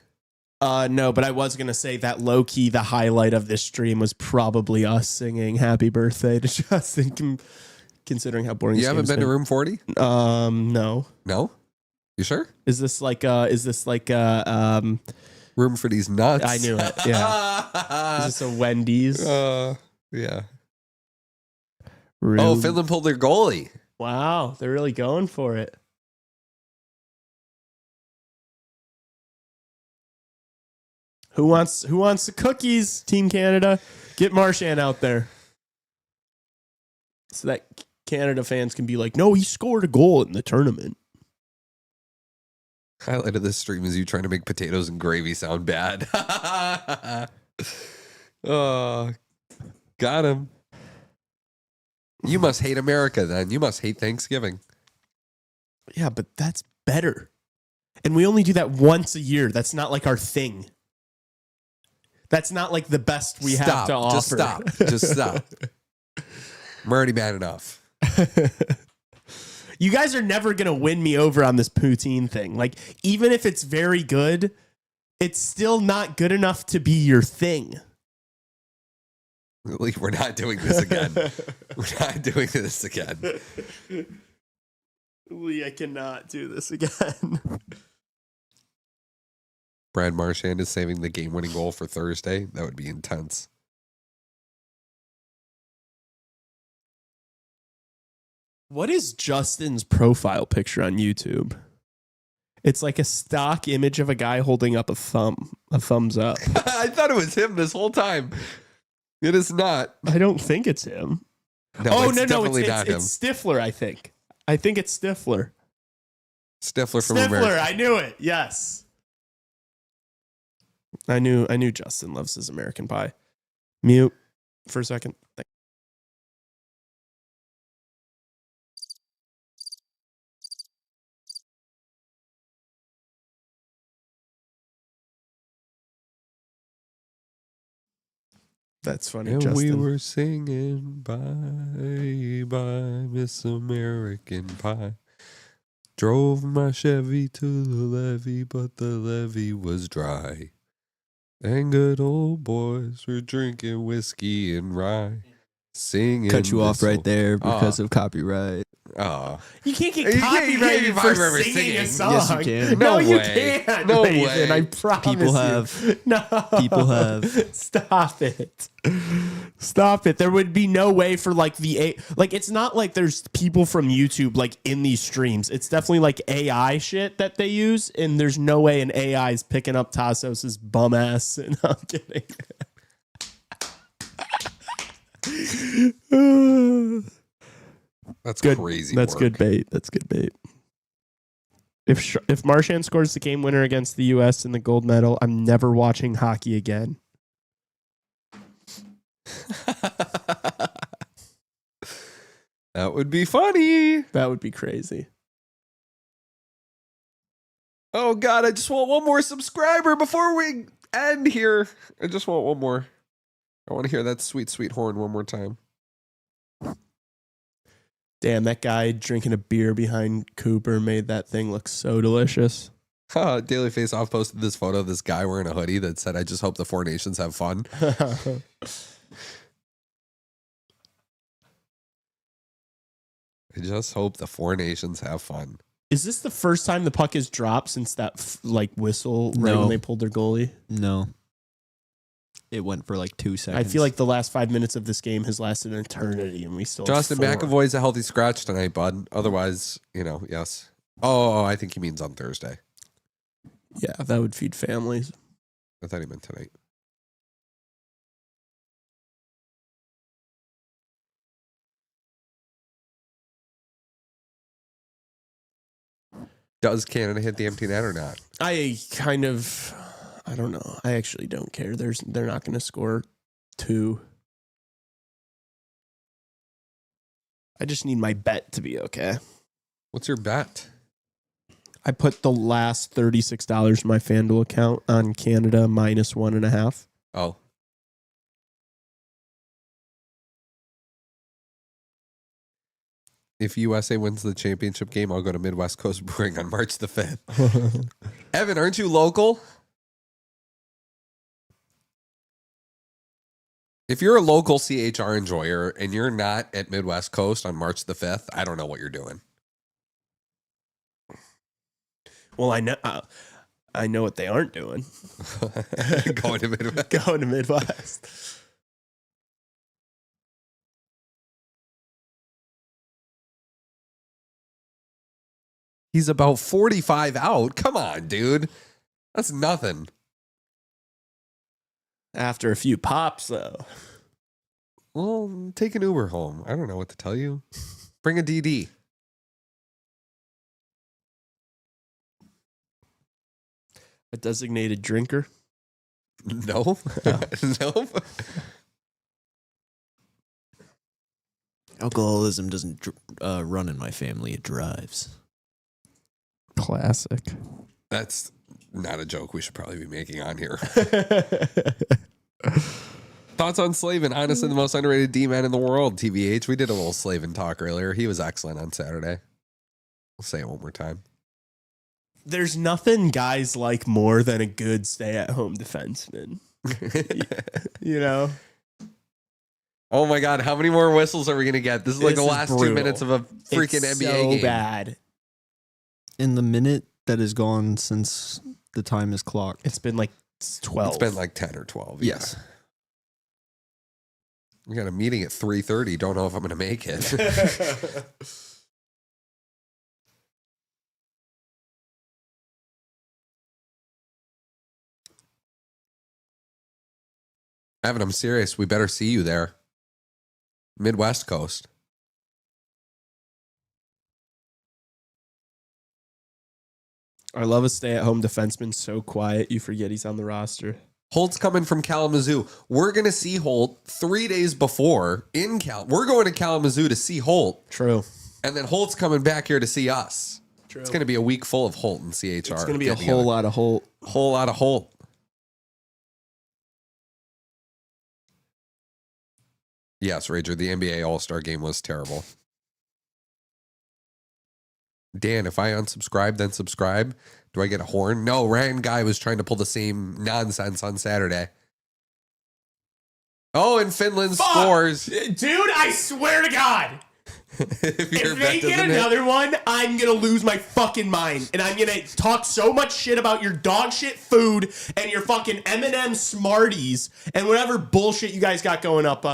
No, but I was going to say that low key, the highlight of this stream was probably us singing happy birthday to Justin, considering how boring You this haven't game's been to Room 40? No. No? You sure? Is this like Room for these nuts? I knew it. Yeah. Is this a Wendy's? Yeah. Room. Oh, Finland pulled their goalie. Wow, they're really going for it. Who wants the cookies, Team Canada? Get Marchand out there. So that Canada fans can be like, no, he scored a goal in the tournament. Highlight of this stream is you trying to make potatoes and gravy sound bad. Oh, got him. You must hate America then. You must hate Thanksgiving. Yeah, but that's better. And we only do that once a year. That's not like our thing. That's not like the best we have to offer. Just stop. Just stop. I'm already bad enough. You guys are never going to win me over on this poutine thing. Like, even if it's very good, it's still not good enough to be your thing. We're not doing this again. We're not doing this again. I cannot do this again. Brad Marchand is saving the game-winning goal for Thursday. That would be intense. What is Justin's profile picture on YouTube? It's like a stock image of a guy holding up a thumbs up. I thought it was him this whole time. It is not. I don't think it's him. No, it's it's Stifler, I think. I think it's Stifler. Stifler from Stifler, America. I knew it. Yes. I knew Justin loves his American Pie. Mute for a second. That's funny, And Justin. we were singing bye, bye, Miss American Pie. Drove my Chevy to the levee, but the levee was dry. And good old boys were drinking whiskey and rye. Singing. Cut you off right there Ah. because of copyright. Oh. You can't get You can't get copyrighted for copyrighted singing a singing. song. Yes, you can. No, you way. can't. No Raven, way. I promise People you. have. No. People have. Stop it. Stop it. There would be no way for like it's not like there's people from YouTube like in these streams. It's definitely like AI shit that they use, and there's no way an AI is picking up Tassos's bum ass. And I'm kidding. That's good. crazy. That's work. good bait. That's good bait. If Marchand scores the game winner against the U.S. in the gold medal, I'm never watching hockey again. That would be funny. That would be crazy. Oh, God, I just want one more subscriber before we end here. I just want one more. I want to hear that sweet, sweet horn one more time. Damn, that guy drinking a beer behind Cooper made that thing look so delicious. Daily Faceoff posted this photo of this guy wearing a hoodie that said, "I just hope the Four Nations have fun." I just hope the Four Nations have fun. Is this the first time the puck has dropped since that whistle right No. when they pulled their goalie? No. It went for like 2 seconds. I feel like the last 5 minutes of this game has lasted an eternity, and we still have Justin 4. McAvoy's a healthy scratch tonight, bud. Otherwise, yes. Oh, I think he means on Thursday. Yeah, that would feed families. I thought he meant tonight. Does Canada hit the empty net or not? I don't know. I actually don't care. They're not going to score 2. I just need my bet to be okay. What's your bet? I put the last $36 in my FanDuel account on Canada minus 1.5. Oh. If USA wins the championship game, I'll go to Midwest Coast Brewing on March the 5th. Evan, aren't you local? If you're a local CHR enjoyer and you're not at Midwest Coast on March the 5th, I don't know what you're doing. Well, I know what they aren't doing. Going to Midwest. Going to Midwest. He's about 45 out. Come on, dude. That's nothing. After a few pops, though. Well, take an Uber home. I don't know what to tell you. Bring a DD. A designated drinker? No. No. Alcoholism doesn't run in my family, it drives. Classic. That's not a joke we should probably be making on here. Thoughts on Slavin? Honestly, the most underrated D-man in the world, TBH. We did a little Slavin talk earlier. He was excellent on Saturday. We'll say it one more time. There's nothing guys like more than a good stay-at-home defenseman. You know? Oh my God, how many more whistles are we going to get? This is like This the is last brutal. 2 minutes of a freaking It's NBA so game. bad. In the minute that is gone since the time is clocked. It's been like 12. It's been like 10 or 12. Yes. Yeah. We got a meeting at 3:30. Don't know if I'm going to make it. Evan, I'm serious. We better see you there. Midwest Coast. I love a stay-at-home defenseman so quiet you forget he's on the roster. Holt's coming from Kalamazoo. We're going to see Holt 3 days before in We're going to Kalamazoo to see Holt. True. And then Holt's coming back here to see us. True. It's going to be a week full of Holt and CHR. It's going to be a whole lot of Holt. Whole lot of Holt. Yes, Rager, the NBA All-Star game was terrible. Dan, if I unsubscribe, then subscribe, do I get a horn? No, Ryan Guy was trying to pull the same nonsense on Saturday. Oh, and Finland scores. Dude, I swear to God. If your If bet they get doesn't hit. another one, I'm going to lose my fucking mind. And I'm going to talk so much shit about your dog shit food and your fucking M&M Smarties and whatever bullshit you guys got going up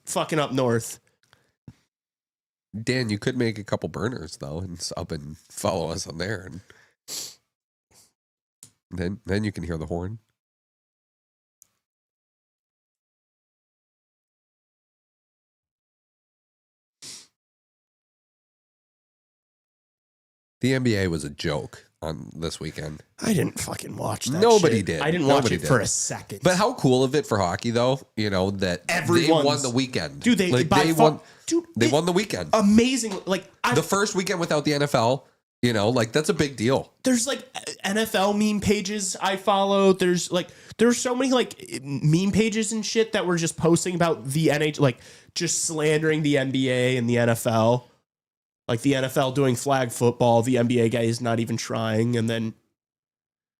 fucking up north. Dan, you could make a couple burners, though, and sub and follow us on there. And then you can hear the horn. The NBA was a joke on this weekend. I didn't fucking watch that Nobody shit. did. I didn't Nobody watch it did. for a second. But how cool of it for hockey, though, you know, that they Everyone's- won the weekend. Dude, they won. Dude, They won the weekend. Amazing. Like The first weekend without the NFL, you know, like that's a big deal. there's like NFL meme pages I follow. There's so many like meme pages and shit that were just posting about the NHL, like just slandering the NBA and the NFL. Like the NFL doing flag football, the NBA guy is not even trying, and then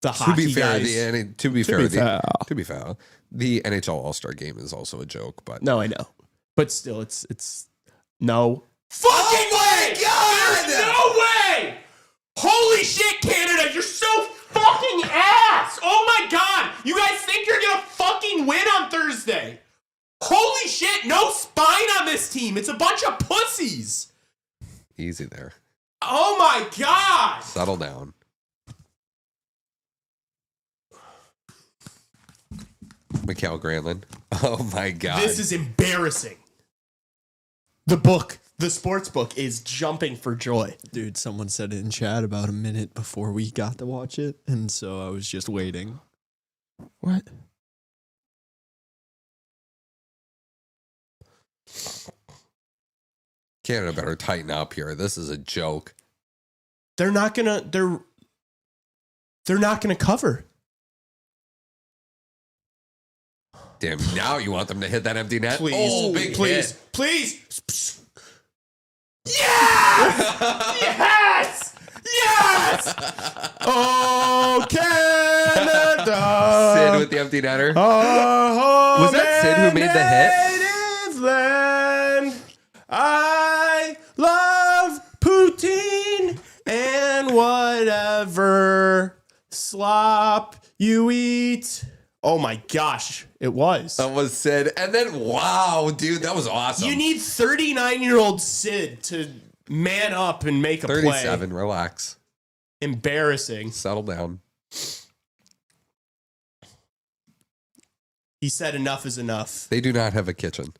the To hockey be fair, guys. to be fair, the NHL All-Star game is also a joke, but No, I know, but still, it's no fucking way. God! There's no way! Holy shit, Canada, you're so fucking ass! Oh my God, you guys think you're gonna fucking win on Thursday? Holy shit, no spine on this team. It's a bunch of pussies. easy there. Oh my God! Settle down. Mikhail Granlund. Oh my God. This is embarrassing. The sports book is jumping for joy. Dude, someone said it in chat about a minute before we got to watch it, and so I was just waiting. What? Canada better tighten up here. This is a joke. They're not gonna cover. Damn, now you want them to hit that empty net? Please, Oh, big please, hit. please. Yes! Yes! Yes! Oh, Canada! Sid with the empty netter. Oh, Was that Sid who made the hit? native land. I love poutine and whatever slop you eat. Oh my gosh, it was. That was Sid. And then, wow, dude, that was awesome. You need 39-year-old Sid to man up and make a 37, play. relax. Embarrassing. Settle down. He said enough is enough. They do not have a kitchen.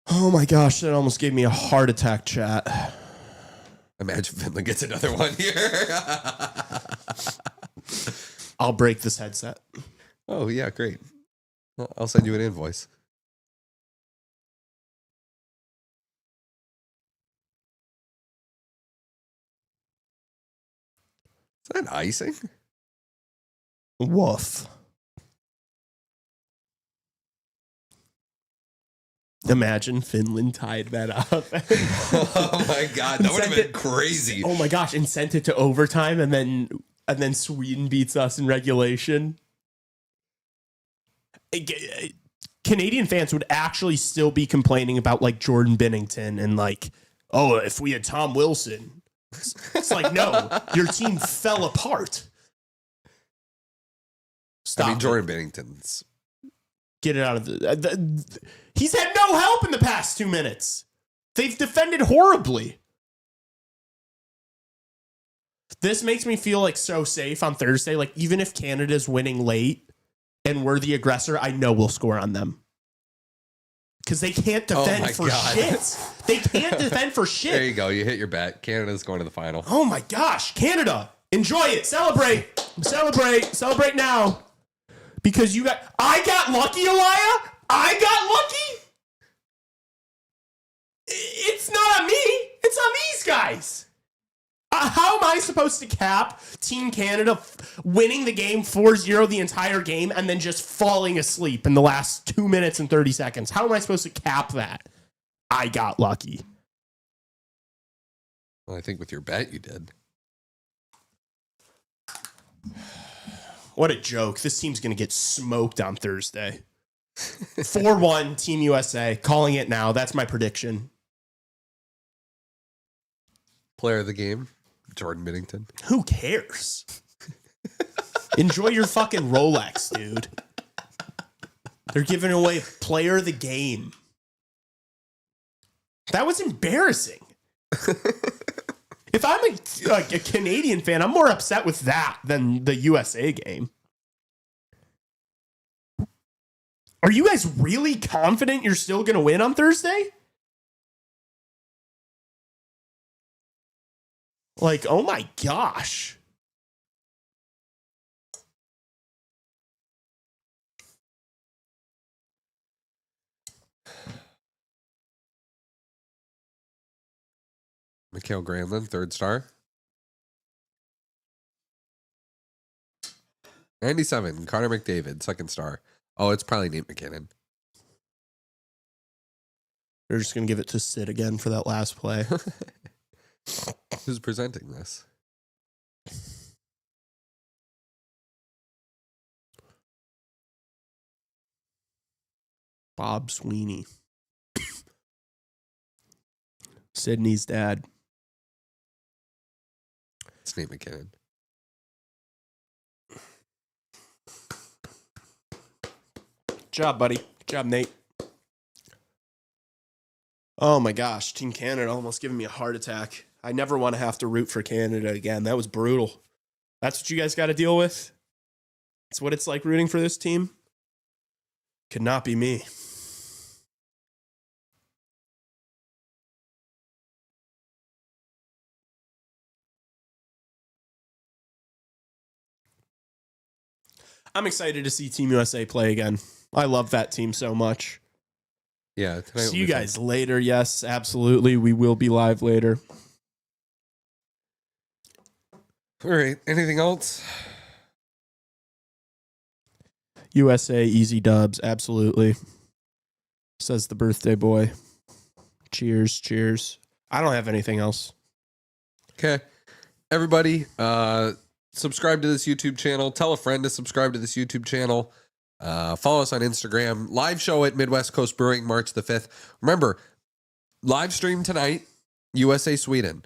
Oh my gosh, that almost gave me a heart attack, chat. Imagine Finland gets another one here. I'll break this headset. Oh, yeah, great. I'll send you an invoice. Is that icing? Woof. Imagine Finland tied that up. Oh my God, that would have been crazy. Oh my gosh, and sent it to overtime, and then Sweden beats us in regulation. Canadian fans would actually still be complaining about like Jordan Binnington and like, oh, if we had Tom Wilson. It's like, no, your team fell apart. Stop. I mean, Jordan Binnington's. Get it out of the he's had no help in the past 2 minutes. They've defended horribly. This makes me feel like so safe on Thursday. Like, even if Canada's winning late and we're the aggressor, I know we'll score on them. Because they can't defend for shit. They can't defend for shit. There you go. You hit your bet. Canada's going to the final. Oh my gosh. Canada. Enjoy it. Celebrate. Celebrate now. Because I got lucky, Elia. I got lucky. It's not on me. It's on these guys. How am I supposed to cap Team Canada winning the game 4-0 the entire game and then just falling asleep in the last 2 minutes and 30 seconds? How am I supposed to cap that? I got lucky. Well, I think with your bet you did. What a joke. This team's going to get smoked on Thursday. 4-1 Team USA. Calling it now. That's my prediction. Player of the game, Jordan Binnington. Who cares? Enjoy your fucking Rolex, dude. They're giving away player of the game. That was embarrassing. If I'm a Canadian fan, I'm more upset with that than the USA game. Are you guys really confident you're still going to win on Thursday? Like, oh my gosh. Mikael Granlund, 3rd star. 97, Connor McDavid, 2nd star. Oh, it's probably Nate McKinnon. They're just going to give it to Sid again for that last play. Who's presenting this? Bob Sweeney. Sydney's dad. It's Nate McKinnon. Good job, buddy. Good job, Nate. Oh my gosh, Team Canada almost giving me a heart attack. I never want to have to root for Canada again. That was brutal. That's what you guys got to deal with? That's what it's like rooting for this team? Could not be me. I'm excited to see Team USA play again. I love that team so much. Yeah. See you guys later. Yes, absolutely. We will be live later. All right. Anything else? USA, easy dubs. Absolutely. Says the birthday boy. Cheers. Cheers. I don't have anything else. Okay. Everybody, subscribe to this YouTube channel. Tell a friend to subscribe to this YouTube channel. Follow us on Instagram. Live show at Midwest Coast Brewing, March the 5th. Remember, live stream tonight, USA, Sweden.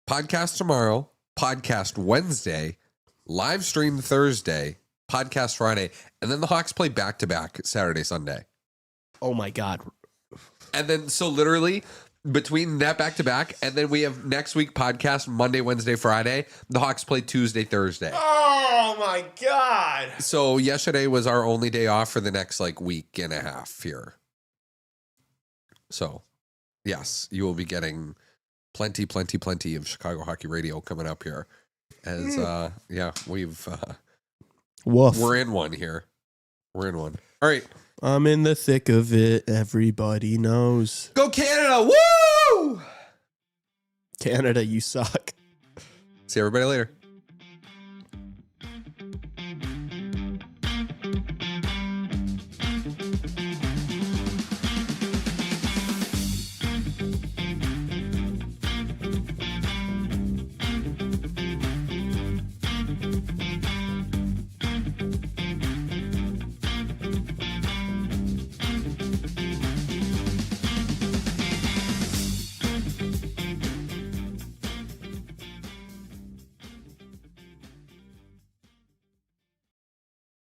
Podcast tomorrow, podcast Wednesday, live stream Thursday, podcast Friday, and then the Hawks play back-to-back Saturday, Sunday. Oh, my God. And then, so literally, between that back-to-back, and then we have next week podcast Monday, Wednesday, Friday. The Hawks play Tuesday, Thursday. Oh, my God. So yesterday was our only day off for the next, week and a half here. So, yes, you will be getting plenty of Chicago Hockey Radio coming up here. As we've Woof. we're in one here. We're in one. All right. I'm in the thick of it. Everybody knows. Go Canada! Woo! Canada, you suck. See everybody later.